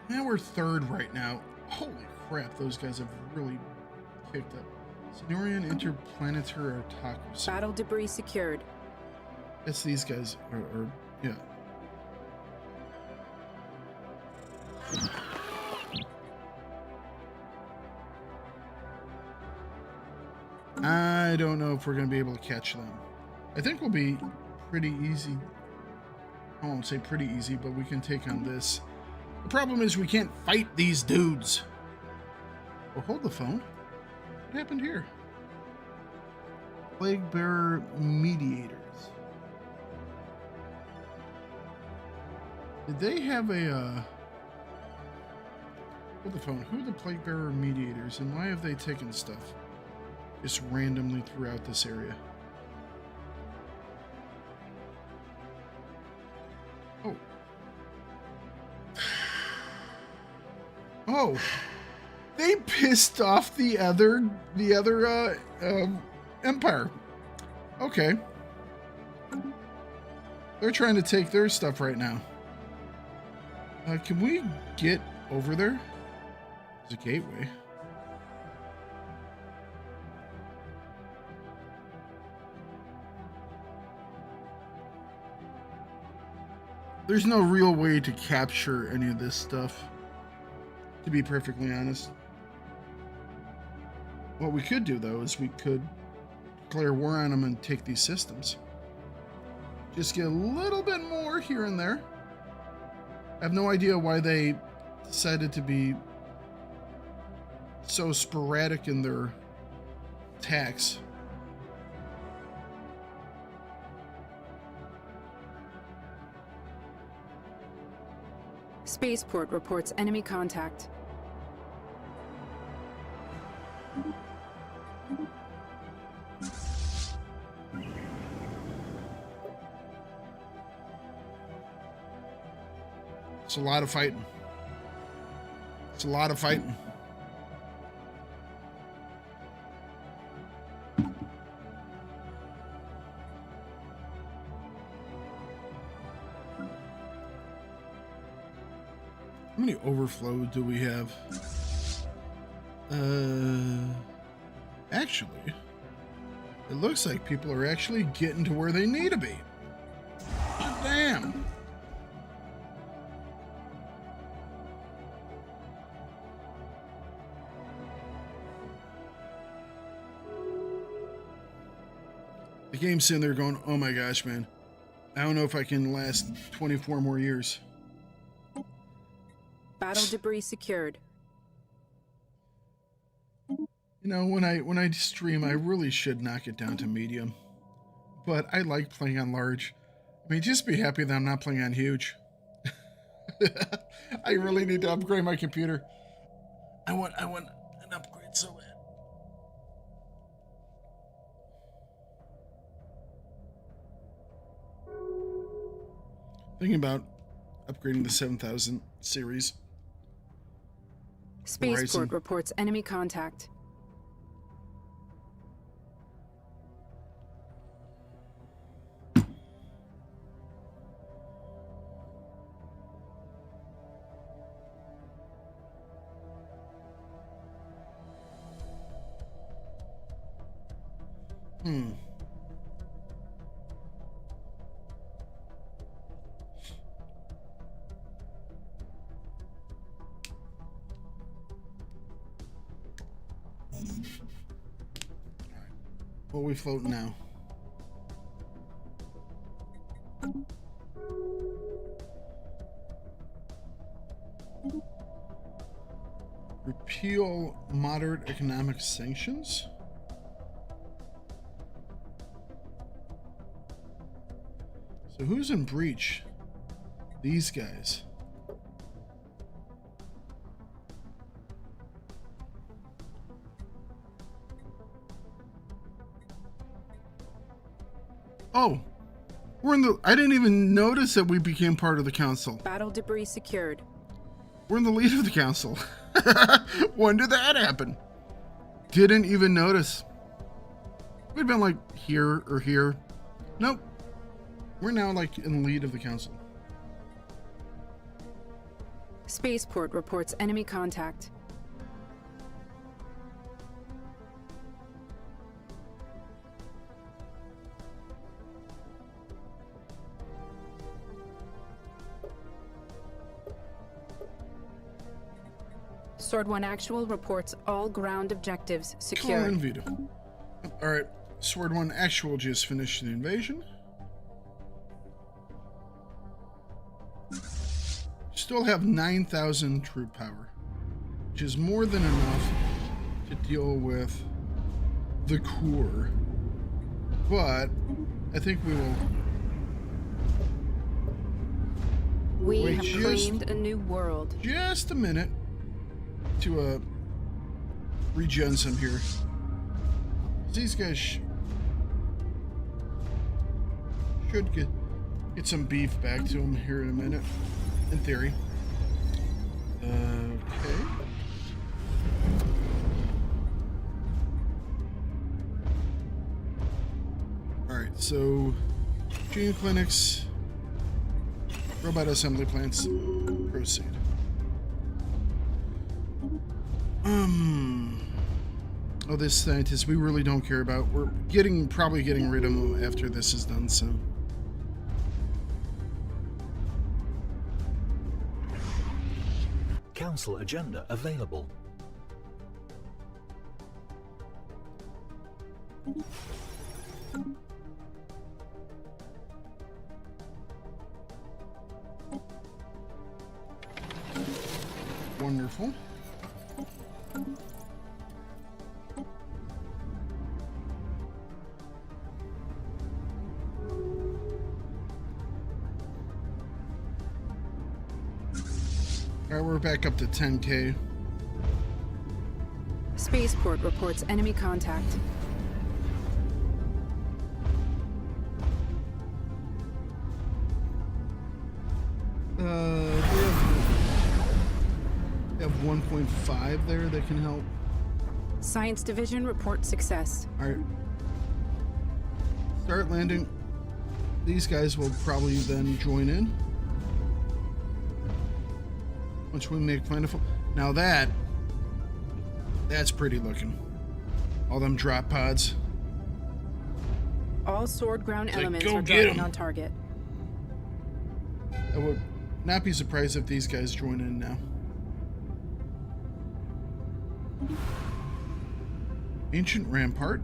Now we're third right now. Holy crap, those guys have really kicked up. Cenurian Interplanetary Autocracy. Battle debris secured. It's these guys, or yeah. I don't know if we're going to be able to catch them. I think we'll be pretty easy. I won't say pretty easy, but we can take on this. The problem is we can't fight these dudes. Oh, hold the phone. What happened here? Plague Bearer Mediators. Did they have a, hold the phone. Who are the Plague Bearer Mediators and why have they taken stuff just randomly throughout this area? Oh. Oh, they pissed off the other empire. Okay. They're trying to take their stuff right now. Can we get over there? There's a gateway. There's no real way to capture any of this stuff, to be perfectly honest. What we could do, though, is we could declare war on them and take these systems. Just get a little bit more here and there. I have no idea why they decided to be so sporadic in their attacks. Spaceport reports enemy contact. It's a lot of fighting. It's a lot of fighting. How many overflow do we have? Actually, it looks like people are actually getting to where they need to be. Damn. The game's sitting there going, oh my gosh, man. I don't know if I can last 24 more years. Battle debris secured. You know, when I stream, I really should knock it down to medium. But I like playing on large. I mean, just be happy that I'm not playing on huge. I really need to upgrade my computer. I want an upgrade so bad. Thinking about upgrading the 7000 series. Spaceport reports enemy contact. What are we floating now? Repeal moderate economic sanctions? So who's in breach? These guys. Oh, we're in the... I didn't even notice that we became part of the council. Battle debris secured. We're in the lead of the council. When did that happen? Didn't even notice. We'd been like here or here. Nope. We're now like in the lead of the council. Spaceport reports enemy contact. Sword 1 Actual reports all ground objectives secured. Call in Vita. Alright, Sword 1 Actual just finished the invasion. Still have 9,000 troop power, which is more than enough to deal with the core. But I think we will... We have claimed a new world. Just a minute to regen some here. These guys should get some beef back to them here in a minute, in theory. Okay. Alright, so gene clinics, robot assembly plants, proceed. Oh, this scientist we really don't care about. We're probably getting rid of him after this is done, so. Council agenda available. Wonderful. Alright, we're back up to 10K. Spaceport reports enemy contact. They have 1.5 there that can help. Science Division reports success. Alright. Start landing. These guys will probably then join in. Once we make plentiful. Now that's pretty looking. All them drop pods. All sword ground elements go are get dropping 'em. on target. I would not be surprised if these guys join in now. Ancient Rampart.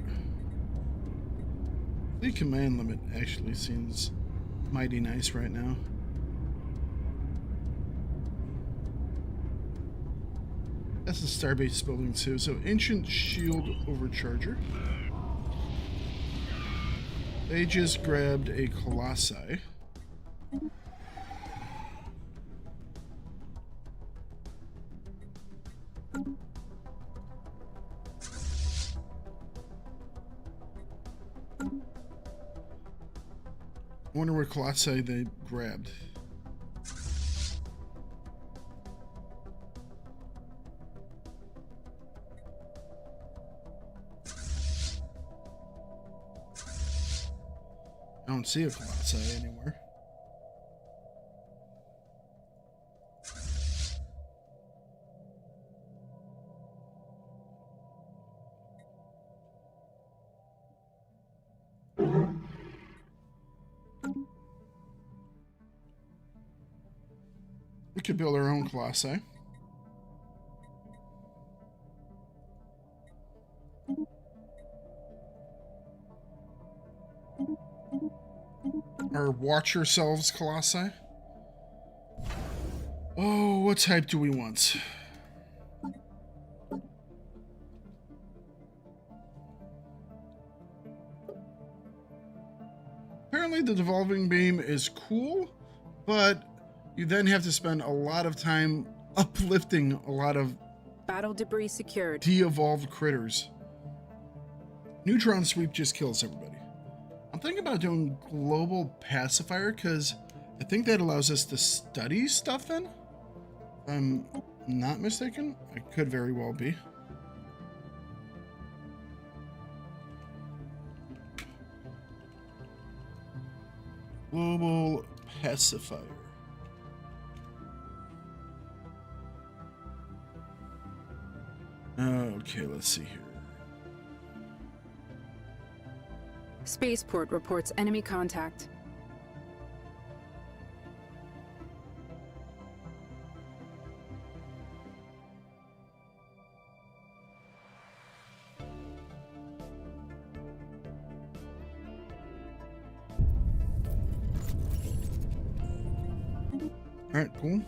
The command limit actually seems mighty nice right now. That's the Starbase building too. So Ancient Shield Overcharger. They just grabbed a Colossi. I wonder what Colossi they grabbed. I don't see a Colossi anywhere. We could build our own Colossi. Or watch yourselves, Colossi. Oh, what type do we want? Apparently the devolving beam is cool, but you then have to spend a lot of time uplifting a lot of Battle debris secured. de-evolved critters. Neutron sweep just kills everybody. I'm thinking about doing global pacifier because I think that allows us to study stuff then. If I'm not mistaken. I could very well be. Global pacifier. Okay, let's see here. Spaceport reports enemy contact. All right, cool.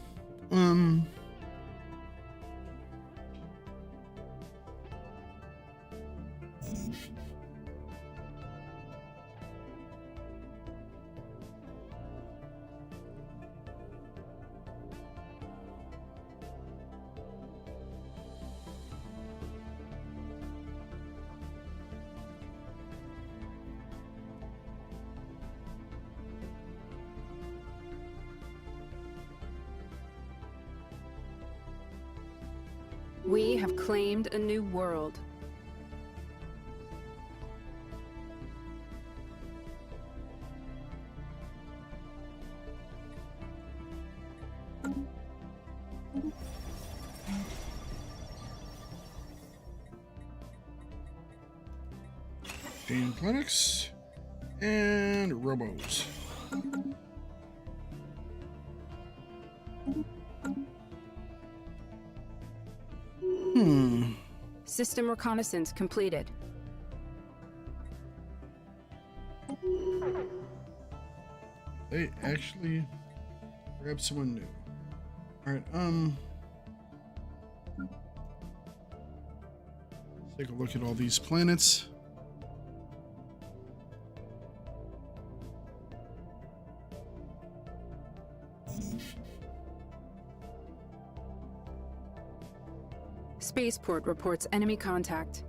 We have claimed a new world. Chain clinics and robos. System reconnaissance completed. They actually grabbed someone new. All right, let's take a look at all these planets. Spaceport reports enemy contact.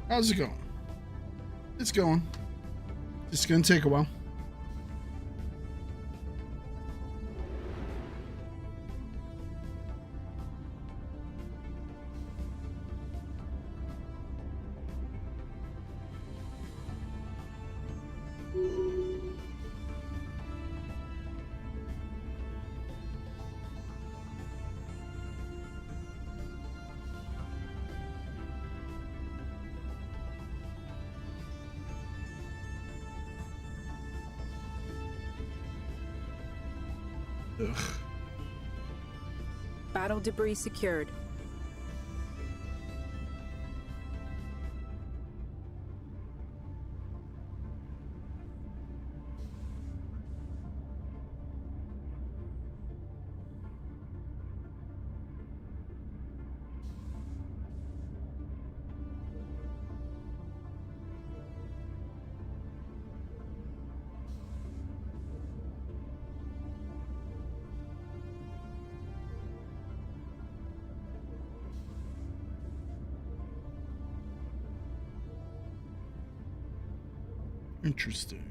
How's it going? It's going. It's gonna take a while. Ugh. Battle debris secured. Interesting.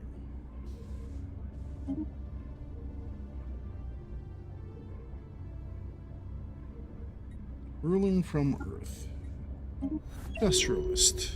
Ruling from Earth. Industrialist.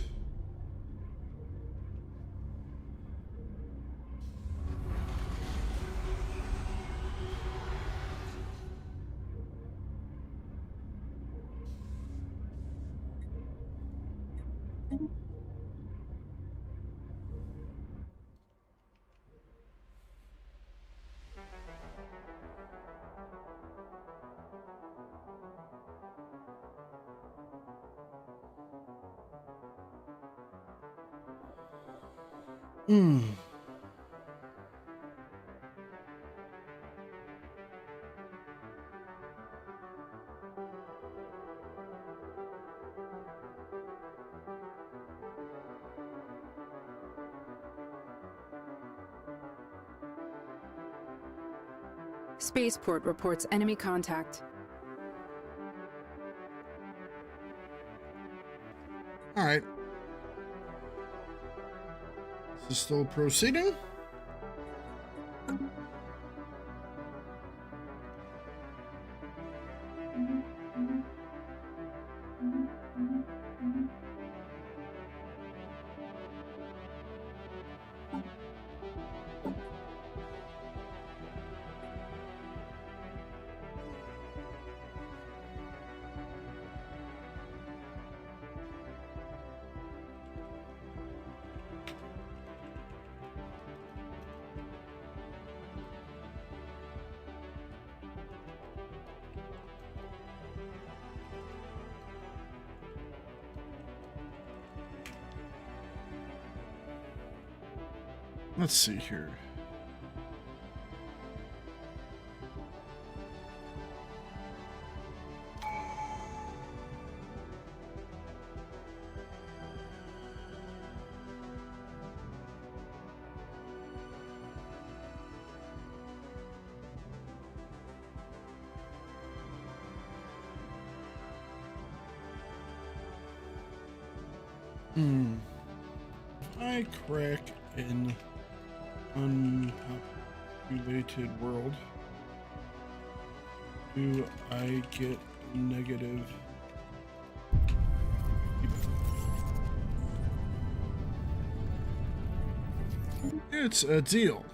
Spaceport reports enemy contact. All right. This is still proceeding. Let's see here. I crack an unpopulated world. Do I get negative? It's a deal.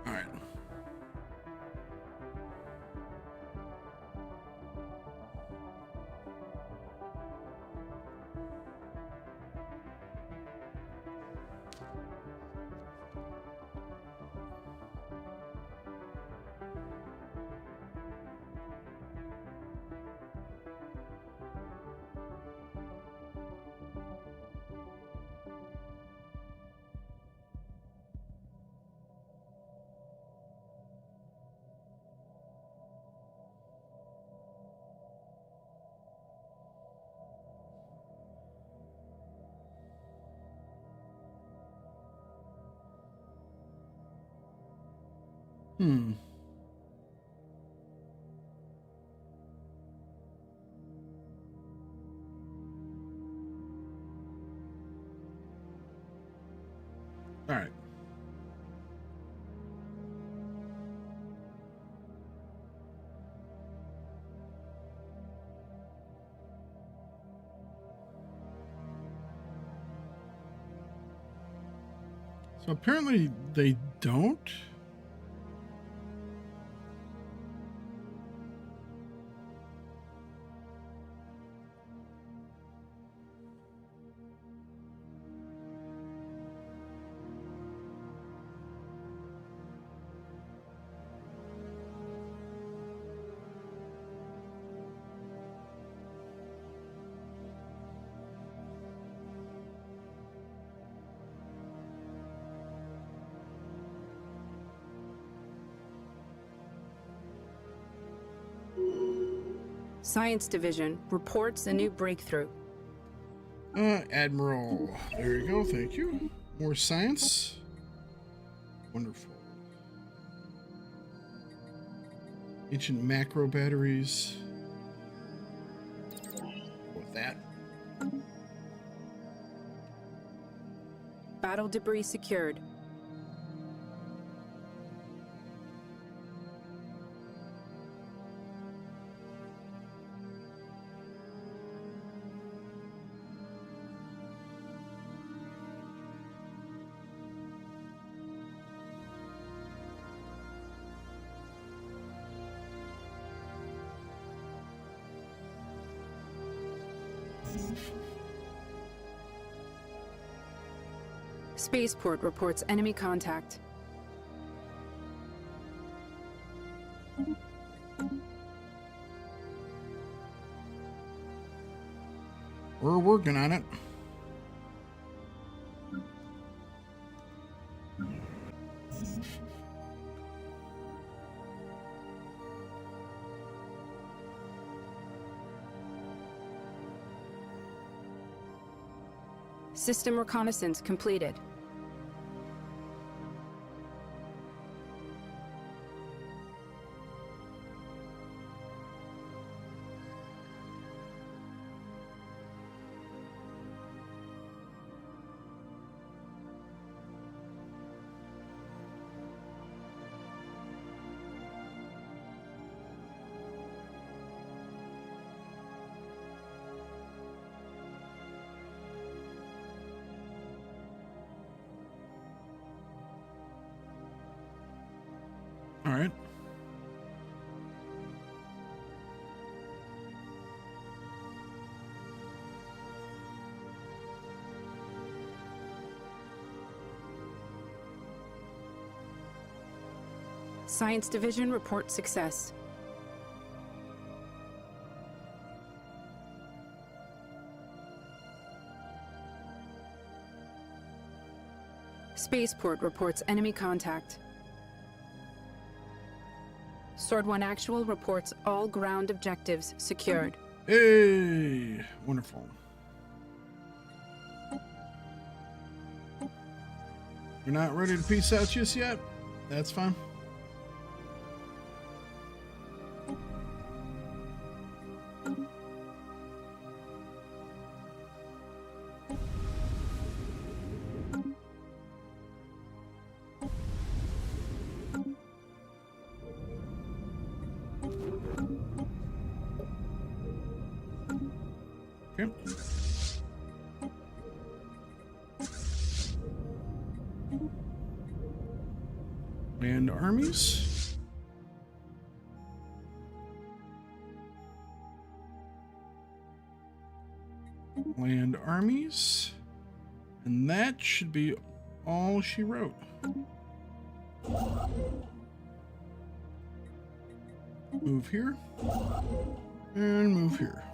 All right. Hmm. All right. So apparently they don't. Science Division reports a new breakthrough. Admiral. There you go. Thank you. More science. Wonderful. Ancient macro batteries. With that. Battle debris secured. Spaceport reports enemy contact. We're working on it. System reconnaissance completed. All right. Science Division reports success. Spaceport reports enemy contact. Sword 1 Actual reports all ground objectives secured. Hey, wonderful. You're not ready to peace out just yet? That's fine. Okay. Land armies. Land armies. And that should be all she wrote. Move here. And move here.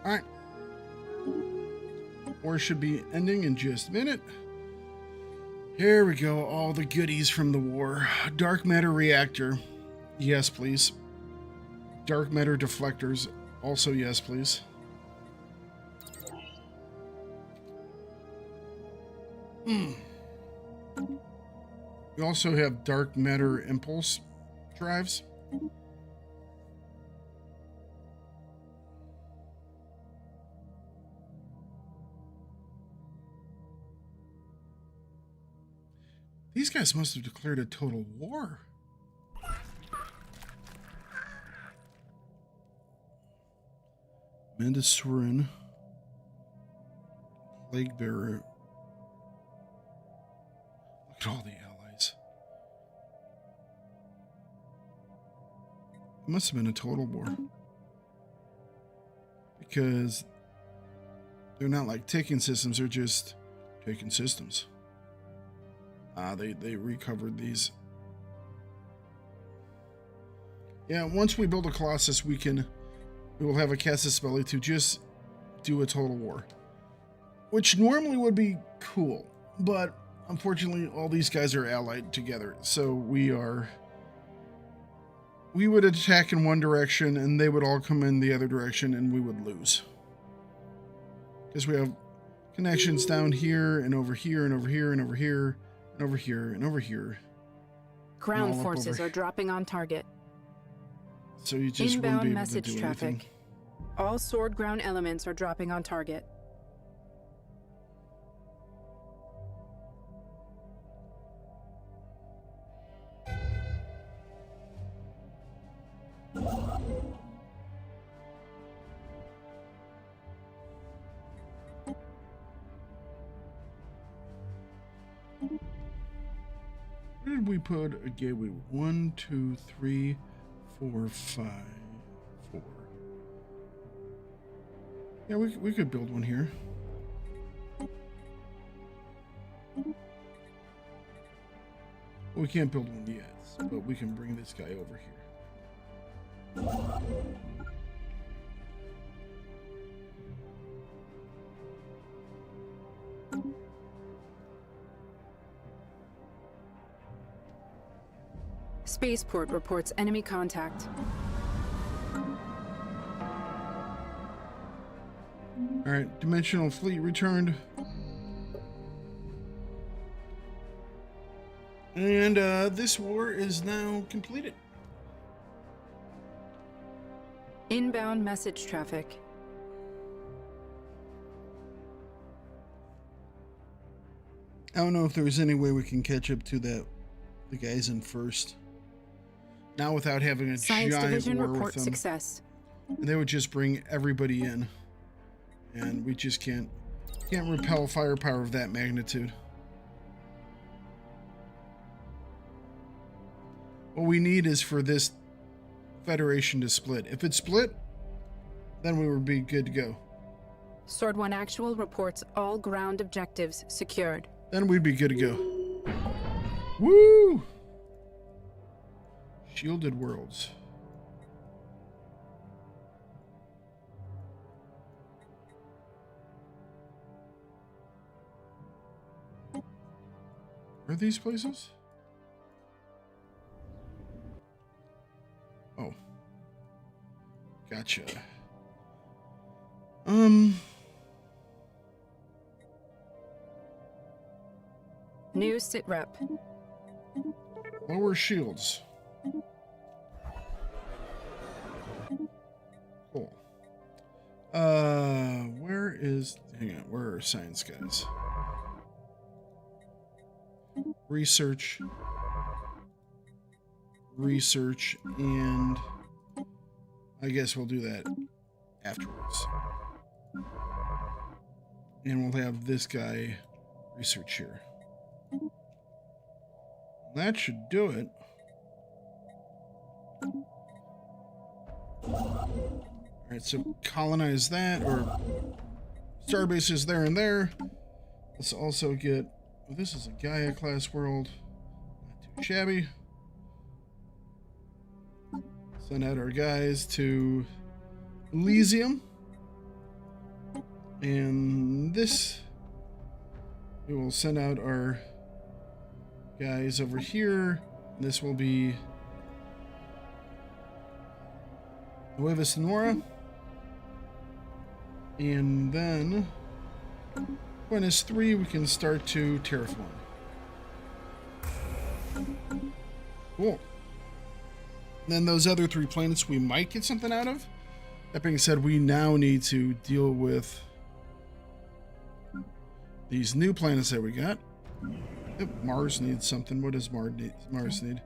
Alright. War should be ending in just a minute. Here we go. All the goodies from the war. Dark matter reactor. Yes, please. Dark matter deflectors. Also, yes, please. We also have dark matter impulse drives. These guys must have declared a total war. Mandasurin. Plague Bearer. Look at all the allies. It must have been a total war. Because they're not like taking systems, they're just taking systems. They recovered these. Yeah, once we build a Colossus, we will have a Casus Belli to just do a total war. Which normally would be cool, but unfortunately all these guys are allied together. So we would attack in one direction and they would all come in the other direction and we would lose. Because we have connections down here and over here and over here and over here. Over here and over here. Ground forces are dropping on target. So you just wouldn't be able to do traffic. anything. All sword ground elements are dropping on target. Where did we put a gateway? 1, 2, 3, 4, 5, 4. Yeah, we could build one here. We can't build one yet, but we can bring this guy over here. Spaceport reports enemy contact. All right, dimensional fleet returned. And this war is now completed. Inbound message traffic. I don't know if there's any way we can catch up to the guys in first. Now without having a Science giant Division war with report them. success. And they would just bring everybody in. And we just can't repel firepower of that magnitude. What we need is for this Federation to split. If it split, then we would be good to go. Sword 1 Actual reports all ground objectives secured. Then we'd be good to go. Woo! Shielded worlds. Are these places? Oh. Gotcha. New sit rep. Lower shields. Cool. Where is... Hang on, where are science guys? Research. Research, and I guess we'll do that afterwards. And we'll have this guy research here. That should do it. Alright, so colonize that, or star bases there and there. Let's also get... Oh, this is a Gaia class world. Not too shabby. Send out our guys to Elysium. And this... We will send out our guys over here. This will be Nueva Sonora. And then when it's 3, we can start to terraform. Cool. And then those other 3 planets we might get something out of. That being said, we now need to deal with these new planets that we got. Yep, Mars needs something. What does Mars need?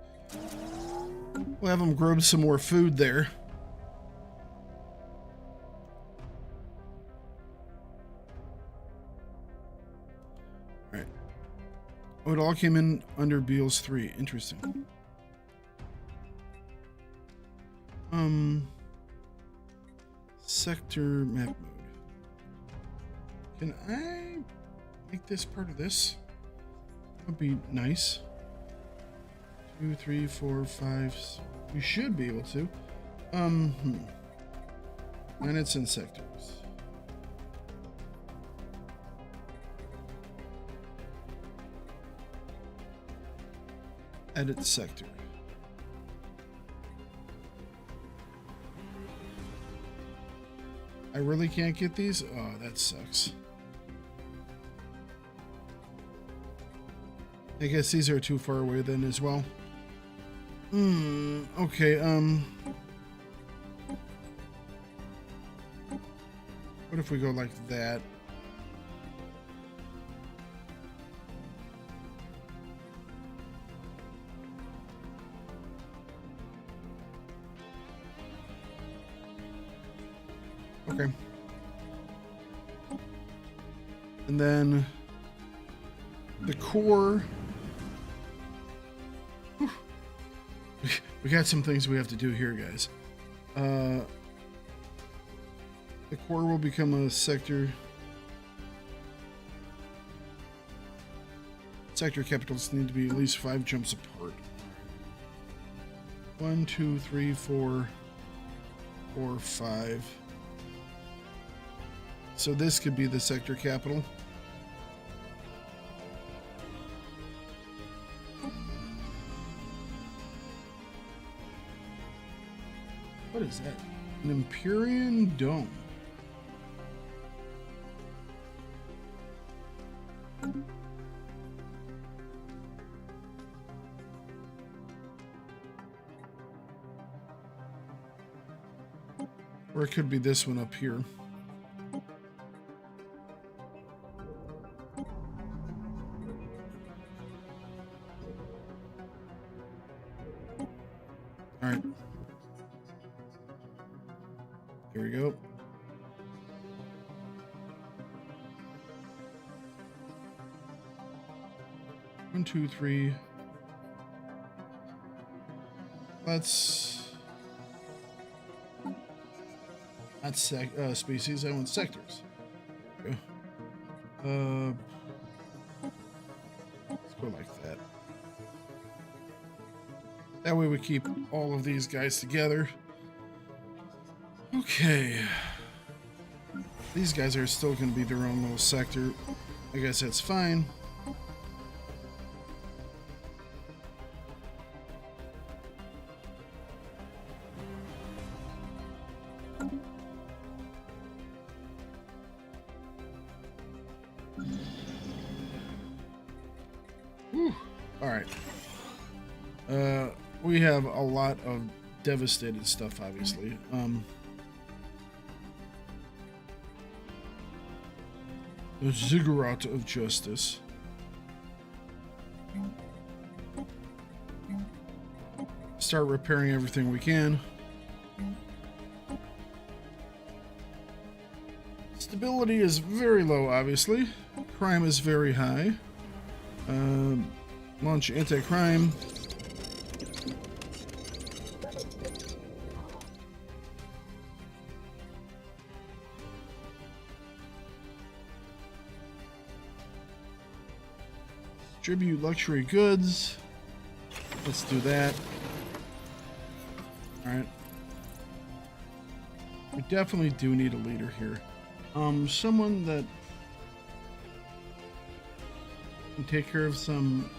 We'll have them grow some more food there. Alright. Oh, it all came in under Beals 3. Interesting. Sector map mode. Can I make this part of this? That would be nice. 2, 3, 4, 5. We should be able to. Planets and sectors. Edit sector. I really can't get these? Oh, that sucks. I guess these are too far away then as well. Okay, what if we go like that? Okay. And then the core. Whew. We got some things we have to do here, guys. The core will become a sector. Sector capitals need to be at least 5 jumps apart. 1, 2, 3, 4, 4, 5. So this could be the sector capital. What is that? An Empyrean dome. Or it could be this one up here. All right. Here we go. One, 2, 3. Let's not species. I want sectors. Okay. Let's go like that. That way we keep all of these guys together. Okay. These guys are still going to be their own little sector. I guess that's fine. Whew. All right. We have a lot of devastated stuff, obviously. The ziggurat of justice. Start repairing everything we can. Stability is very low, obviously. Crime is very high. Launch anti-crime. Distribute luxury goods. Let's do that. Alright. We definitely do need a leader here. Someone that can take care of some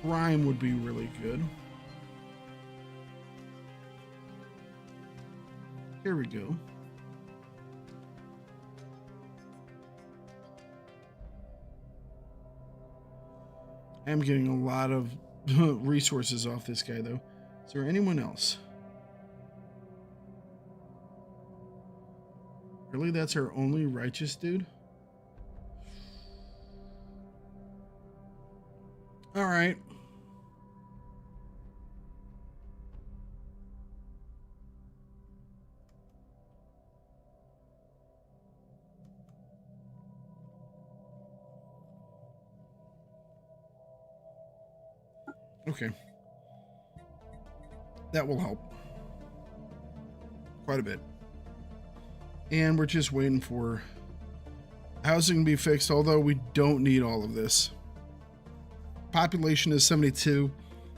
crime would be really good. Here we go. I'm getting a lot of resources off this guy, though. Is there anyone else? Really? That's our only righteous dude? All right. Okay. That will help. Quite a bit. And we're just waiting for housing to be fixed, although we don't need all of this. Population is 72.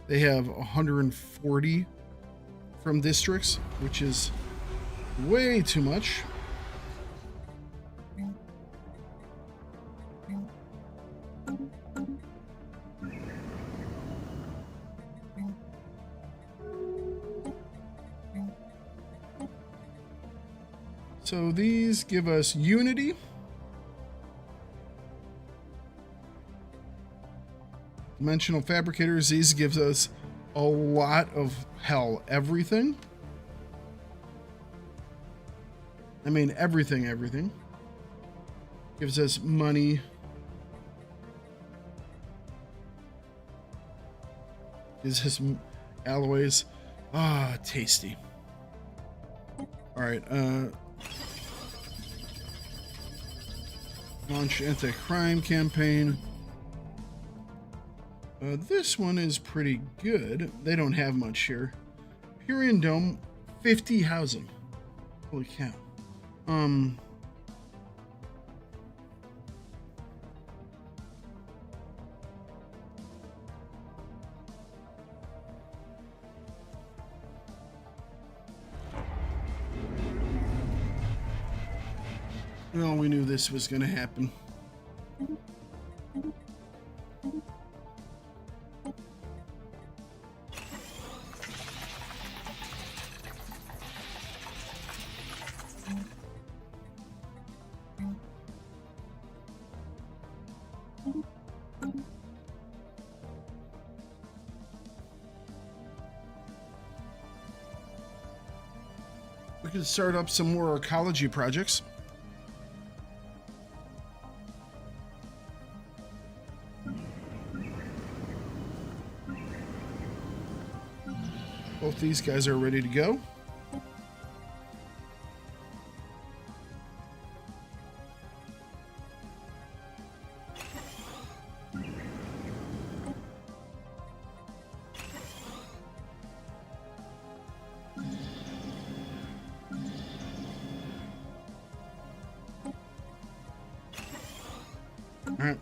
They have 140 from districts, which is way too much. So these give us unity. Dimensional fabricators, these gives us a lot of hell, everything. I mean, everything. Gives us money. Gives us alloys. Ah, tasty. All right, launch anti-crime campaign. This one is pretty good. They don't have much here. Purian Dome, 50 housing. Holy cow. Well, we knew this was going to happen. We could start up some more ecology projects. Both these guys are ready to go. All right.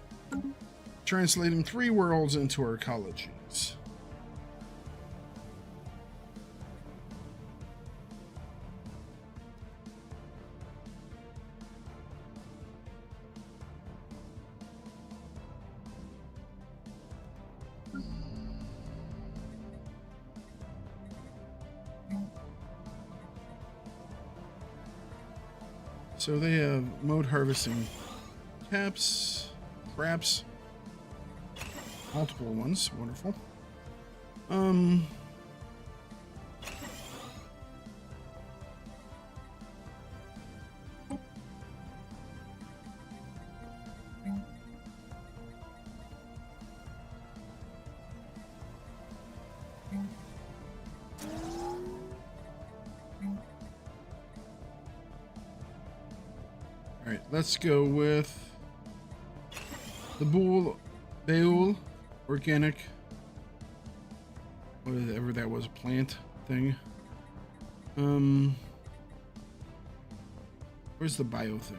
translating 3 worlds into our ecologies. So they have mode harvesting caps, traps, multiple ones, wonderful. All right, let's go with the Baul organic, whatever that was, plant thing. Where's the bio thing?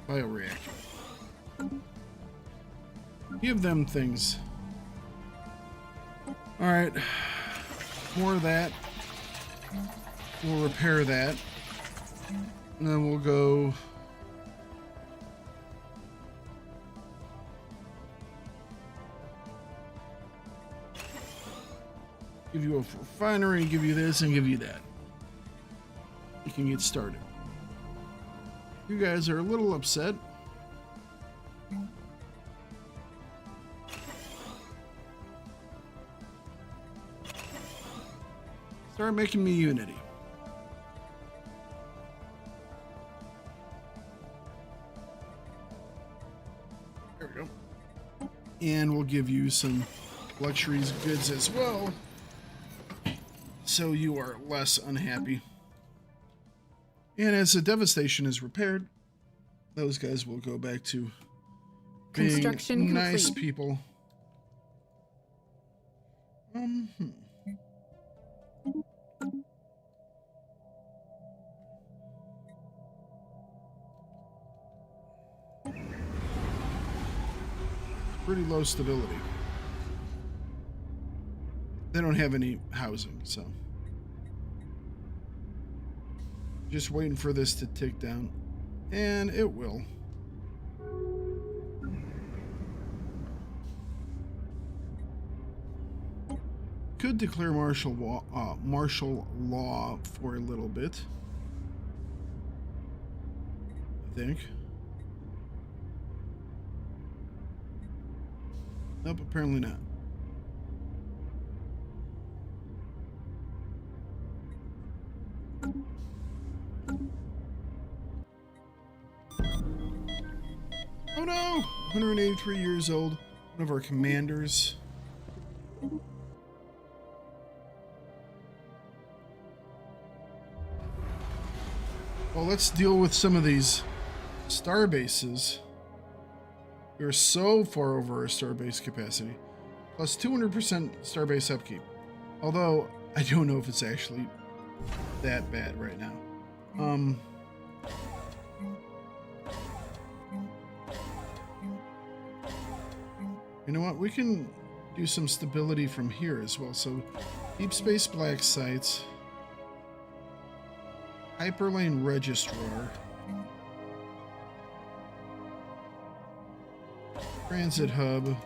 Bioreactor. Give them things. All right, more of that. We'll repair that. And then we'll go give you a refinery, give you this, and give you that. You can get started. You guys are a little upset. Start making me Unity. There we go. And we'll give you some luxuries goods as well, so you are less unhappy. And as the devastation is repaired, those guys will go back to being Construction nice complete. people. Pretty low stability. They don't have any housing, so just waiting for this to tick down, and it will. Could declare martial law for a little bit, I think. Nope, apparently not. Oh no! 183 years old. One of our commanders. Well, let's deal with some of these star bases. We're so far over our starbase capacity. Plus 200% starbase upkeep. Although, I don't know if it's actually that bad right now. You know what? We can do some stability from here as well. So, deep space black sites. Hyperlane registrar. Transit hub.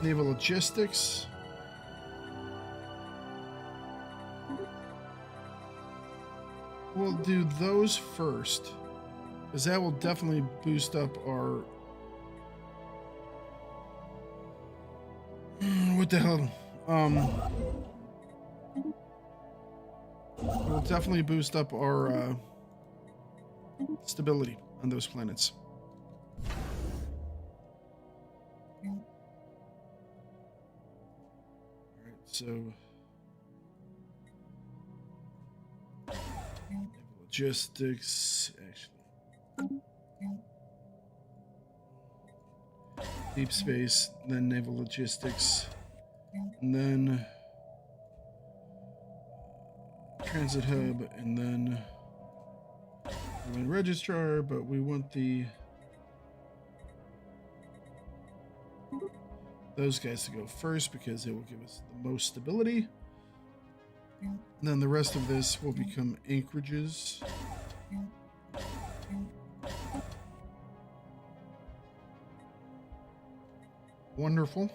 Naval logistics. We'll do those first, because that will definitely boost up our... What the hell? Will definitely boost up our stability on those planets. Alright, so logistics, actually. Deep space, then naval logistics, and then transit hub, and then Main registrar, but we want those guys to go first because they will give us the most stability. And then the rest of this will become anchorages. Wonderful.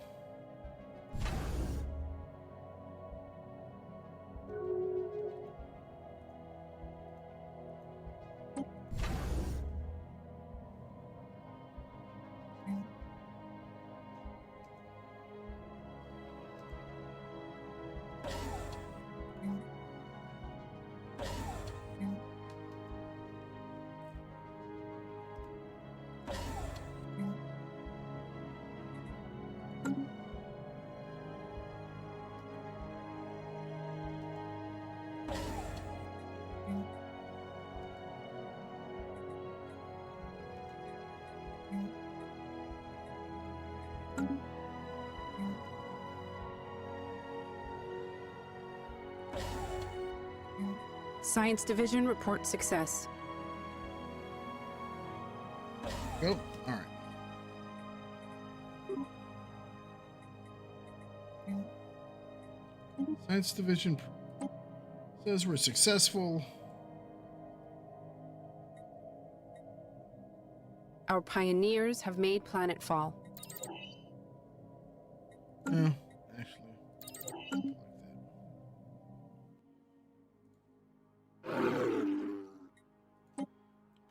Science Division report success. Go. All right. Science Division says we're successful. Our pioneers have made planetfall. No, actually.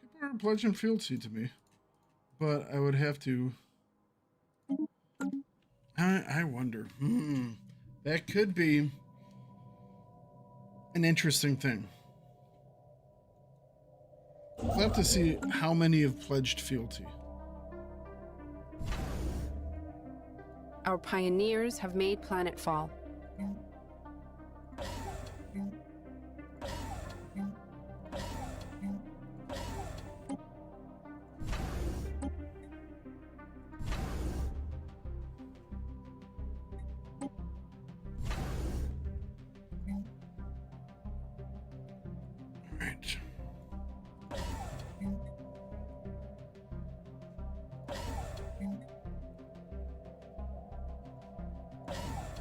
People are pledging fealty to me, but I would have to. I wonder. That could be an interesting thing. We'll have to see how many have pledged fealty. Our pioneers have made planetfall. Right.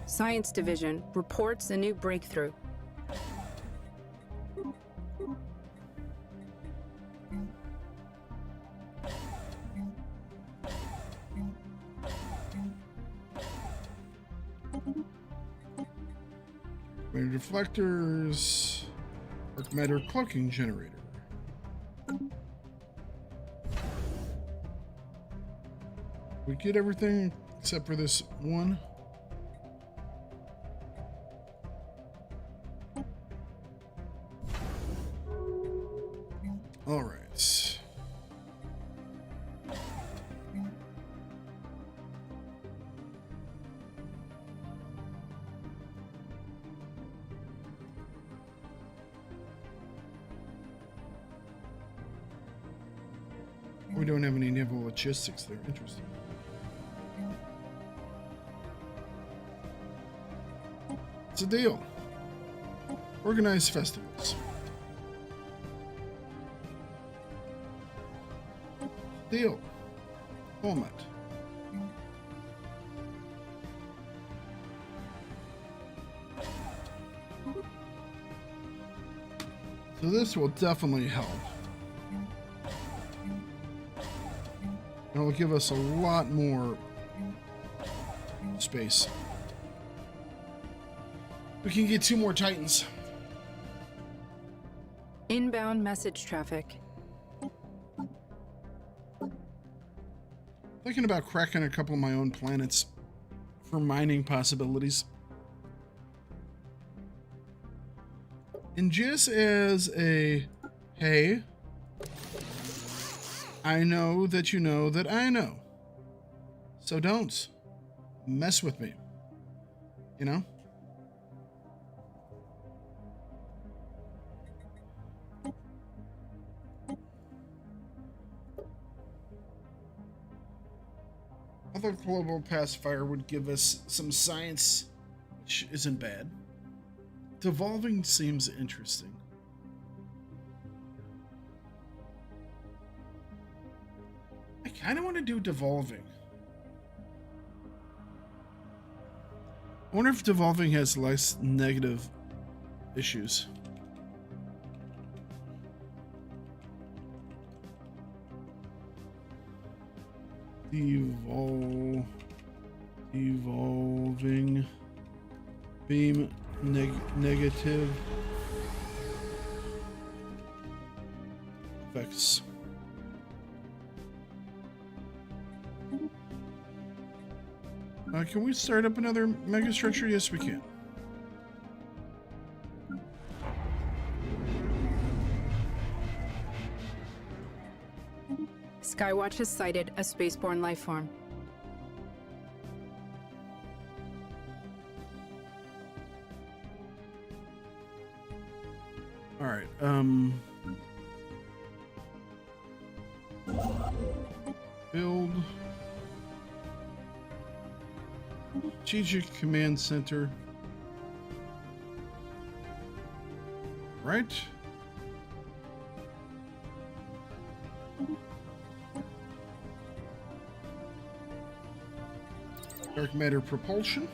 Science Division reports a new breakthrough. Matter deflectors, dark matter cloaking generator. We get everything except for this one. All right. We don't have any naval logistics there. Interesting. It's a deal. Organize festivals. Deal. Moment. So this will definitely help. It'll give us a lot more space. We can get 2 more Titans. Inbound message traffic. Thinking about cracking a couple of my own planets for mining possibilities. And just as a, hey, I know that you know that I know. So don't mess with me. You know? I thought Global Pacifier would give us some science, which isn't bad. Devolving seems interesting. kind of want to do devolving. I wonder if devolving has less negative issues. Devolving beam negative effects. Can we start up another megastructure? Yes, we can. Skywatch has sighted a spaceborne life form. All right. Build strategic command center. Right. Dark matter propulsion.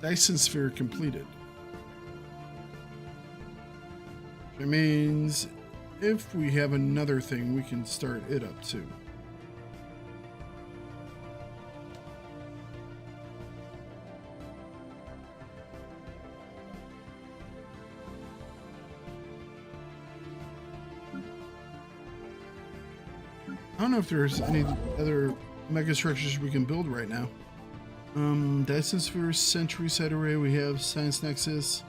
Dyson sphere completed. It means if we have another thing, we can start it up too. I don't know if there's any other megastructures we can build right now. Dyson Sphere, Century Site Array, we have Science Nexus,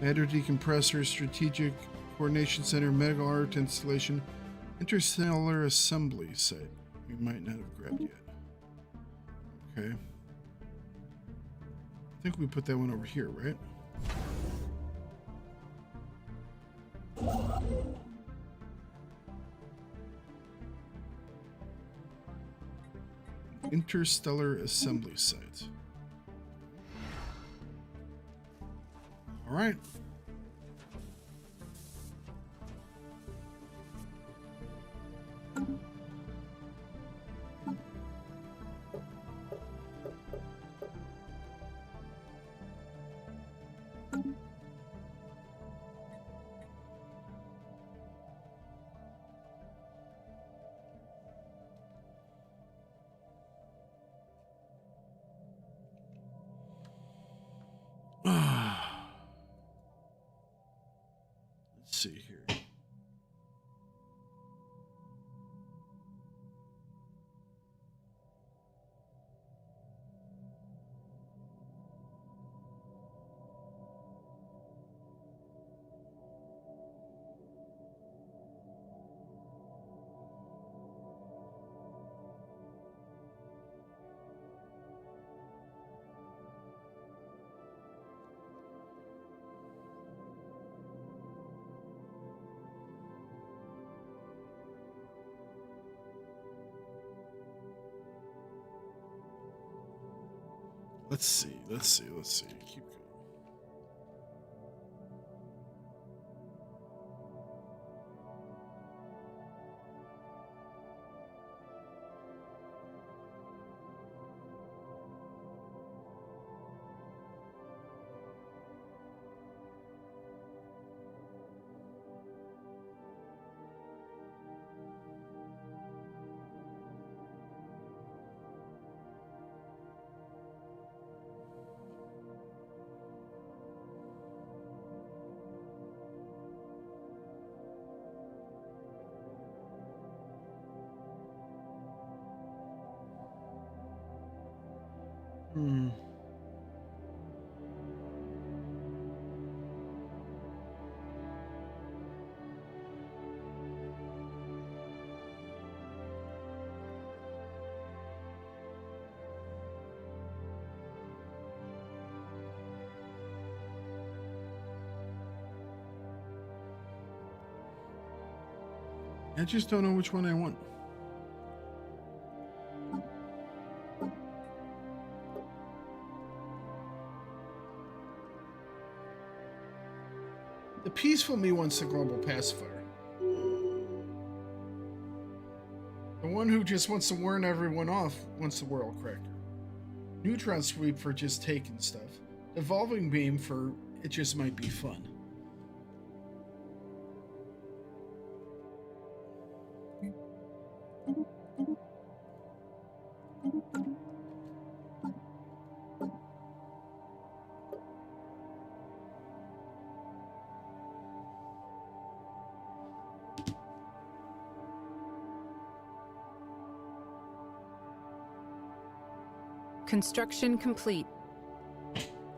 Matter Decompressor, Strategic Coordination Center, Mega Art Installation, Interstellar Assembly Site. We might not have grabbed yet. Okay. I think we put that one over here, right? Interstellar Assembly Site. All right. Let's see here. Let's see. Keep going. Hmm. I just don't know which one I want. The peaceful me wants the global pacifier. The one who just wants to warn everyone off wants the world corrector. Neutron sweep for just taking stuff. Evolving beam for it just might be fun. Construction complete.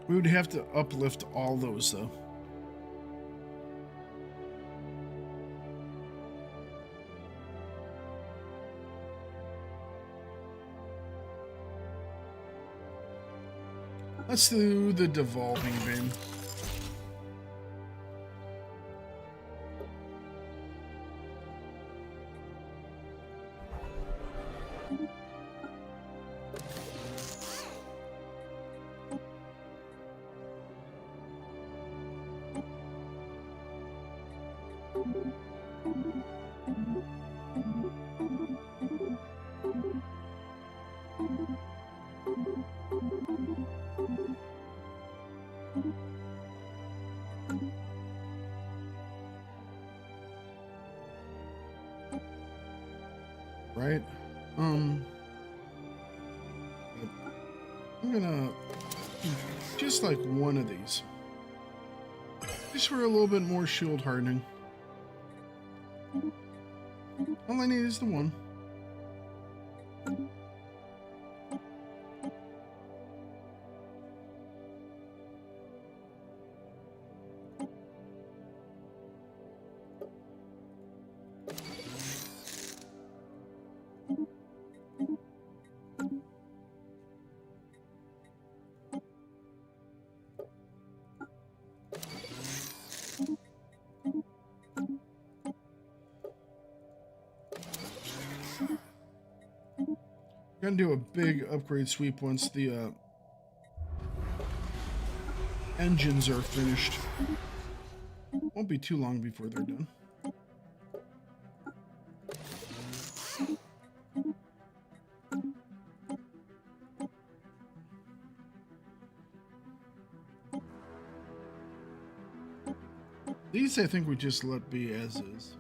We would have to uplift all those, though. Let's do the devolving beam. Right? I'm gonna just like one of these. Just for a little bit more shield hardening. All I need is the one. Gonna do a big upgrade sweep once the engines are finished. Won't be too long before they're done. These I think we just let be as is.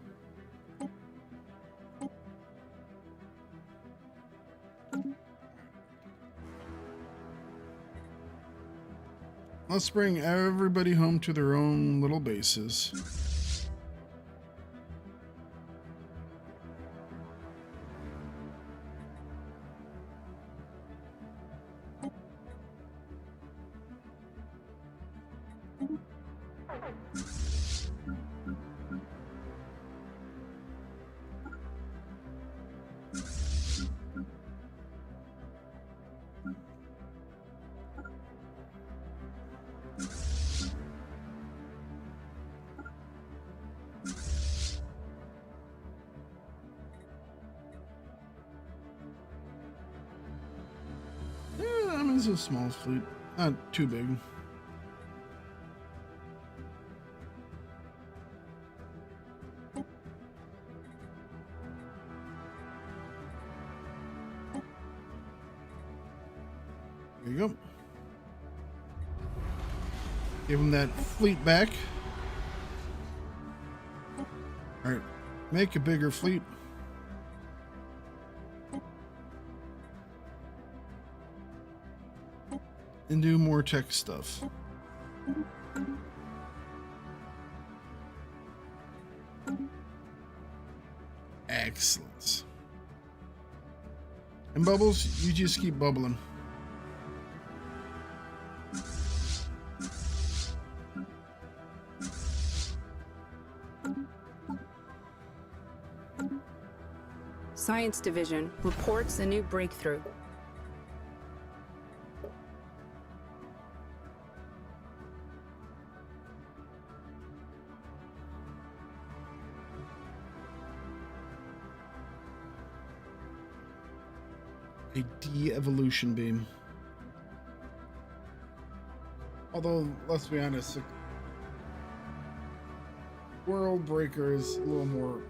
Let's bring everybody home to their own little bases. It's a small fleet, not too big. There you go. Give him that fleet back. All right, make a bigger fleet. And do more tech stuff. Excellent. And Bubbles, you just keep bubbling. Science Division reports a new breakthrough. A de-evolution beam. Although, let's be honest, World Breaker is a little more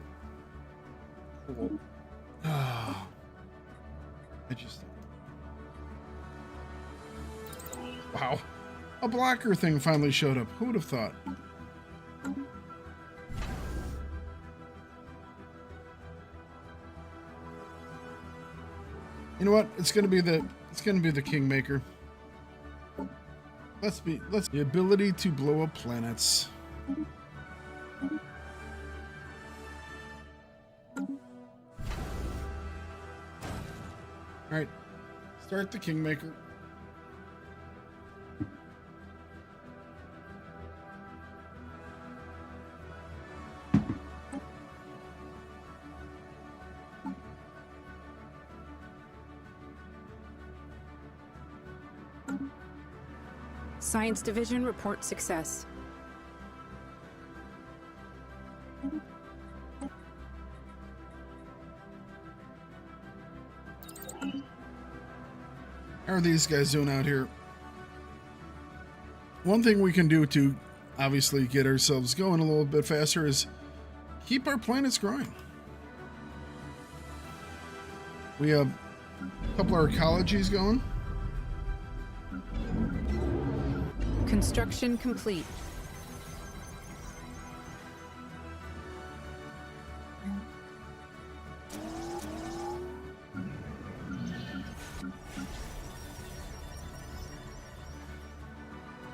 cool. I just... Wow. A blocker thing finally showed up. Who would have thought? You know what? It's gonna be the Kingmaker. The ability to blow up planets. Alright. Start the Kingmaker. Science Division report success. How are these guys doing out here? One thing we can do to obviously get ourselves going a little bit faster is keep our planets growing. We have a couple of ecologies going. Construction complete.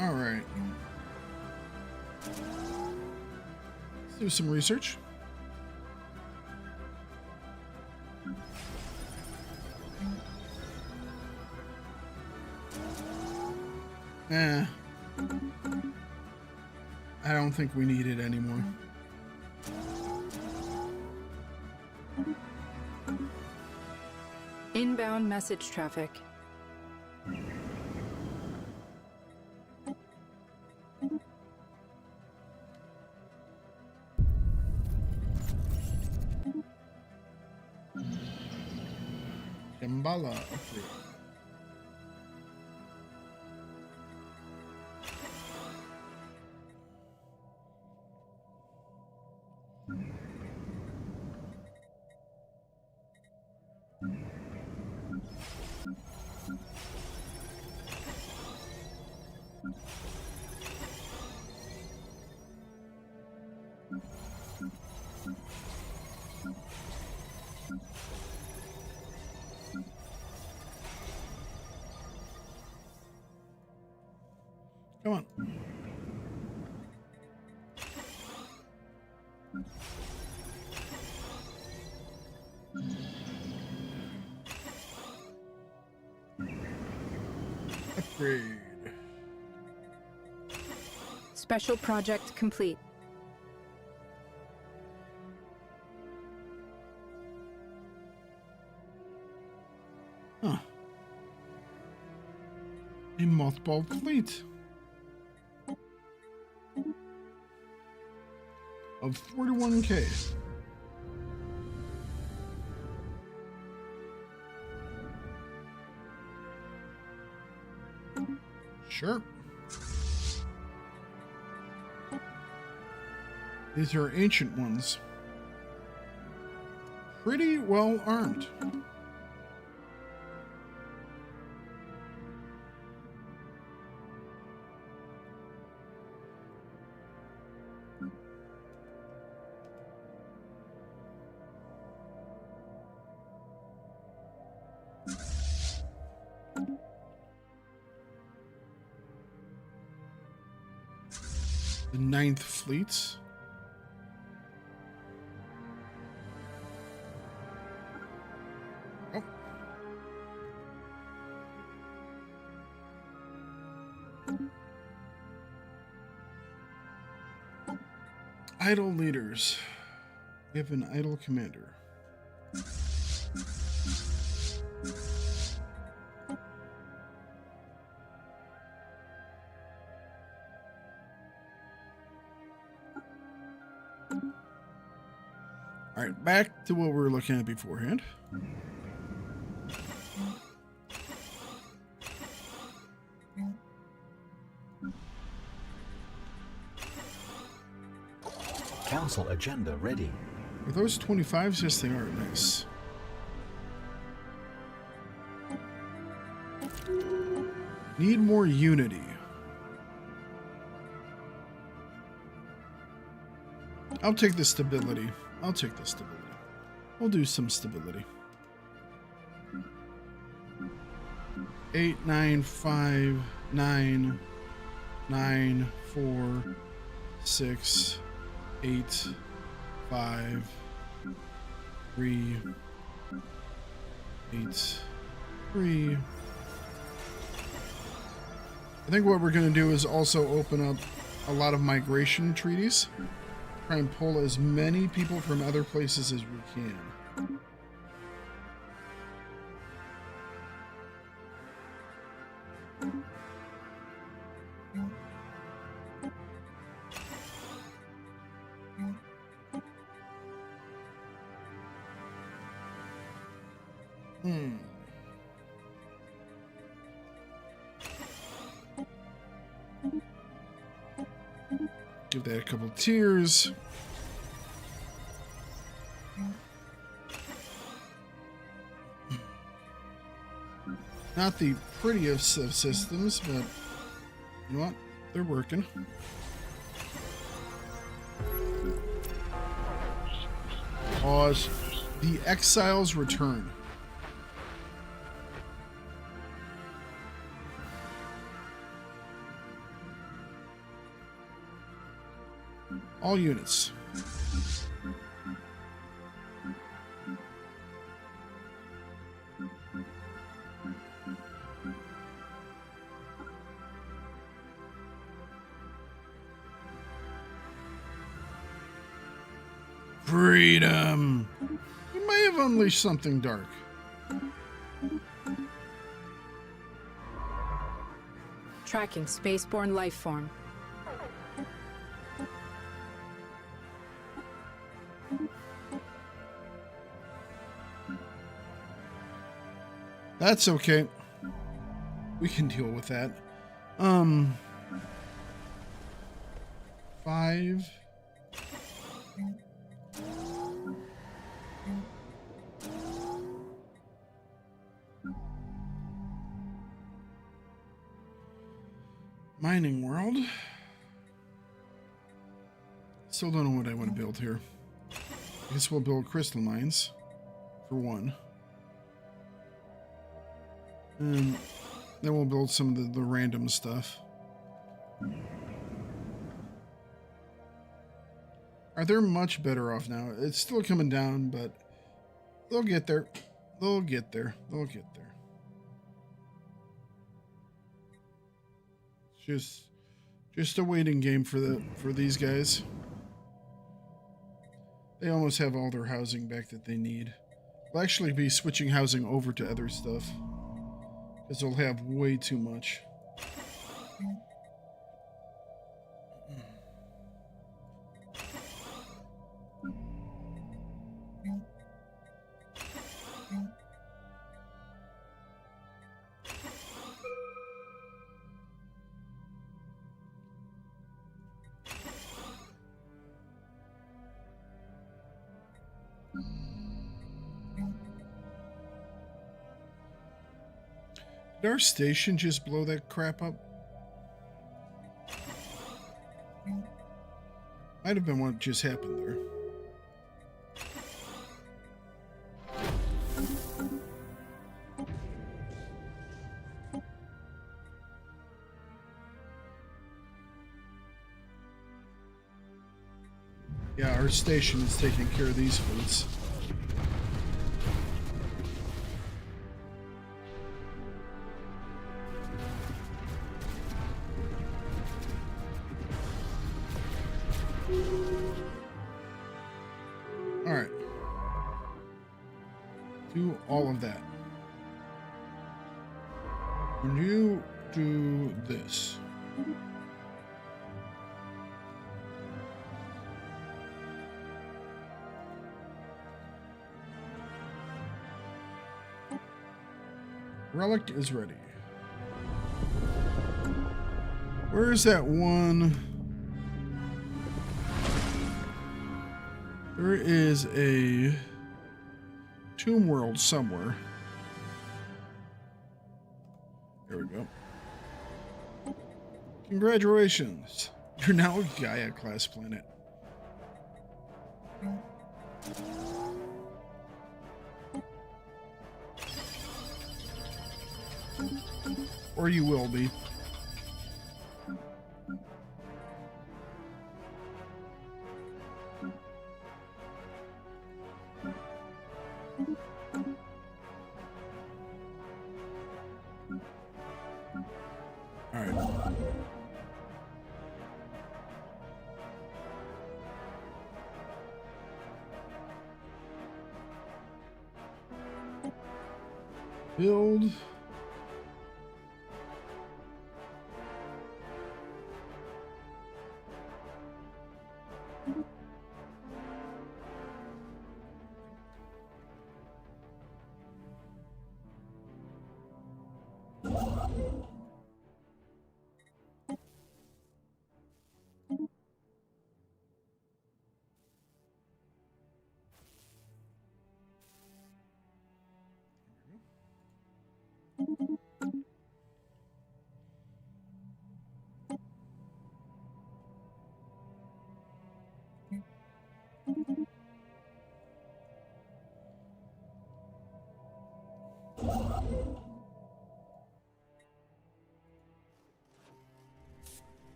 All right. Let's do some research. I don't think we need it anymore. Inbound message traffic. Shambhala upgrade. Come on. Upgrade. Special project complete. Huh. A mothballed fleet of 41K. Sure. These are ancient ones. Pretty well armed. The 9th Fleet. Oh. Idle leaders. We have an idle commander. All right, back to what we were looking at beforehand. Council agenda ready. Are those 25s? Yes, they are. Nice. Need more unity. I'll take the stability. I'll take the stability. We'll do some stability. 8, 9, 5, 9, 9, 4, 6, 8, 5, 3, 8, 3. I think what we're going to do is also open up a lot of migration treaties. Try and pull as many people from other places as we can. Give that a couple tiers. Not the prettiest of systems, but you know what? They're working. Pause. The Exiles return. All units. Freedom. You may have unleashed something dark. Tracking spaceborne life form. That's okay. We can deal with that. 5. Mining world. Still don't know what I want to build here. I guess we'll build crystal mines for one. And then we'll build some of the random stuff. They're much better off now. It's still coming down, but they'll get there. They'll get there. They'll get there. Just a waiting game for these guys. They almost have all their housing back that they need. We'll actually be switching housing over to other stuff, because they'll have way too much. Did our station just blow that crap up? Might have been what just happened there. Yeah, our station is taking care of these fleets. Alright. Do all of that. When you do this. Relic is ready. Where is that one? There is a tomb world somewhere. There we go. Congratulations. You're now a Gaia class planet. Or you will be. All right. Build.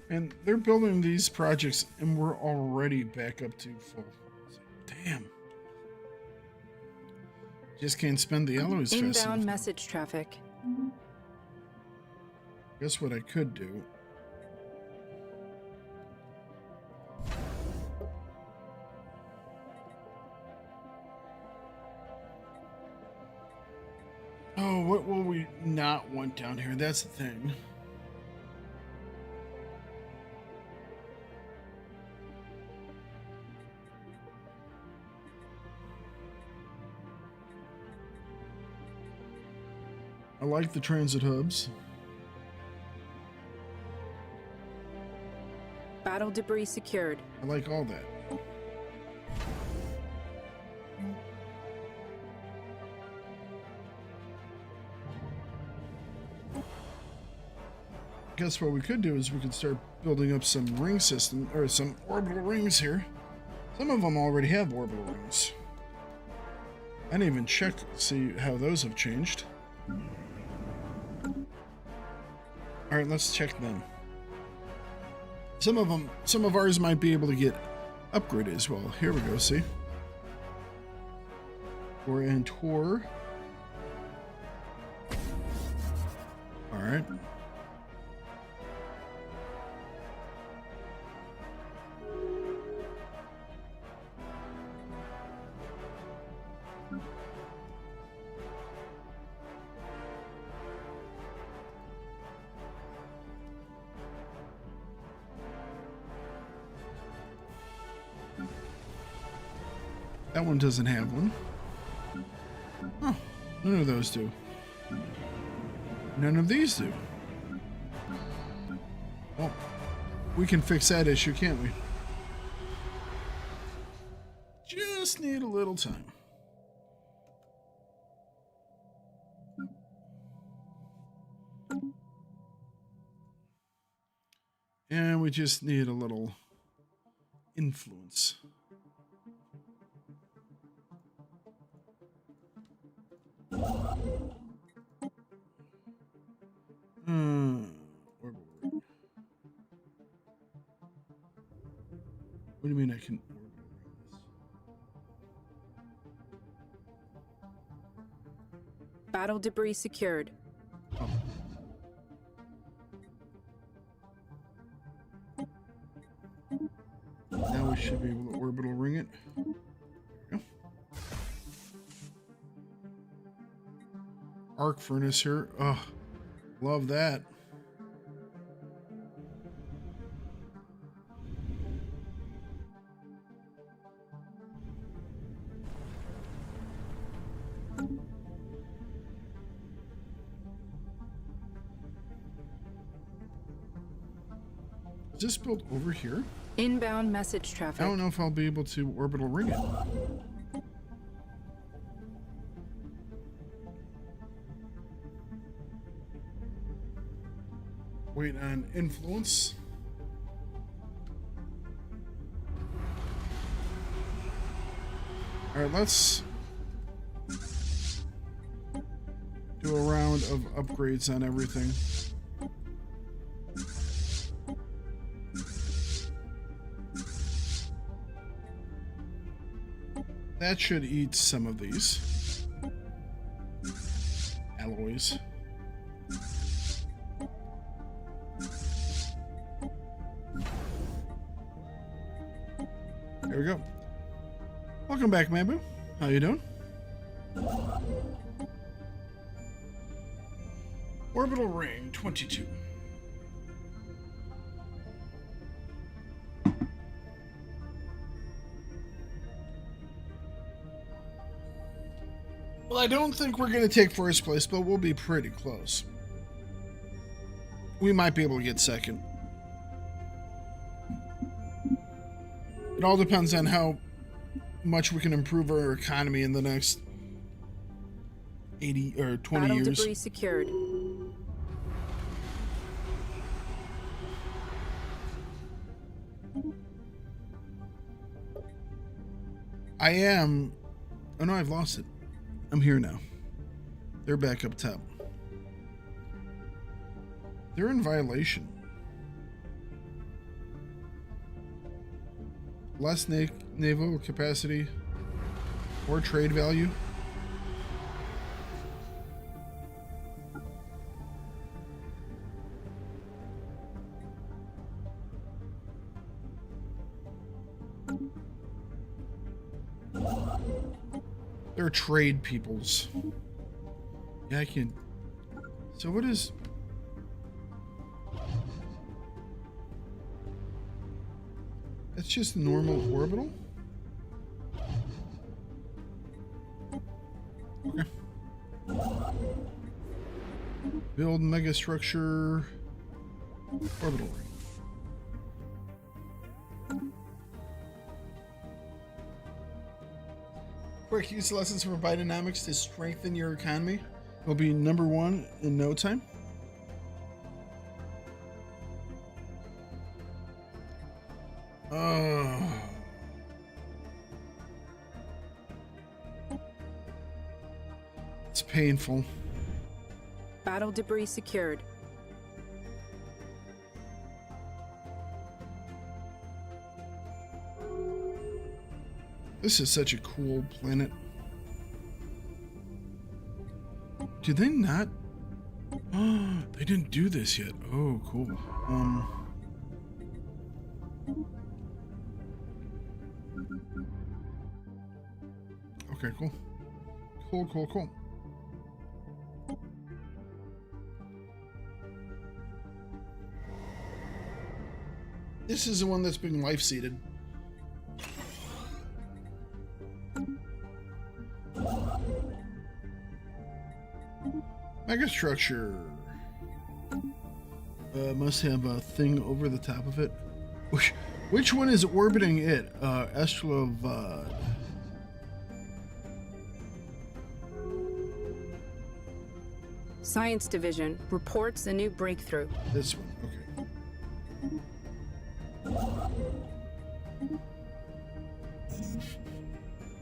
And they're building these projects, and we're already back up to full. Damn. Just can't spend the alloys fast enough. Inbound message traffic. Guess what I could do? Oh, what will we not want down here? That's the thing. I like the transit hubs. Battle debris secured. I like all that. Guess what we could do is we could start building up some ring system, or some orbital rings here. Some of them already have orbital rings. I didn't even check to see how those have changed. Alright, let's check them. Some of ours might be able to get upgraded as well. Here we go, see? We're in Tor. Alright. That one doesn't have one. Oh, none of those do. None of these do. Well, we can fix that issue, can't we? Just need a little time. And we just need a little influence. What do you mean I can orbital ring this? Battle debris secured. Oh. Now we should be able to orbital ring it. There we go. Arc furnace here. Oh, love that. Is this built over here? Inbound message traffic. I don't know if I'll be able to orbital ring it. Wait on influence. All right, let's do a round of upgrades on everything. That should eat some of these alloys. There we go. Welcome back, Mabu. How you doing? Orbital ring 22. Well, I don't think we're going to take first place, but we'll be pretty close. We might be able to get second. It all depends on how much we can improve our economy in the next 80 or 20 Battle years. debris secured. I am... Oh no, I've lost it. I'm here now. They're back up top. They're in violation. Less naval capacity or trade value. They're trade peoples. Yeah, I can. So what is... That's just normal orbital? Okay. Build megastructure orbital ring. Quick use lessons for Bidenomics to strengthen your economy. It'll be #1 in no time. It's painful. Battle debris secured. This is such a cool planet. Did they not? Oh, they didn't do this yet. Oh, cool. Okay, cool. Cool. This is the one that's being life-seeded. Megastructure. Must have a thing over the top of it. Which one is orbiting it? Astrolavad. Science Division reports a new breakthrough. This one, okay.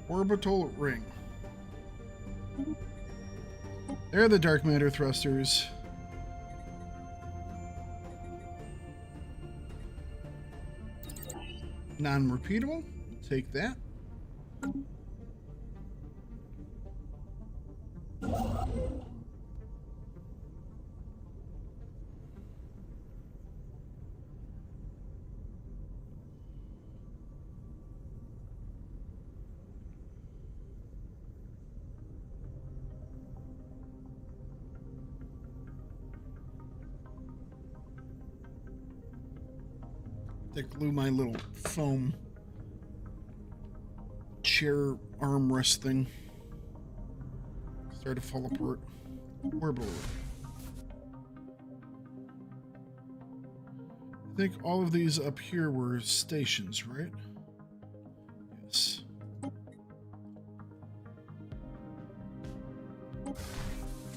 Orbital ring. There are the dark matter thrusters. Non-repeatable. Take that. That glue my little foam chair armrest thing. Started to fall apart. Orbital. I think all of these up here were stations, right? Yes.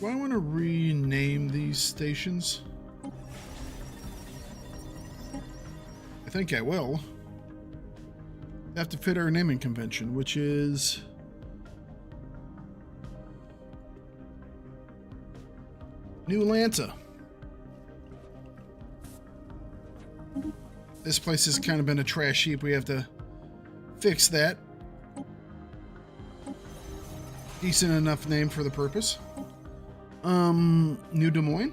Do I want to rename these stations? I think I will. They have to fit our naming convention, which is New Atlanta. This place has kind of been a trash heap. We have to fix that. Decent enough name for the purpose. New Des Moines.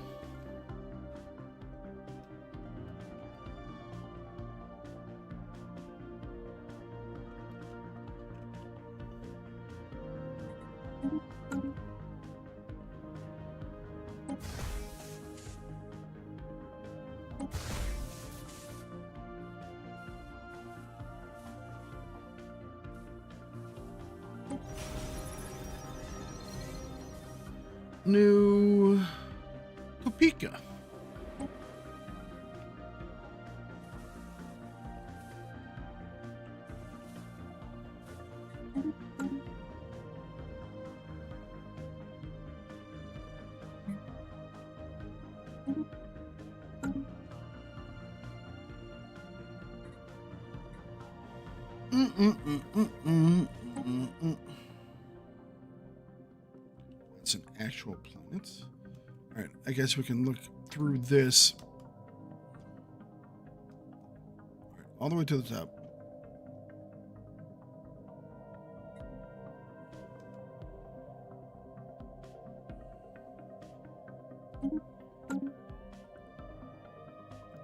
New Topeka. That's an actual planet. All right, I guess we can look through this. All right, all the way to the top.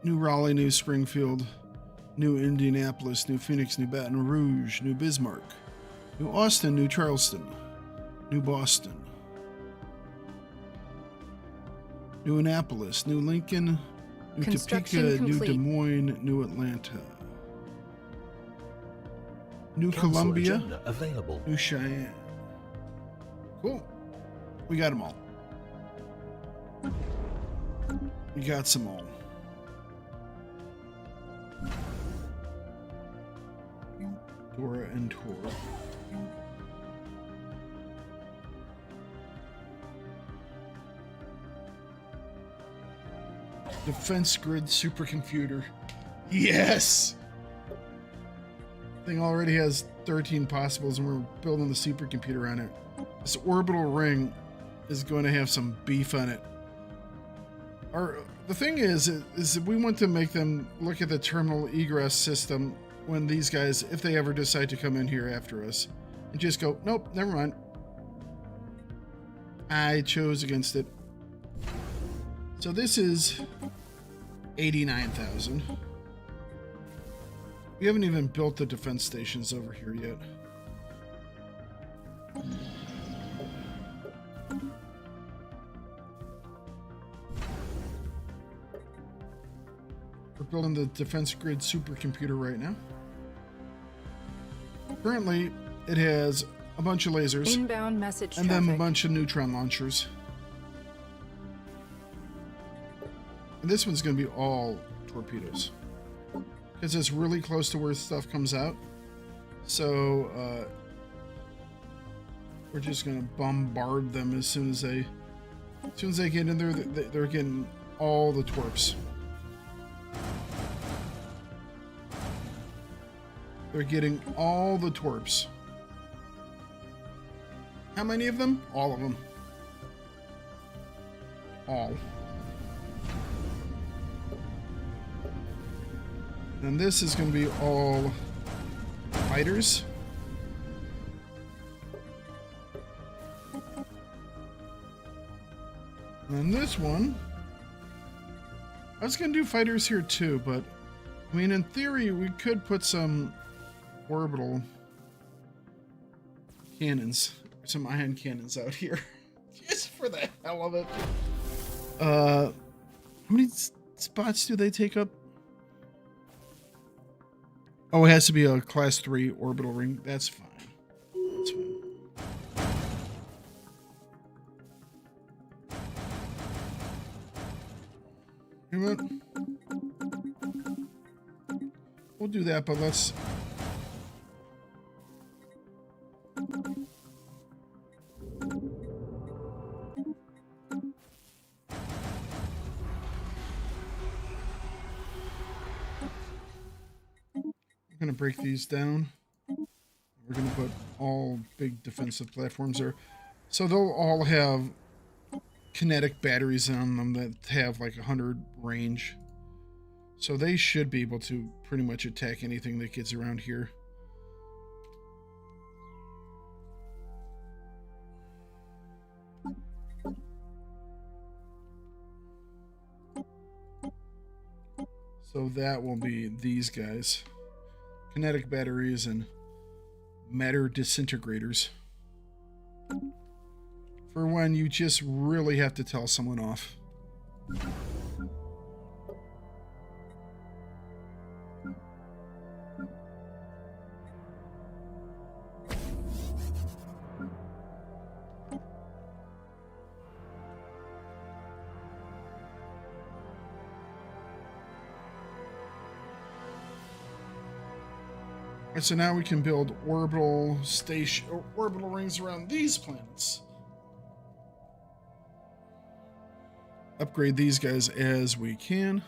New Raleigh, New Springfield, New Indianapolis, New Phoenix, New Baton Rouge, New Bismarck, New Austin, New Charleston, New Boston, New Annapolis, New Lincoln, New Topeka, New Des Moines, New Atlanta, New Columbia, available. New Cheyenne. Cool. We got them all. We got some all. Dora and Tor. Defense Grid Supercomputer. Yes! Thing already has 13 possibles and we're building the supercomputer on it. This orbital ring is going to have some beef on it. The thing is we want to make them look at the terminal egress system when these guys, if they ever decide to come in here after us, and just go, nope, never mind. I chose against it. So this is 89,000. We haven't even built the defense stations over here yet. We're building the defense grid supercomputer right now. Currently, it has a bunch of lasers. Inbound message and traffic. then a bunch of neutron launchers. And this one's going to be all torpedoes. Because it's really close to where stuff comes out. So, we're just going to bombard them as soon as they get in there. They're getting all the torps. They're getting all the torps. How many of them? All of them. All. And this is going to be all fighters. And this one, I was going to do fighters here too, but I mean, in theory, we could put some orbital cannons, some ion cannons out here, just for the hell of it. How many spots do they take up? Oh, it has to be a class 3 orbital ring. That's fine. That's fine. You know what? We'll do that, but let's... I'm going to break these down. We're going to put all big defensive platforms there. So they'll all have kinetic batteries on them that have like 100 range. So they should be able to pretty much attack anything that gets around here. So that will be these guys. Kinetic batteries and matter disintegrators. For when you just really have to tell someone off. So now we can build orbital rings around these planets. Upgrade these guys as we can.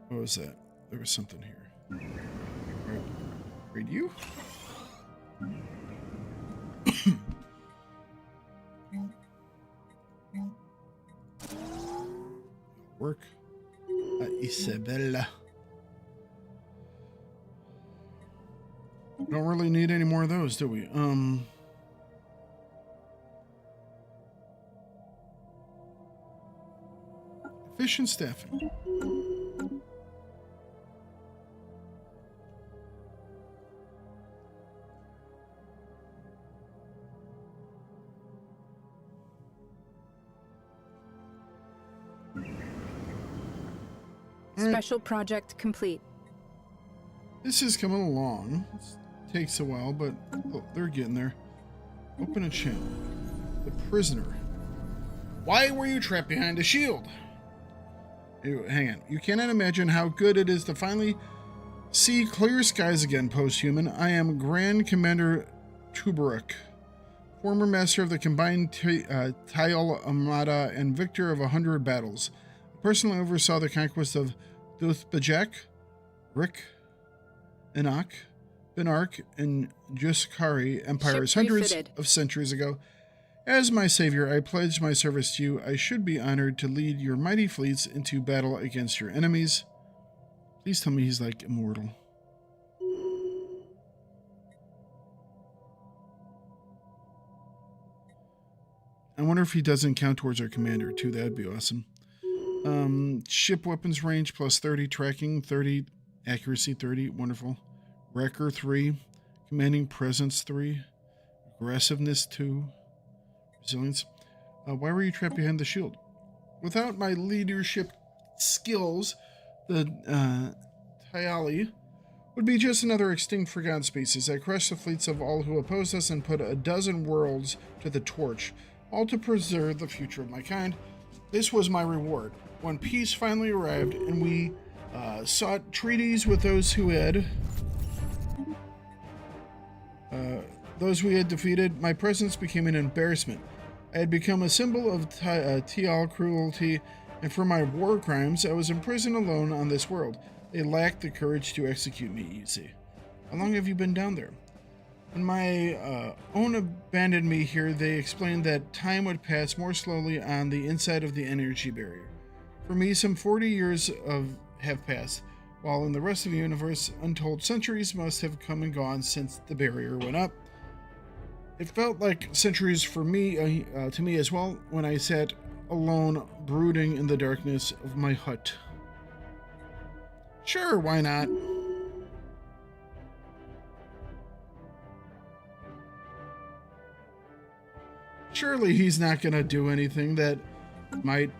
What was that? There was something here. Right. Upgrade you. Work. Isabella. Don't really need any more of those, do we? Efficient staffing. Special project complete. This is coming along. It takes a while, but oh, they're getting there. Open a channel. The prisoner. Why were you trapped behind a shield? Hang on. You cannot imagine how good it is to finally see clear skies again, post-human. I am Grand Commander Tubaruk, former master of the combined Tile Armada and victor of 100 battles. I personally oversaw the conquest of Duthbajak, Rick, Enoch, Benark, and Juskari empires hundreds of centuries ago. As my savior, I pledge my service to you. I should be honored to lead your mighty fleets into battle against your enemies. Please tell me he's like immortal. I wonder if he doesn't count towards our commander too. That'd be awesome. Ship weapons range plus 30, tracking 30, accuracy 30, wonderful. Wrecker 3, commanding presence 3, aggressiveness 2, resilience. Why were you trapped behind the shield? Without my leadership skills, the Tyali would be just another extinct forgotten species. I crushed the fleets of all who opposed us and put a dozen worlds to the torch, all to preserve the future of my kind. This was my reward. When peace finally arrived and we sought treaties with those who had defeated, my presence became an embarrassment. I had become a symbol of Tial cruelty, and for my war crimes, I was imprisoned alone on this world. They lacked the courage to execute me, you see. How long have you been down there? When my own abandoned me here, they explained that time would pass more slowly on the inside of the energy barrier. For me, some 40 years have passed, while in the rest of the universe, untold centuries must have come and gone since the barrier went up. It felt like centuries for me, to me as well, when I sat alone, brooding in the darkness of my hut. Sure, why not? Surely he's not gonna do anything that might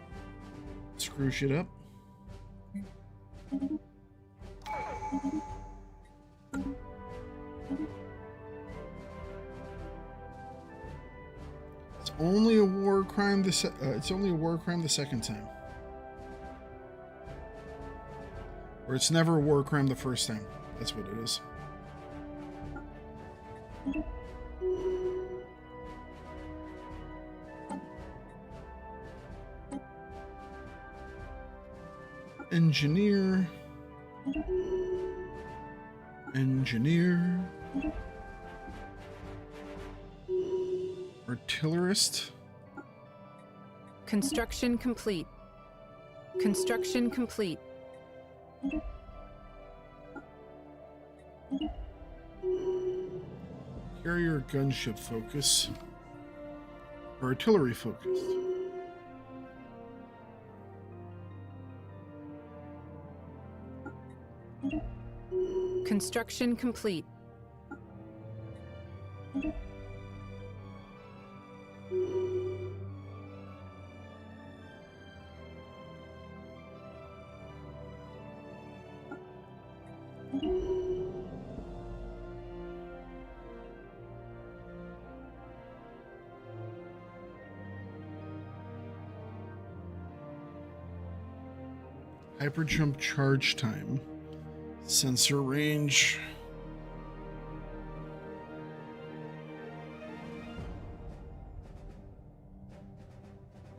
screw shit up. It's only a war crime. It's only a war crime the second time. Or it's never a war crime the first time. That's what it is. Engineer. Engineer. Artillerist. Construction complete. Construction complete. Carrier gunship focus. Artillery focused. Construction complete. Hyperjump charge time. Sensor range.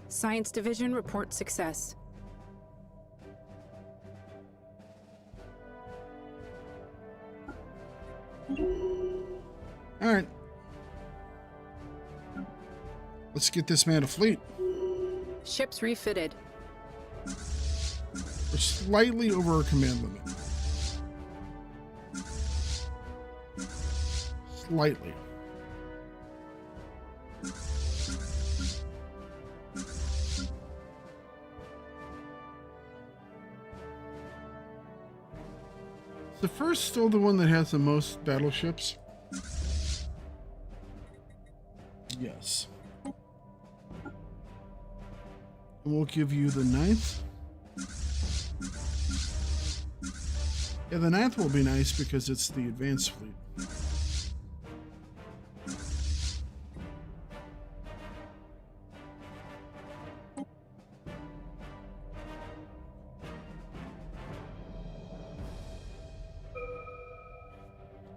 Science Division report success. All right. Let's get this man a fleet. Ships refitted. We're slightly over our command limit. Slightly. Is the first still the one that has the most battleships? Yes. And we'll give you the 9th. Yeah, the 9th will be nice because it's the advanced fleet.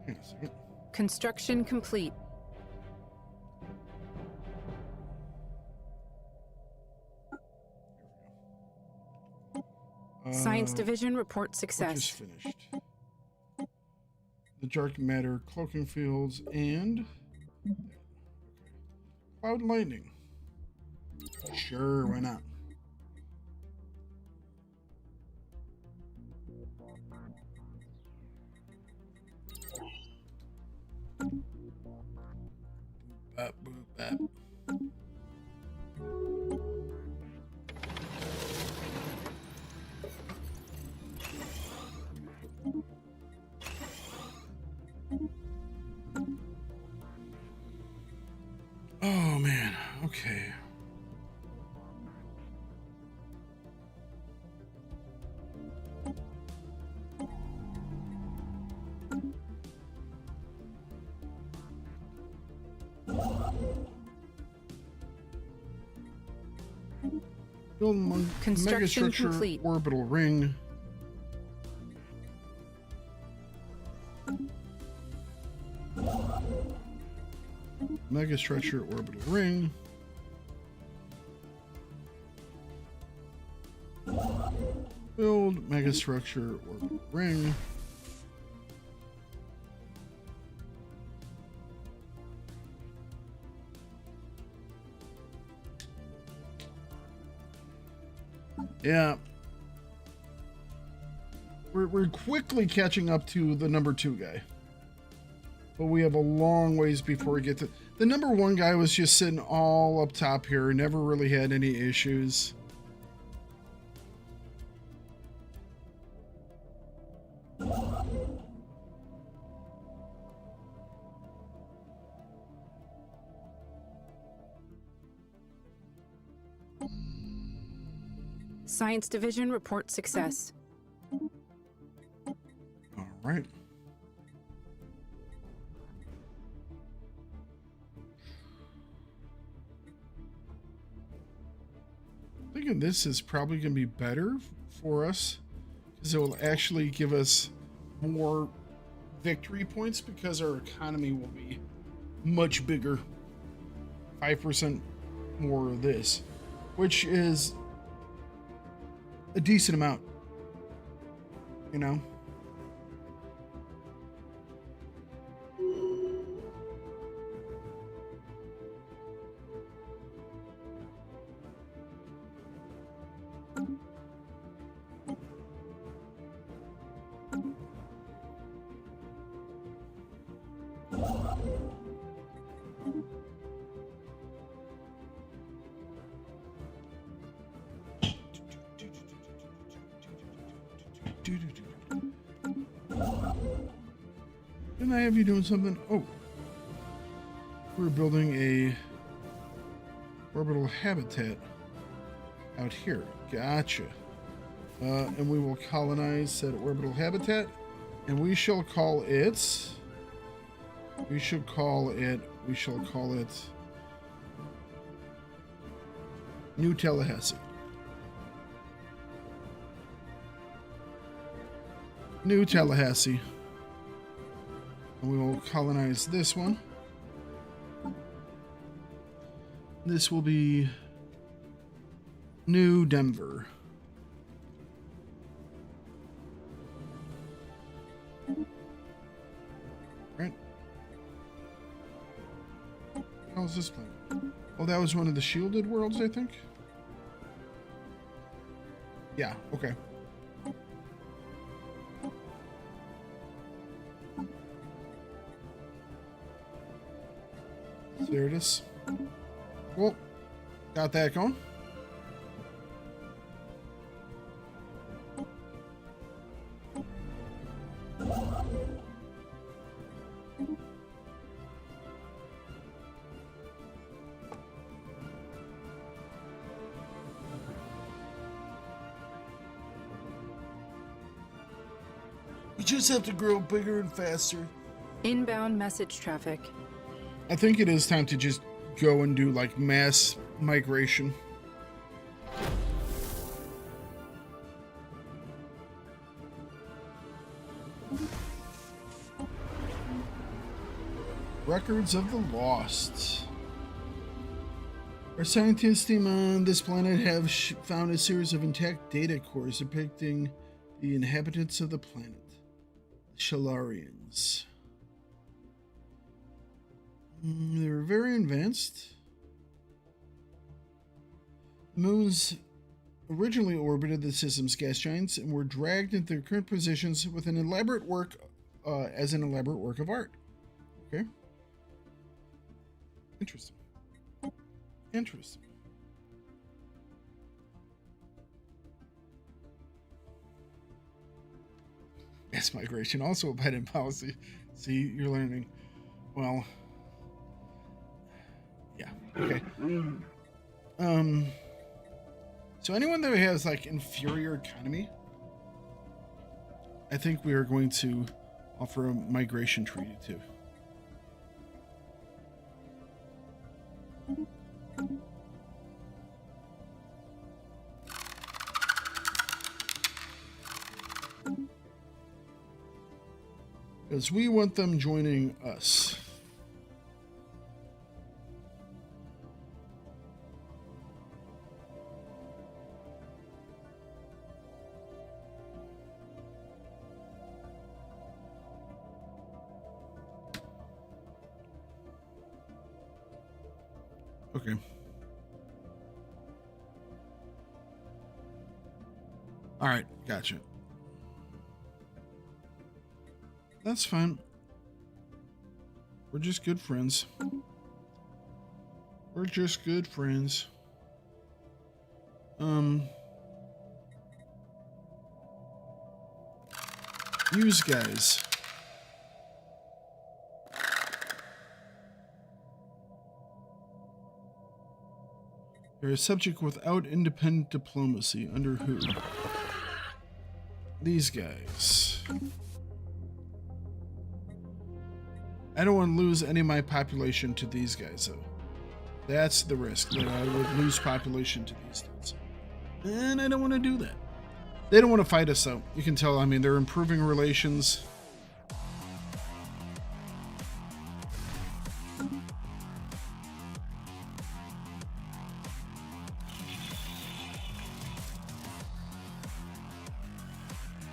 Hang on a second. Construction complete. Science Division report Which is success. finished. The dark matter cloaking fields and cloud lightning. Sure, why not? Bap, boop, bap. Oh man, okay. Build Construction megastructure complete. orbital ring. Megastructure orbital ring. Build megastructure orbital ring. Yeah. We're quickly catching up to the number 2 guy. But we have a long ways before we get to... The number 1 guy was just sitting all up top here. Never really had any issues. Science Division report success. All right. Thinking this is probably going to be better for us because it will actually give us more victory points because our economy will be much bigger. 5% more of this, which is a decent amount, you know? Didn't I have you doing something? Oh, we're building a orbital habitat out here. Gotcha. And we will colonize said orbital habitat, and we shall call it. We shall call it New Tallahassee. New Tallahassee. And we will colonize this one. This will be New Denver. Right. How's this planet? Oh, that was one of the shielded worlds, I think. Yeah, okay. There it is. Well, got that going. We just have to grow bigger and faster. Inbound message traffic. I think it is time to just go and do like mass migration. Records of the Lost. Our scientist team on this planet have found a series of intact data cores depicting the inhabitants of the planet, the Stellarians. They're very advanced. The moons originally orbited the system's gas giants and were dragged into their current positions with an elaborate work of art. Okay. Interesting. Interesting. Mass migration, also a bad in policy. See, you're learning. Well, yeah. Okay. So anyone that has like inferior economy, I think we are going to offer a migration treaty to. Because we want them joining us. Okay. All right, gotcha. That's fine. We're just good friends. We're just good friends. Use guys. They're a subject without independent diplomacy. Under who? These guys. I don't want to lose any of my population to these guys, though. That's the risk, that I would lose population to these dudes. And I don't want to do that. They don't want to fight us, though. You can tell. I mean, they're improving relations.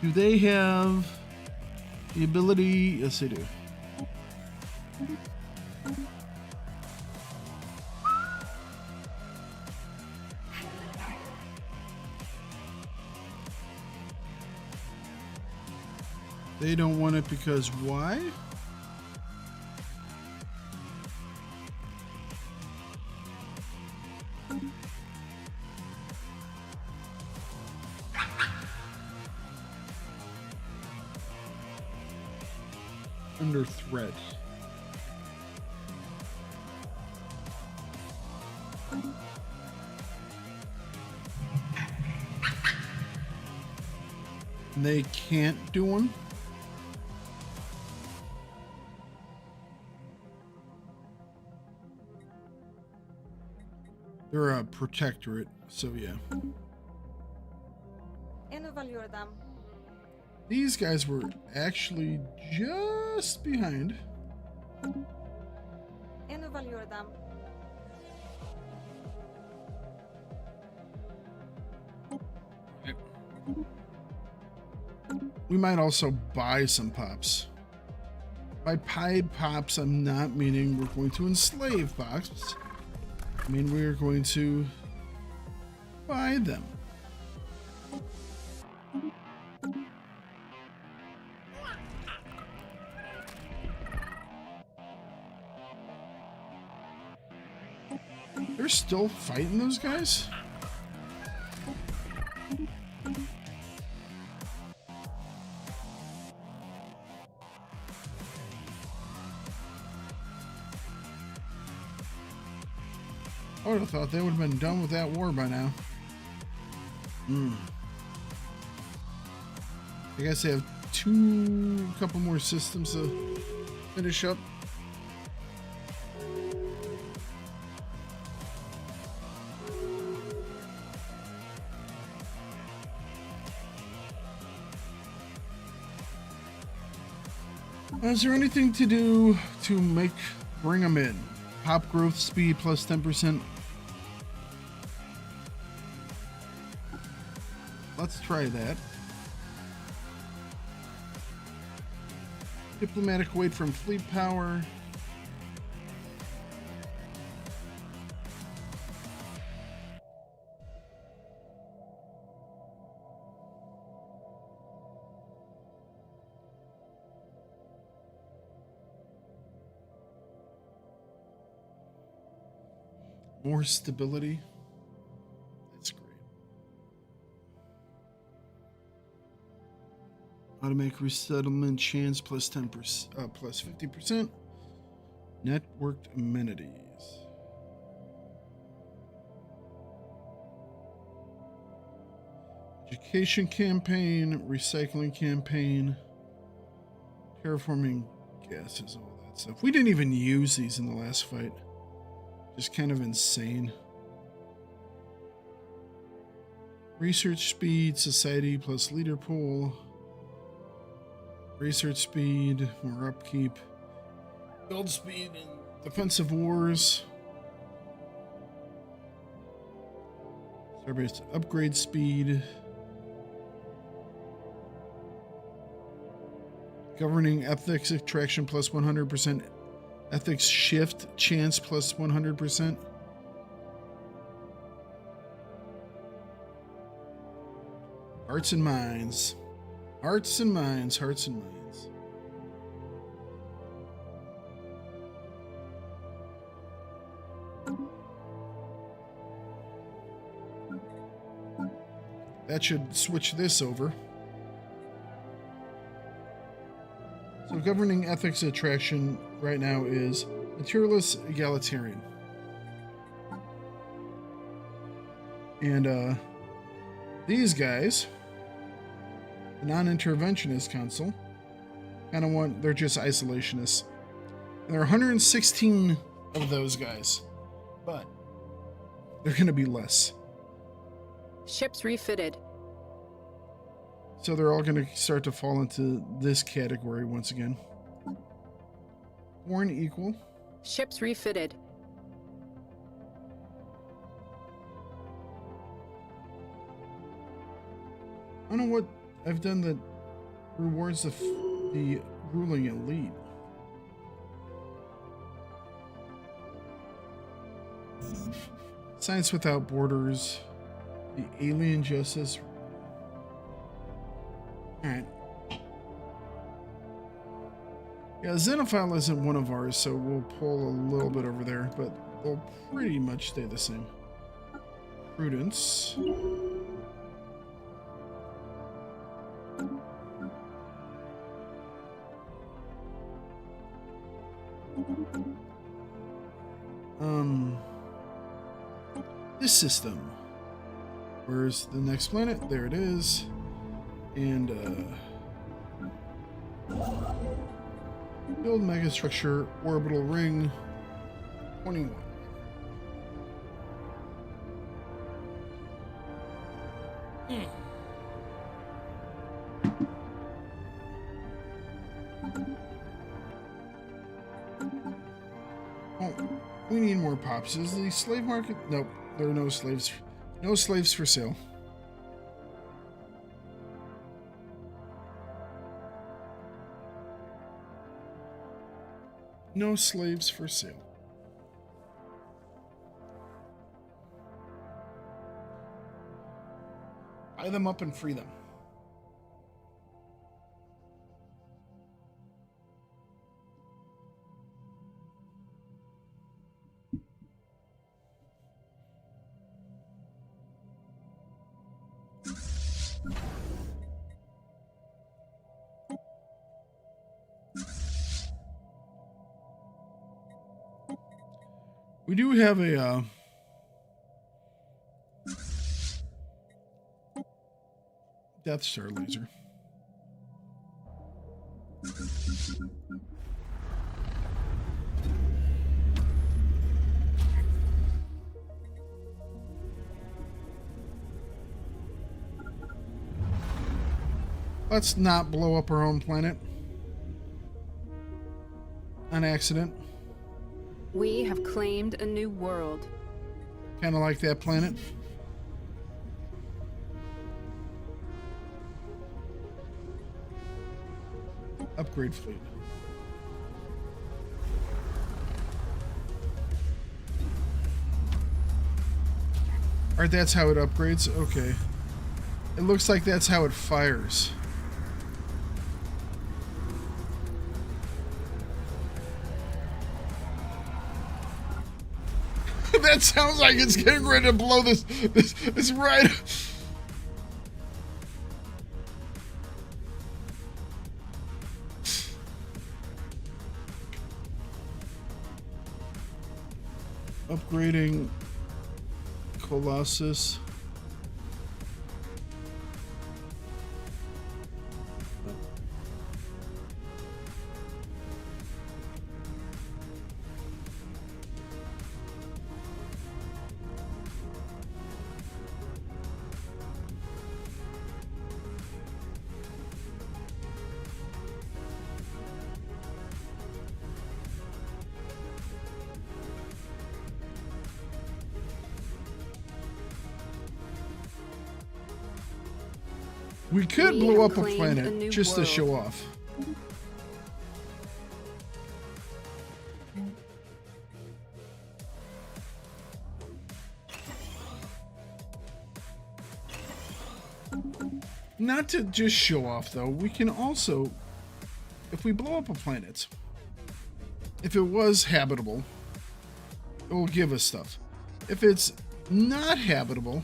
Do they have the ability? Yes, they do. They don't want it because why? Under threat. They can't do one. They're a protectorate, so yeah. These guys were actually just behind. We might also buy some pops. By pied pops, I'm not meaning we're going to enslave pops. I mean, we're going to buy them. They're still fighting those guys? I would have thought they would have been done with that war by now. I guess they have a couple more systems to finish up. Is there anything to do to bring them in? Pop growth speed plus 10%. Let's try that. Diplomatic weight from fleet power. More stability. That's great. Automatic resettlement chance plus 10%, plus 50%. Networked amenities. Education campaign, recycling campaign, terraforming gases, all that stuff. We didn't even use these in the last fight. Just kind of insane. Research speed, society plus leader pool. Research speed, more upkeep. Build speed and defensive wars. Starbase upgrade speed. Governing ethics attraction plus 100%. Ethics shift chance plus 100%. Hearts and minds. Hearts and minds. Hearts and minds. That should switch this over. So governing ethics attraction right now is materialist egalitarian. And these guys, the non-interventionist council, they're just isolationists. And there are 116 of those guys, but they're going to be less. Ships refitted. So they're all going to start to fall into this category once again. Born equal. Ships refitted. I don't know what I've done that rewards the ruling elite. Science Without Borders. The Alien Justice. Alright. Yeah, Xenophile isn't one of ours, so we'll pull a little bit over there, but they'll pretty much stay the same. Prudence. This system. Where's the next planet? There it is. And, build megastructure, orbital ring, 21. Oh, we need more pops. Is the slave market? Nope, there are no slaves. No slaves for sale. No slaves for sale. Buy them up and free them. We do have a Death Star laser. Let's not blow up our own planet on accident. We have claimed a new world. Kind of like that planet. Upgrade fleet. Or that's how it upgrades? Okay. It looks like that's how it fires. That sounds like it's getting ready to blow this right. Upgrading Colossus. We could blow up a planet just to show off. Not to just show off, though. We can also, if we blow up a planet, if it was habitable, it will give us stuff. If it's not habitable,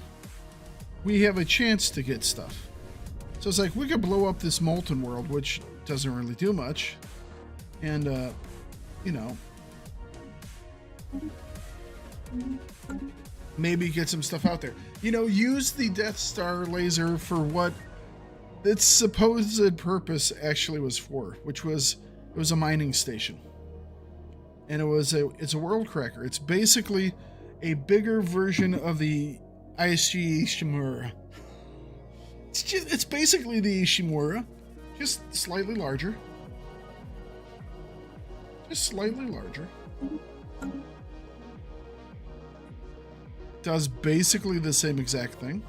we have a chance to get stuff. So it's like we could blow up this molten world, which doesn't really do much, and you know, maybe get some stuff out there. You know, use the Death Star laser for what its supposed purpose actually was for, which was it was a mining station, and it's a world cracker. It's basically a bigger version of the ISG Shimura. It's basically the Ishimura, just slightly larger. Just slightly larger. Does basically the same exact thing.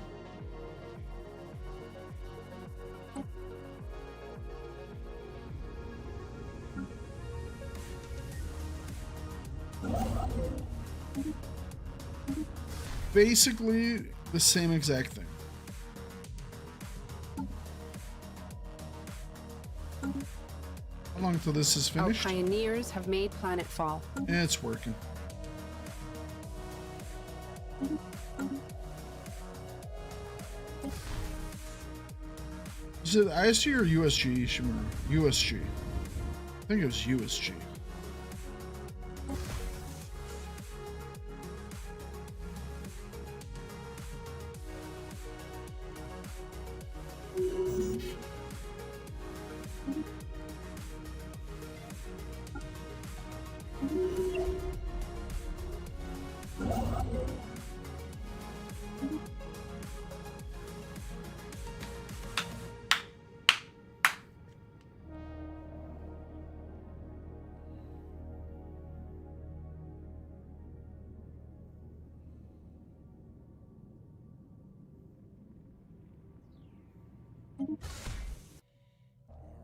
Basically the same exact thing. How long until this is finished? Our pioneers have made planetfall. It's working. Is it ISG or USG, Shimura? USG. I think it was USG.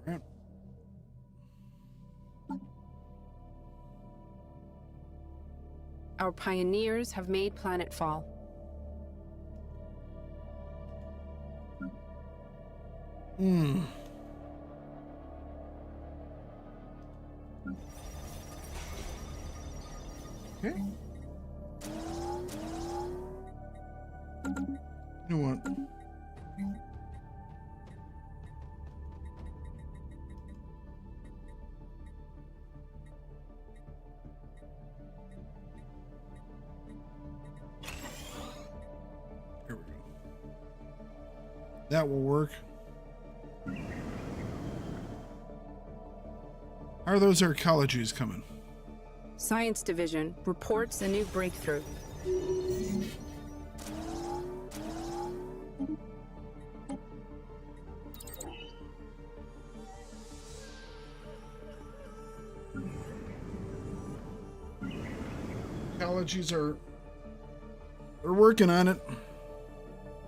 Right. Our pioneers have made planetfall. Okay. You know what? Here we go. That will work. How are those arcologies coming? Science Division reports a new breakthrough. Arcologies are... They're working on it.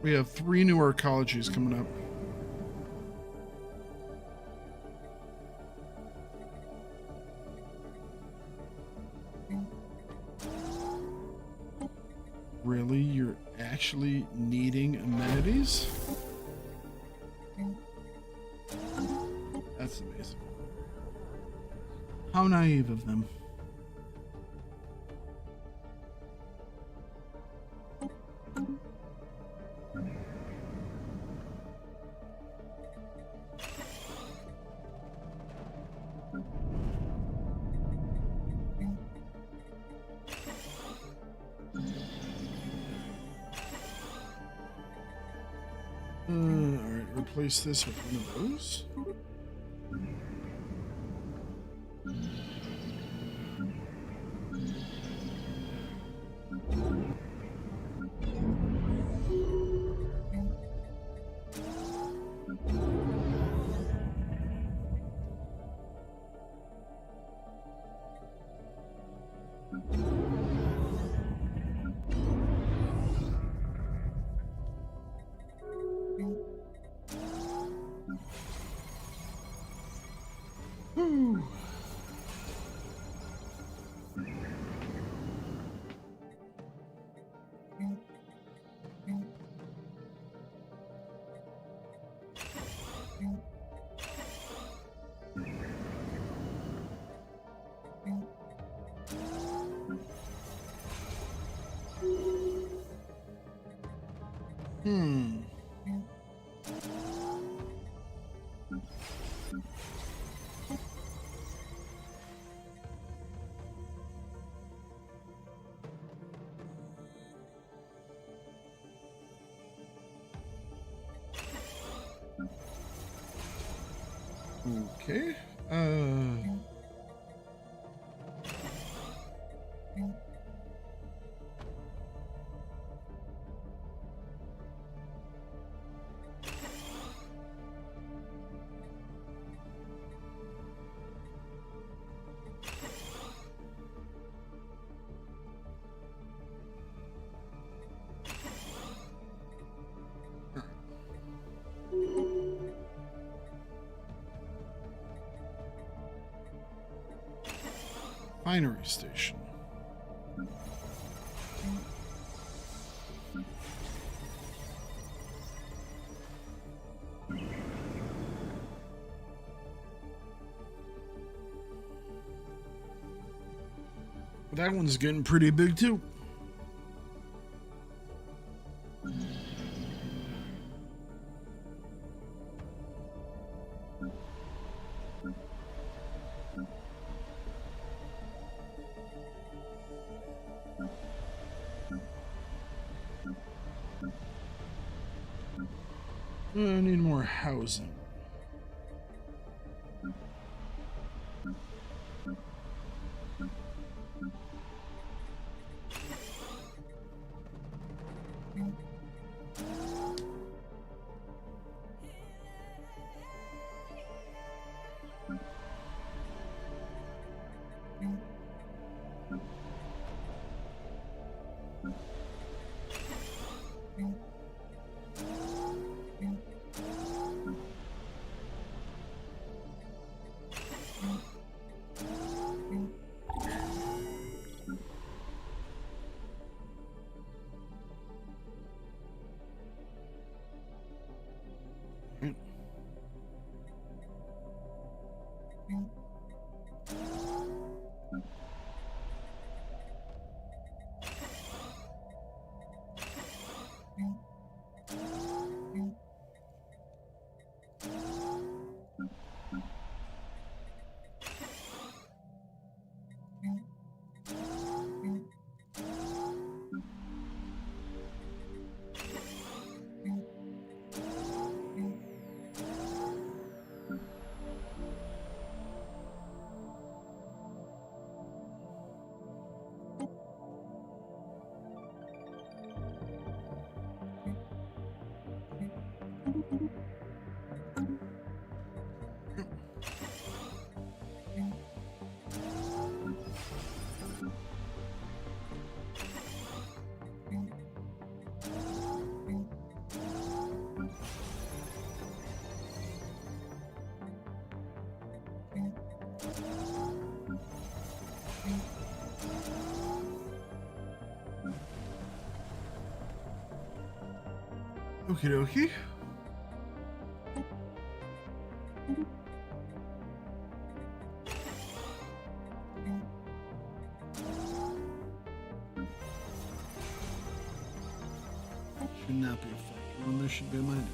We have 3 new arcologies coming up. Really? You're actually needing amenities? That's amazing. How naive of them. Alright, replace this with one of those. Okay. refinery station. That one's getting pretty big too. I need more housing. Okie dokie. Should not be a factor when there should be a mining.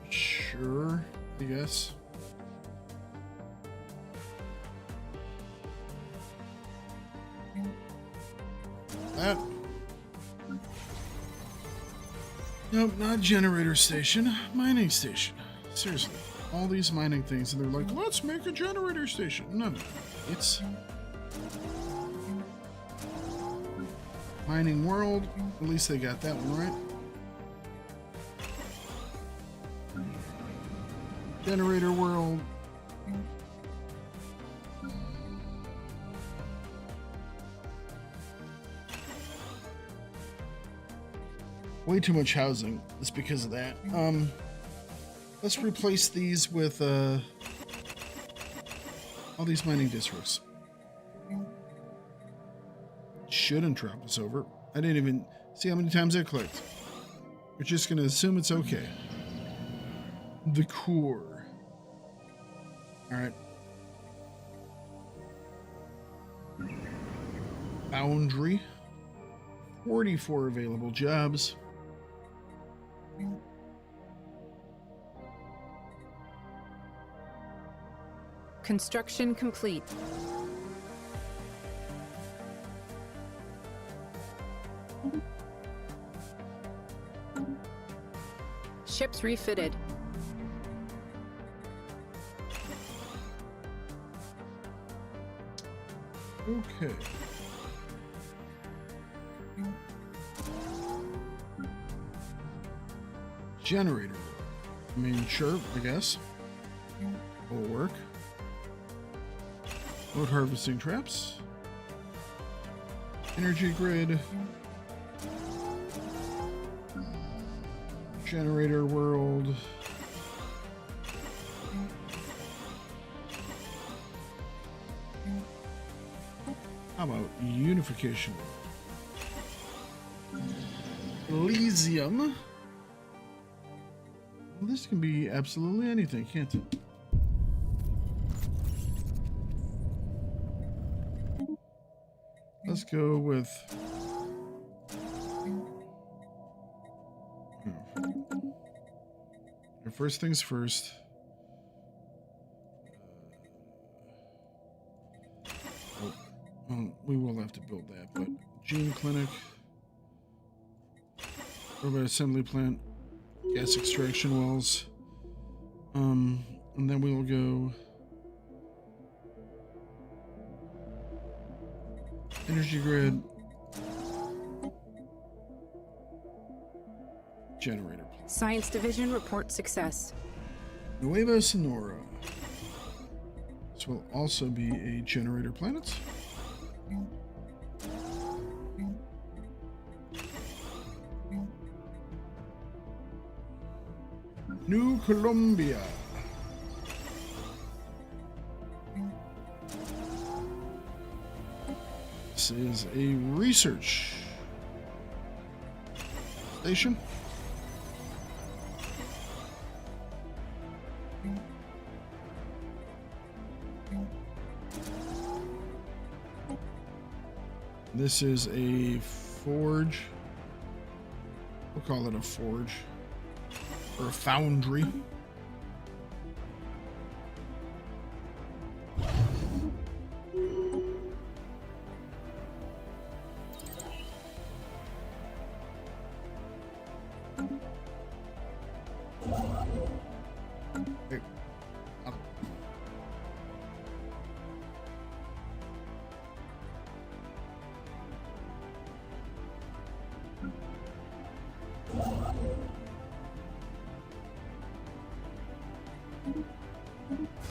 Sure, I guess. That. Nope, not generator station, mining station. Seriously, all these mining things, and they're like, let's make a generator station. No, it's mining world. At least they got that one right. Generator world. Way too much housing. It's because of that. Let's replace these with all these mining districts. Shouldn't drop us over. I didn't even see how many times I clicked. We're just gonna assume it's okay. The core. Alright. Boundary. 44 available jobs. Construction complete. Ships refitted. Okay. Generator. I mean, sure, I guess. Will work. Load harvesting traps. Energy grid. Generator world. How about unification? Elysium. Well, this can be absolutely anything, can't it? Let's go with... First things first. We will have to build that, but gene clinic, robot assembly plant, gas extraction wells, and then we will go energy grid, generator plant. Science Division reports success. Nueva Sonora. This will also be a generator planet. New Colombia. This is a research station. This is a forge. We'll call it a forge. Or a foundry. Hey.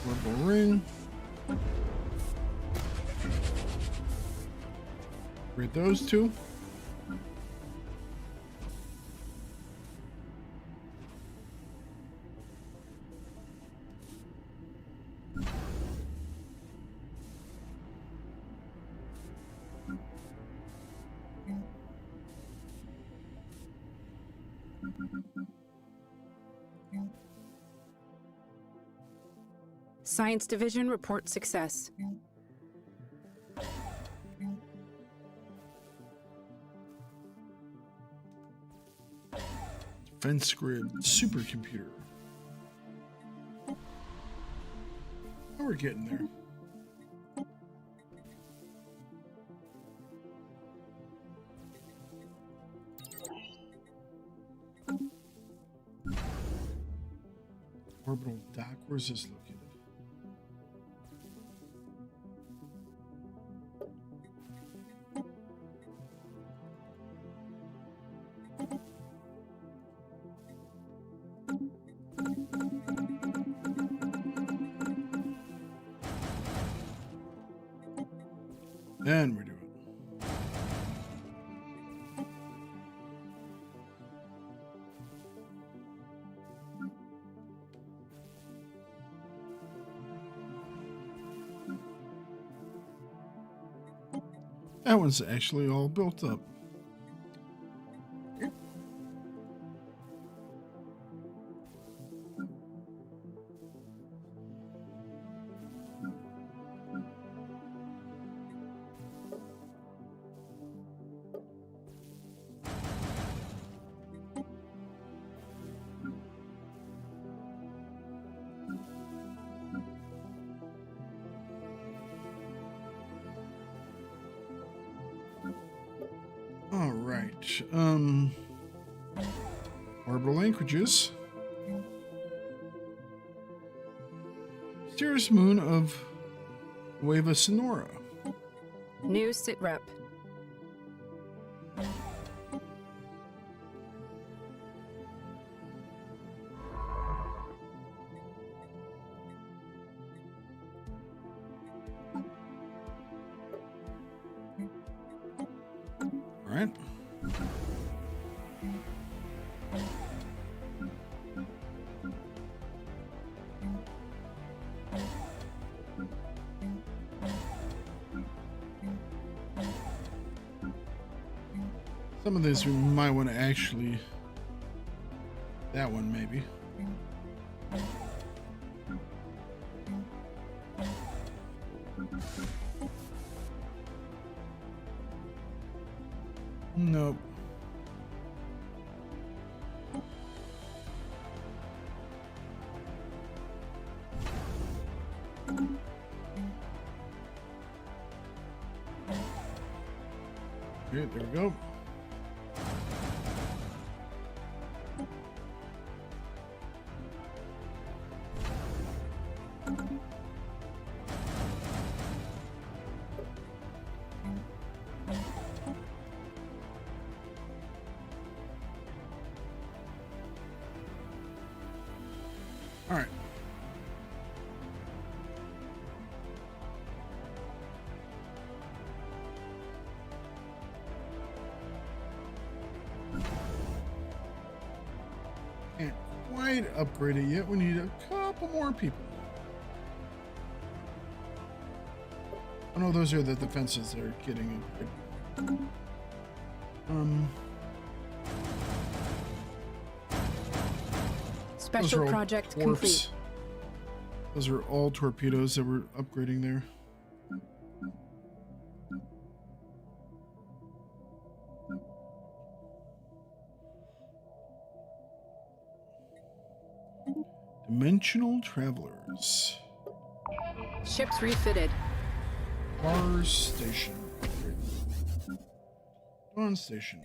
Purple ring. Read those two. Science Division reports success. Defense grid supercomputer. Oh, we're getting there. Orbital dock. Where's this located? And we do it. That one's actually all built up. All right. Orbital anchorages. Mysterious moon of Nueva Sonora. New sitrep. right? Some of this we might want to actually... That one, maybe. Nope. Okay, there we go. All right. Can't quite upgrade it yet. We need a couple more people. Oh no, those are the defenses that are getting upgraded. Special project complete. Those are all torpedoes that we're upgrading there. Dimensional travelers. Ships refitted. Mars station. Dawn station.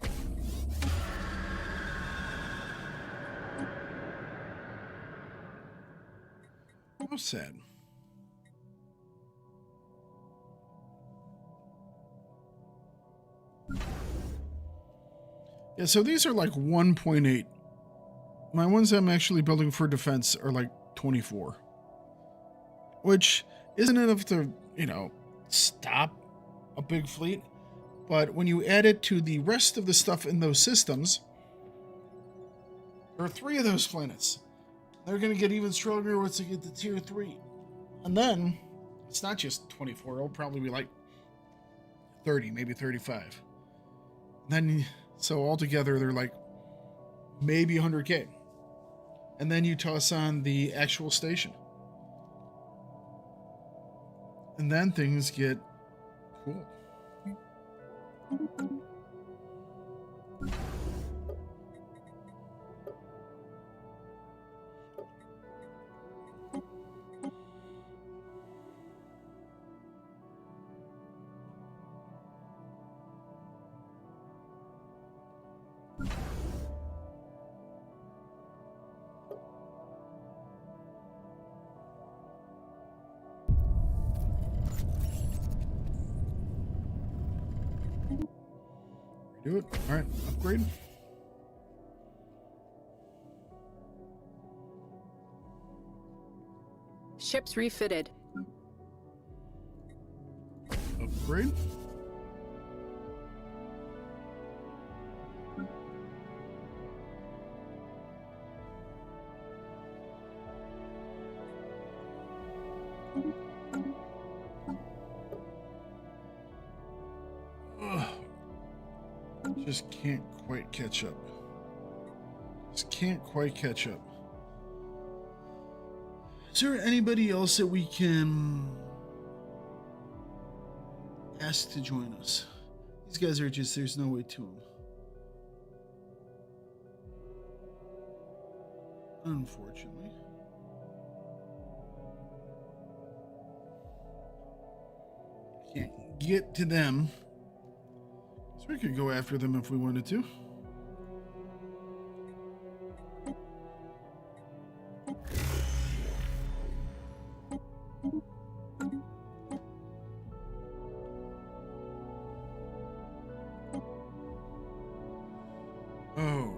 How sad. Yeah, so these are like 1.8. My ones I'm actually building for defense are like 24. Which isn't enough to, you know, stop a big fleet. But when you add it to the rest of the stuff in those systems, there are 3 of those planets. They're going to get even stronger once they get to tier 3. And then, it's not just 24, it'll probably be like 30, maybe 35. And then, so altogether, they're like maybe 100K. And then you toss on the actual station. And then things get cool. Do it. All right, upgrade. Ships refitted. Upgrade. Just can't quite catch up. Just can't quite catch up. Is there anybody else that we can ask to join us? These guys are just, there's no way to them. Unfortunately. Can't get to them. So we could go after them if we wanted to. Oh.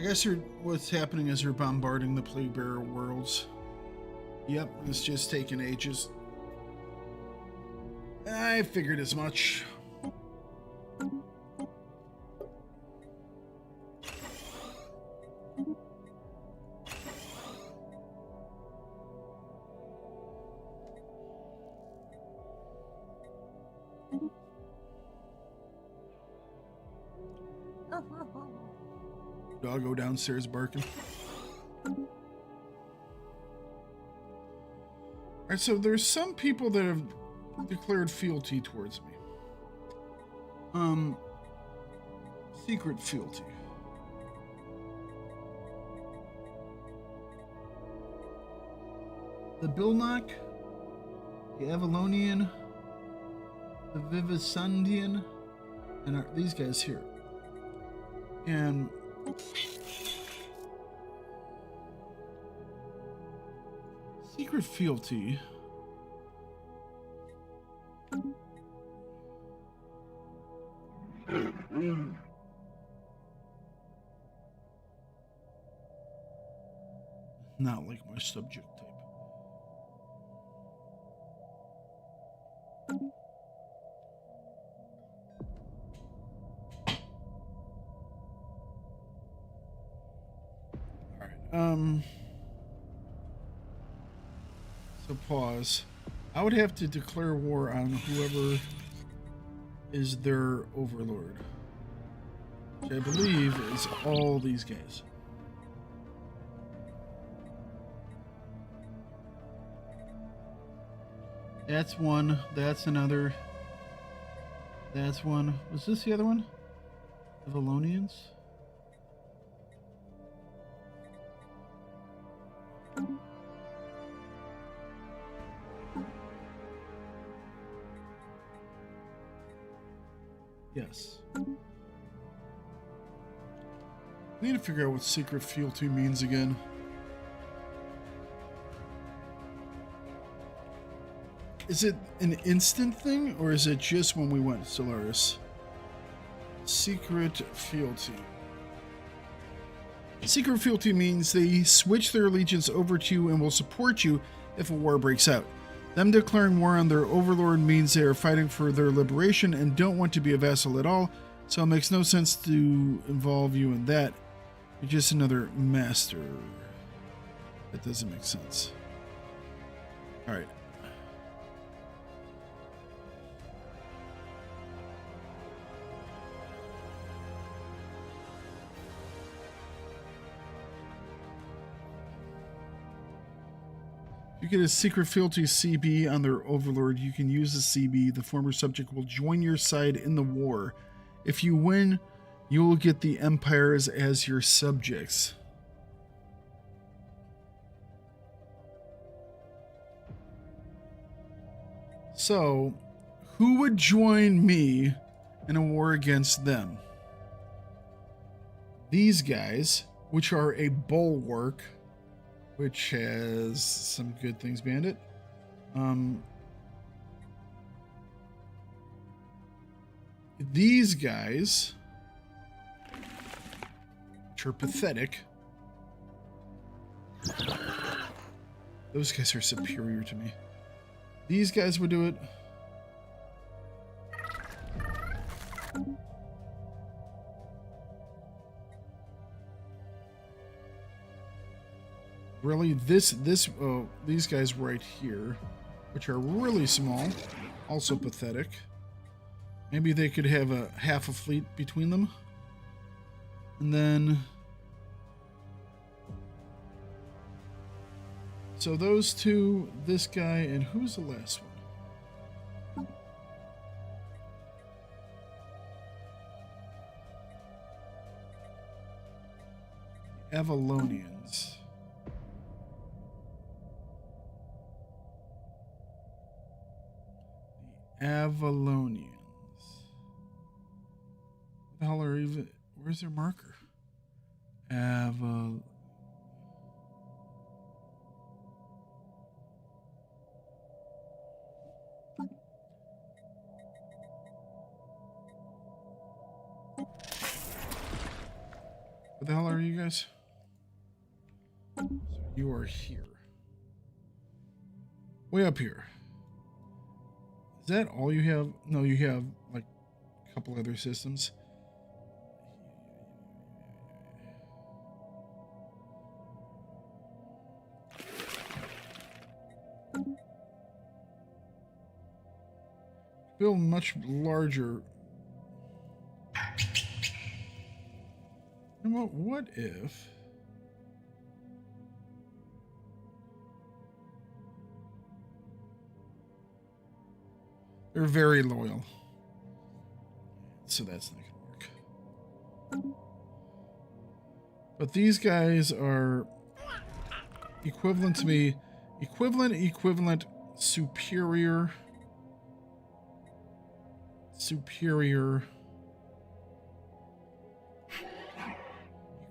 guess what's happening is they're bombarding the Plague Bearer worlds. Yep, it's just taking ages. I figured as much. Doggo downstairs barking. Alright, so there's some people that have declared fealty towards me. Secret fealty. The Bilnock, the Avalonian, the Vivisandian, and these guys here. And secret fealty. Not like my subject type. So pause. I would have to declare war on whoever is their overlord, which I believe is all these guys. That's one. That's another. That's one. Was this the other one? The Valonians? Yes. I need to figure out what secret fealty means again. Is it an instant thing, or is it just when we went to Stellaris? Secret fealty. Secret fealty means they switch their allegiance over to you and will support you if a war breaks out. Them declaring war on their overlord means they are fighting for their liberation and don't want to be a vassal at all, so it makes no sense to involve you in that. You're just another master. That doesn't make sense. Alright. You get a secret fealty CB on their overlord. You can use the CB. The former subject will join your side in the war. If you win, you will get the empires as your subjects. So, who would join me in a war against them? These guys, which are a bulwark, which has some good things behind it. These guys, which are pathetic. Those guys are superior to me. These guys would do it. Really, these guys right here, which are really small, also pathetic. Maybe they could have a half a fleet between them. And then, so those two, this guy, and who's the last one? Avalonians. Avalonians. What the hell are even... Where's their marker? What the hell are you guys? So you are here. Way up here. Is that all you have? No, you have like a couple other systems. Build much larger. You know what if they're very loyal, so that's not gonna work. But these guys are equivalent to me. Equivalent, superior.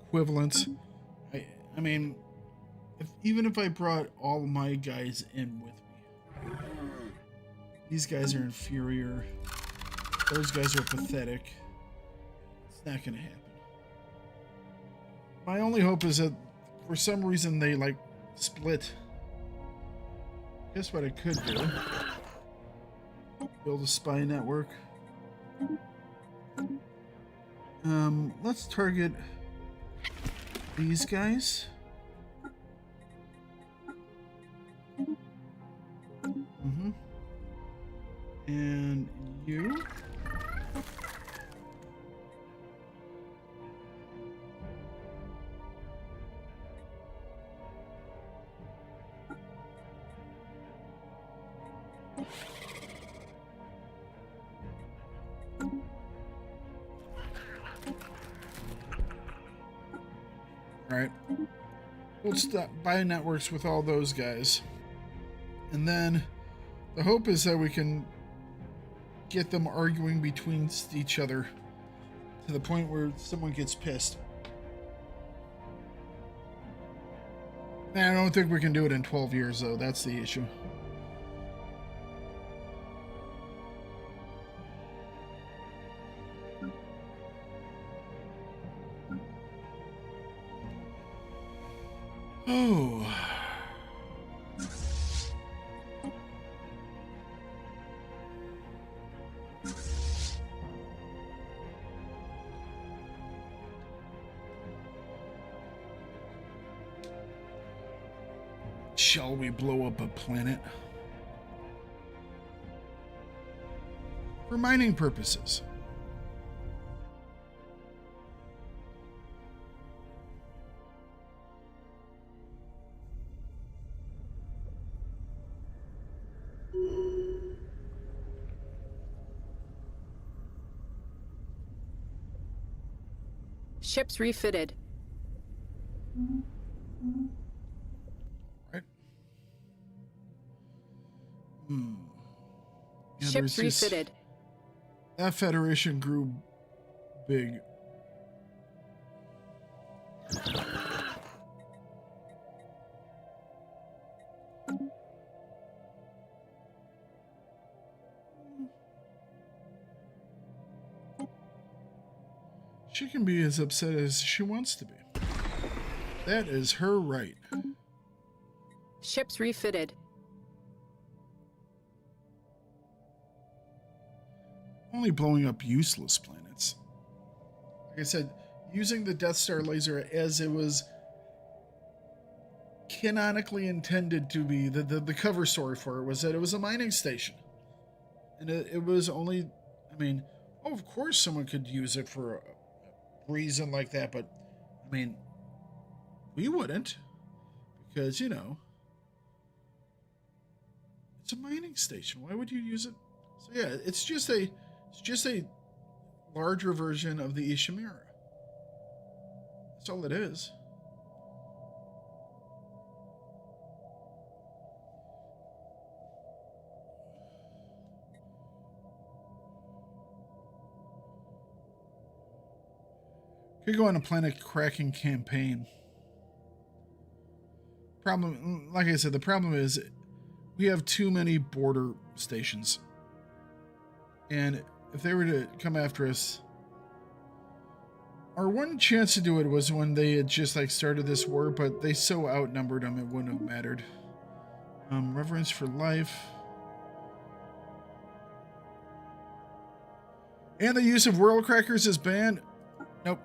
Equivalent. I mean, even if I brought all my guys in with me, these guys are inferior. Those guys are pathetic. It's not gonna happen. My only hope is that for some reason they like split. Guess what I could do? Build a spy network. Let's target these guys. And you. Alright. We'll stop buying networks with all those guys. And then the hope is that we can get them arguing between each other to the point where someone gets pissed. And I don't think we can do it in 12 years, though. That's the issue. Oh. Shall we blow up a planet? For mining purposes. Ships refitted. Right. Yeah, Ships refitted. That Federation grew big. She can be as upset as she wants to be. That is her right. Ships refitted. Only blowing up useless planets. Like I said, using the Death Star laser as it was canonically intended to be, the cover story for it was that it was a mining station. And it was only, I mean, oh, of course someone could use it for a reason like that, but I mean, we wouldn't, because, you know, it's a mining station. Why would you use it? So yeah, it's just a larger version of the Ishimura. That's all it is. Could go on a planet cracking campaign. Problem, like I said, the problem is we have too many border stations. And if they were to come after us, Our one chance to do it was when they had just like started this war, but they so outnumbered them it wouldn't have mattered. Reverence for life. And the use of world crackers is banned. Nope.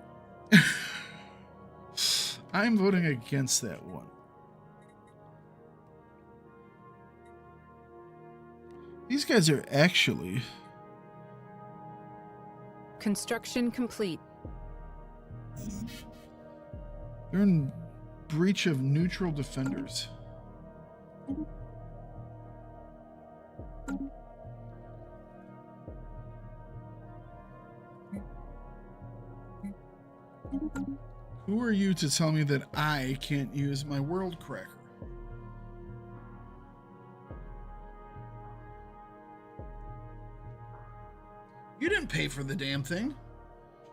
I'm voting against that one. These guys are actually... Construction complete. They're in breach of neutral defenders. Who are you to tell me that I can't use my world cracker? You didn't pay for the damn thing.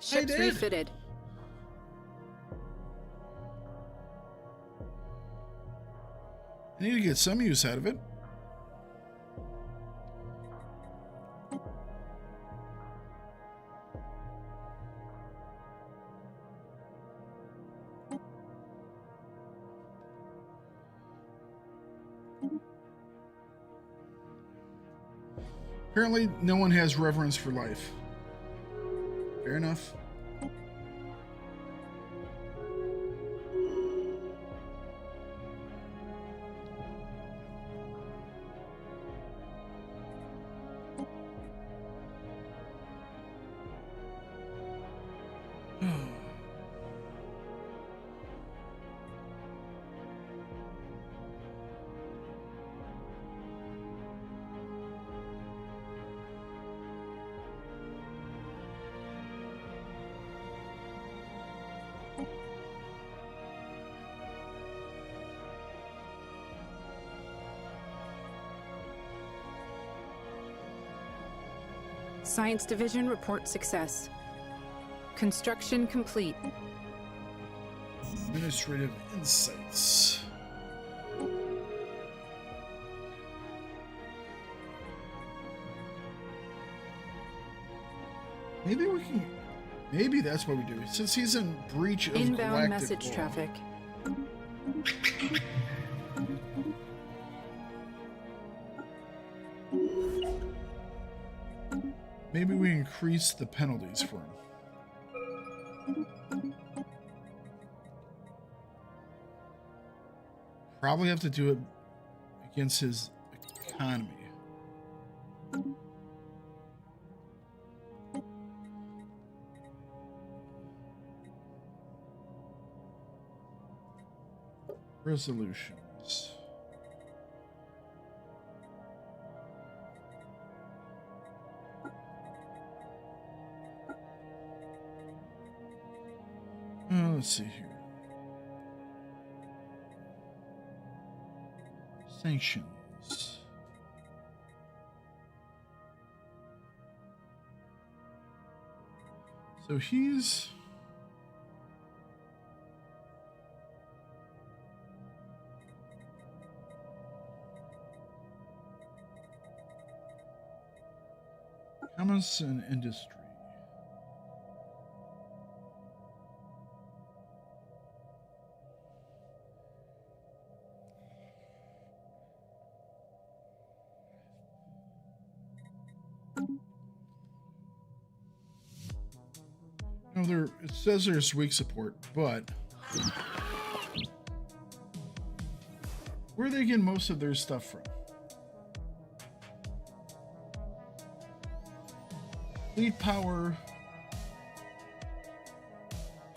Ships did. refitted. I need to get some use out of it. Apparently, no one has reverence for life. Fair enough. Science Division report success. Construction complete. Administrative insights. Maybe we can... Maybe that's what we do. Since he's in breach of Inbound galactic message law. traffic. Maybe we increase the penalties for him. Probably have to do it against his economy. Resolutions. Let's see here. Sanctions. So he's... Commerce and industry. No, it says there's weak support, but where are they getting most of their stuff from? Fleet power,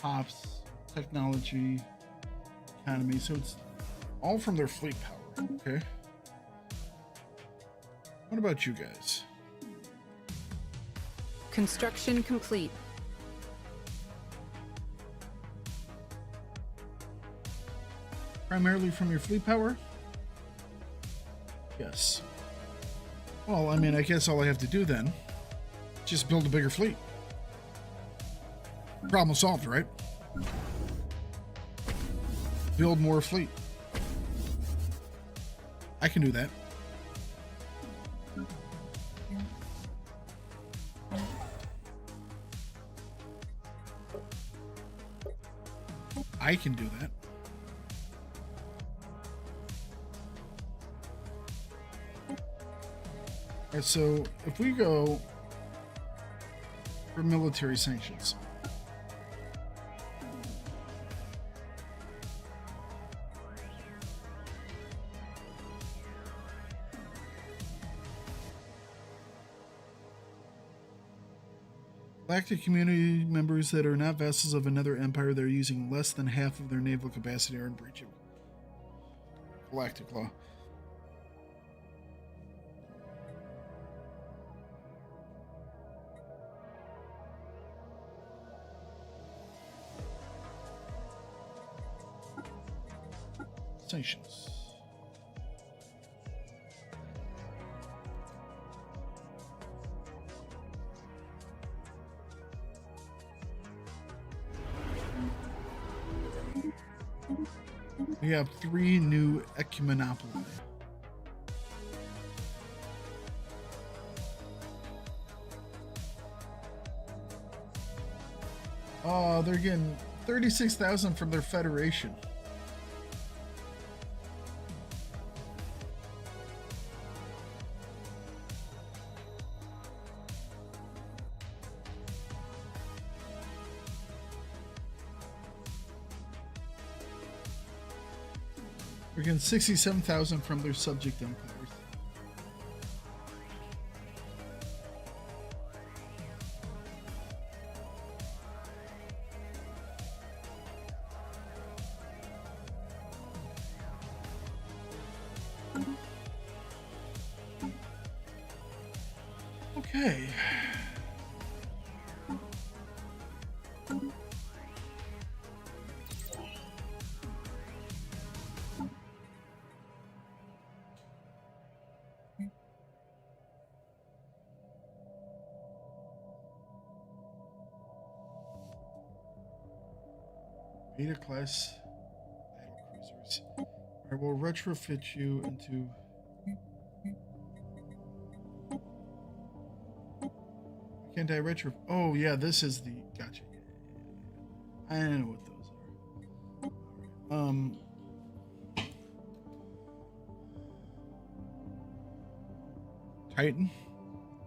hops, technology, economy. So it's all from their fleet power. Okay. What about you guys? Construction complete. Primarily from your fleet power? Yes. Well, I mean, I guess all I have to do then, just build a bigger fleet. Problem solved, right? Build more fleet. I can do that. I can do that. Alright, so if we go for military sanctions. Galactic community members that are not vassals of another empire that are using less than half of their naval capacity are in breach of galactic law. Sanctions. We have 3 new ecumenopoli. Oh, they're getting 36,000 from their federation. We're getting 67,000 from their subject empires. Okay. Beta class battle cruisers. I will retrofit you into. Can't I retro? Oh yeah, this is the gotcha. I know what those are. Titan,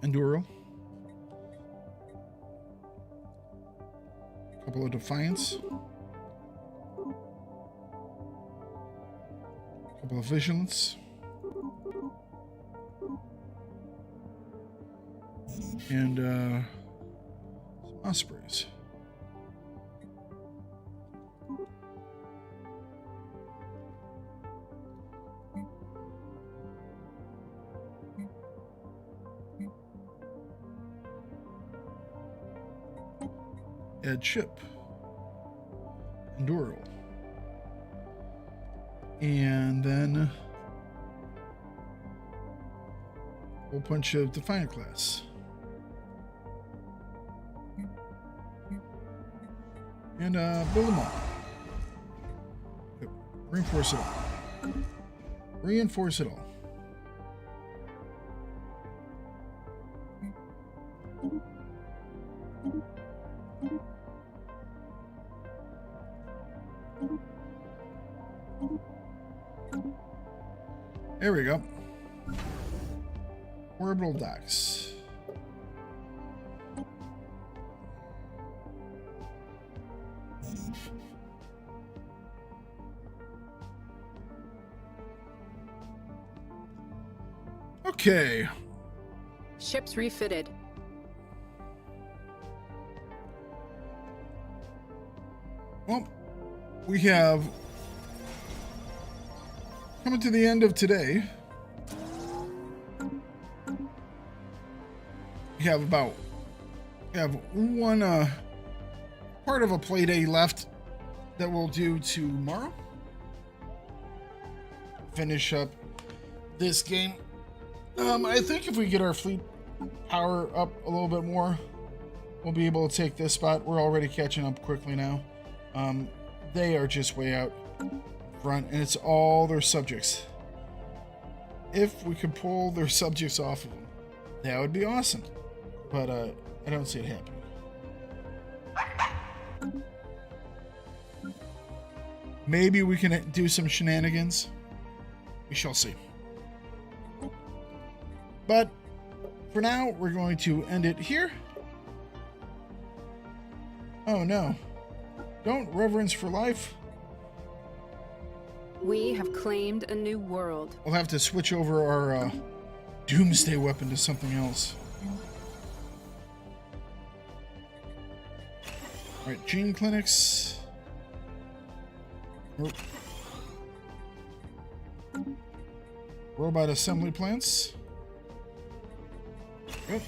Enduro, a couple of Defiance. Couple of Vigilance. And some Ospreys. Add ship. Enduro. And then a whole bunch of Defiant class. And build them all. Reinforce it all. Reinforce it all. There we go. Orbital docks. Okay. Ships refitted. Well, we have coming to the end of today. We have one part of a play day left that we'll do tomorrow. Finish up this game. I think if we get our fleet power up a little bit more, we'll be able to take this spot. We're already catching up quickly now. They are just way out front, and it's all their subjects. If we could pull their subjects off of them, that would be awesome. But I don't see it happening. Maybe we can do some shenanigans. We shall see. But for now, we're going to end it here. Oh no. Don't reverence for life. We have claimed a new world. We'll have to switch over our doomsday weapon to something else. Alright, gene clinics. Nope. Robot assembly plants. Yep.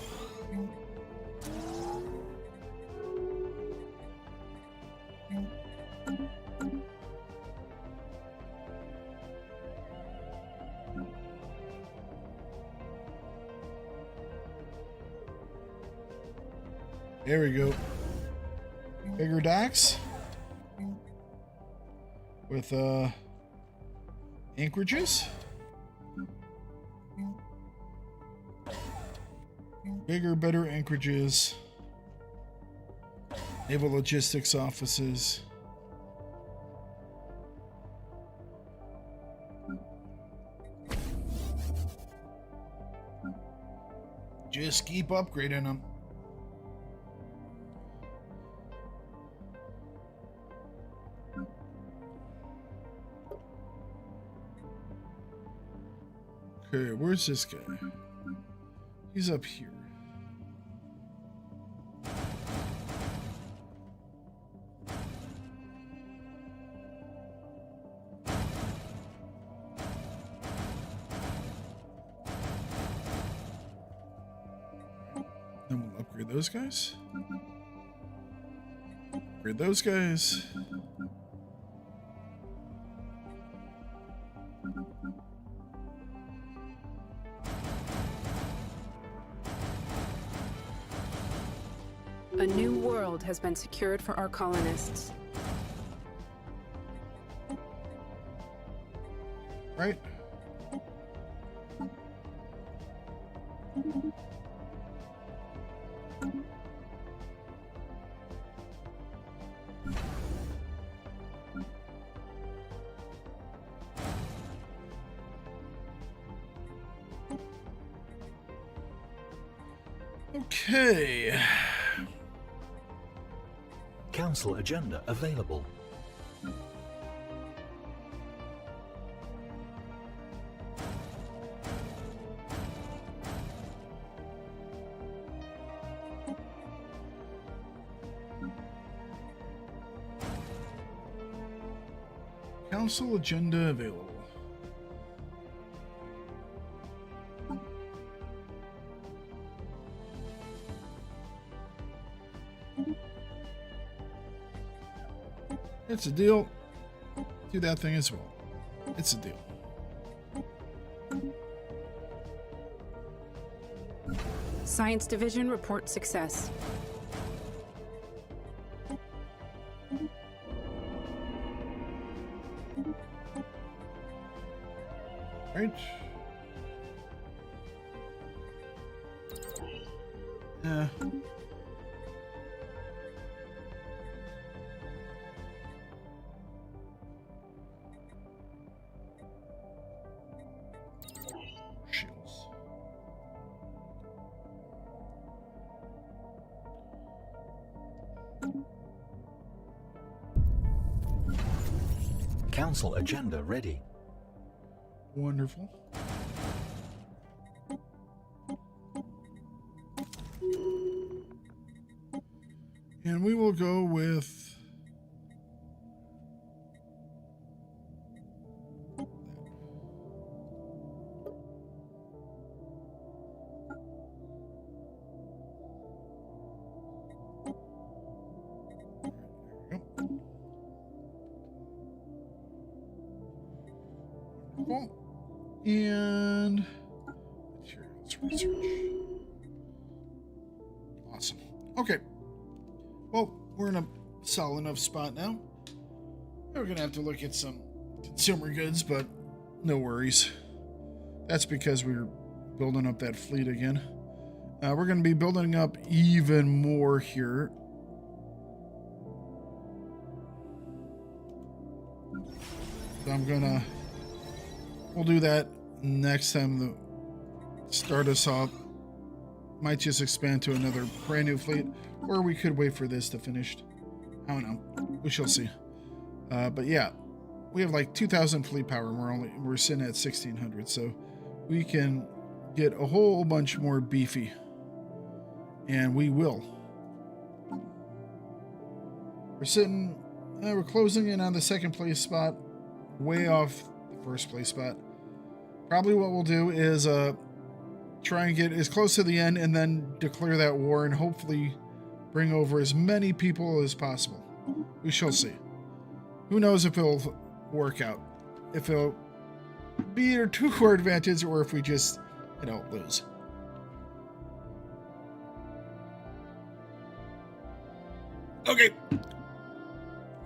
There we go. Bigger docks with anchorages. Bigger, better anchorages. Naval logistics offices. Just keep upgrading them. Okay, where's this guy? He's up here. Then we'll upgrade those guys. Upgrade those guys. A new world has been secured for our colonists. Right? Okay. Council agenda available. Council agenda available. It's a deal. Do that thing as well. It's a deal. Science Division report success. Right. Yeah. Shields. Council agenda ready. Wonderful. And we will go with and materials research. Awesome. Okay. Well, we're in a solid enough spot now. We're gonna have to look at some consumer goods, but no worries. That's because we're building up that fleet again. We're gonna be building up even more here. So we'll do that next time to start us off. Might just expand to another brand new fleet, or we could wait for this to finish. I don't know. We shall see. But yeah, we have like 2,000 fleet power, and we're sitting at 1,600, so we can get a whole bunch more beefy, and we will. We're closing in on the second place spot, way off the first place spot. Probably what we'll do is try and get as close to the end and then declare that war and hopefully bring over as many people as possible. We shall see. Who knows if it'll work out. If it'll be either to our advantage or if we just, lose. Okay.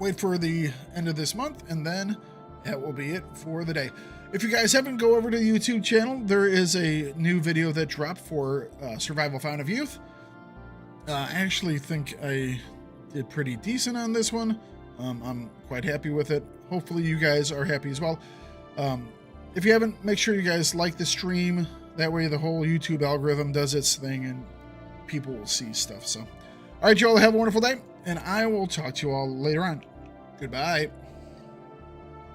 Wait for the end of this month, and then that will be it for the day. If you guys haven't, go over to the YouTube channel. There is a new video that dropped for Survival Fountain of Youth. I actually think I did pretty decent on this one. I'm quite happy with it. Hopefully you guys are happy as well. If you haven't, make sure you guys like the stream. That way the whole YouTube algorithm does its thing and people will see stuff. So, all right, y'all, have a wonderful day, and I will talk to you all later on. Goodbye.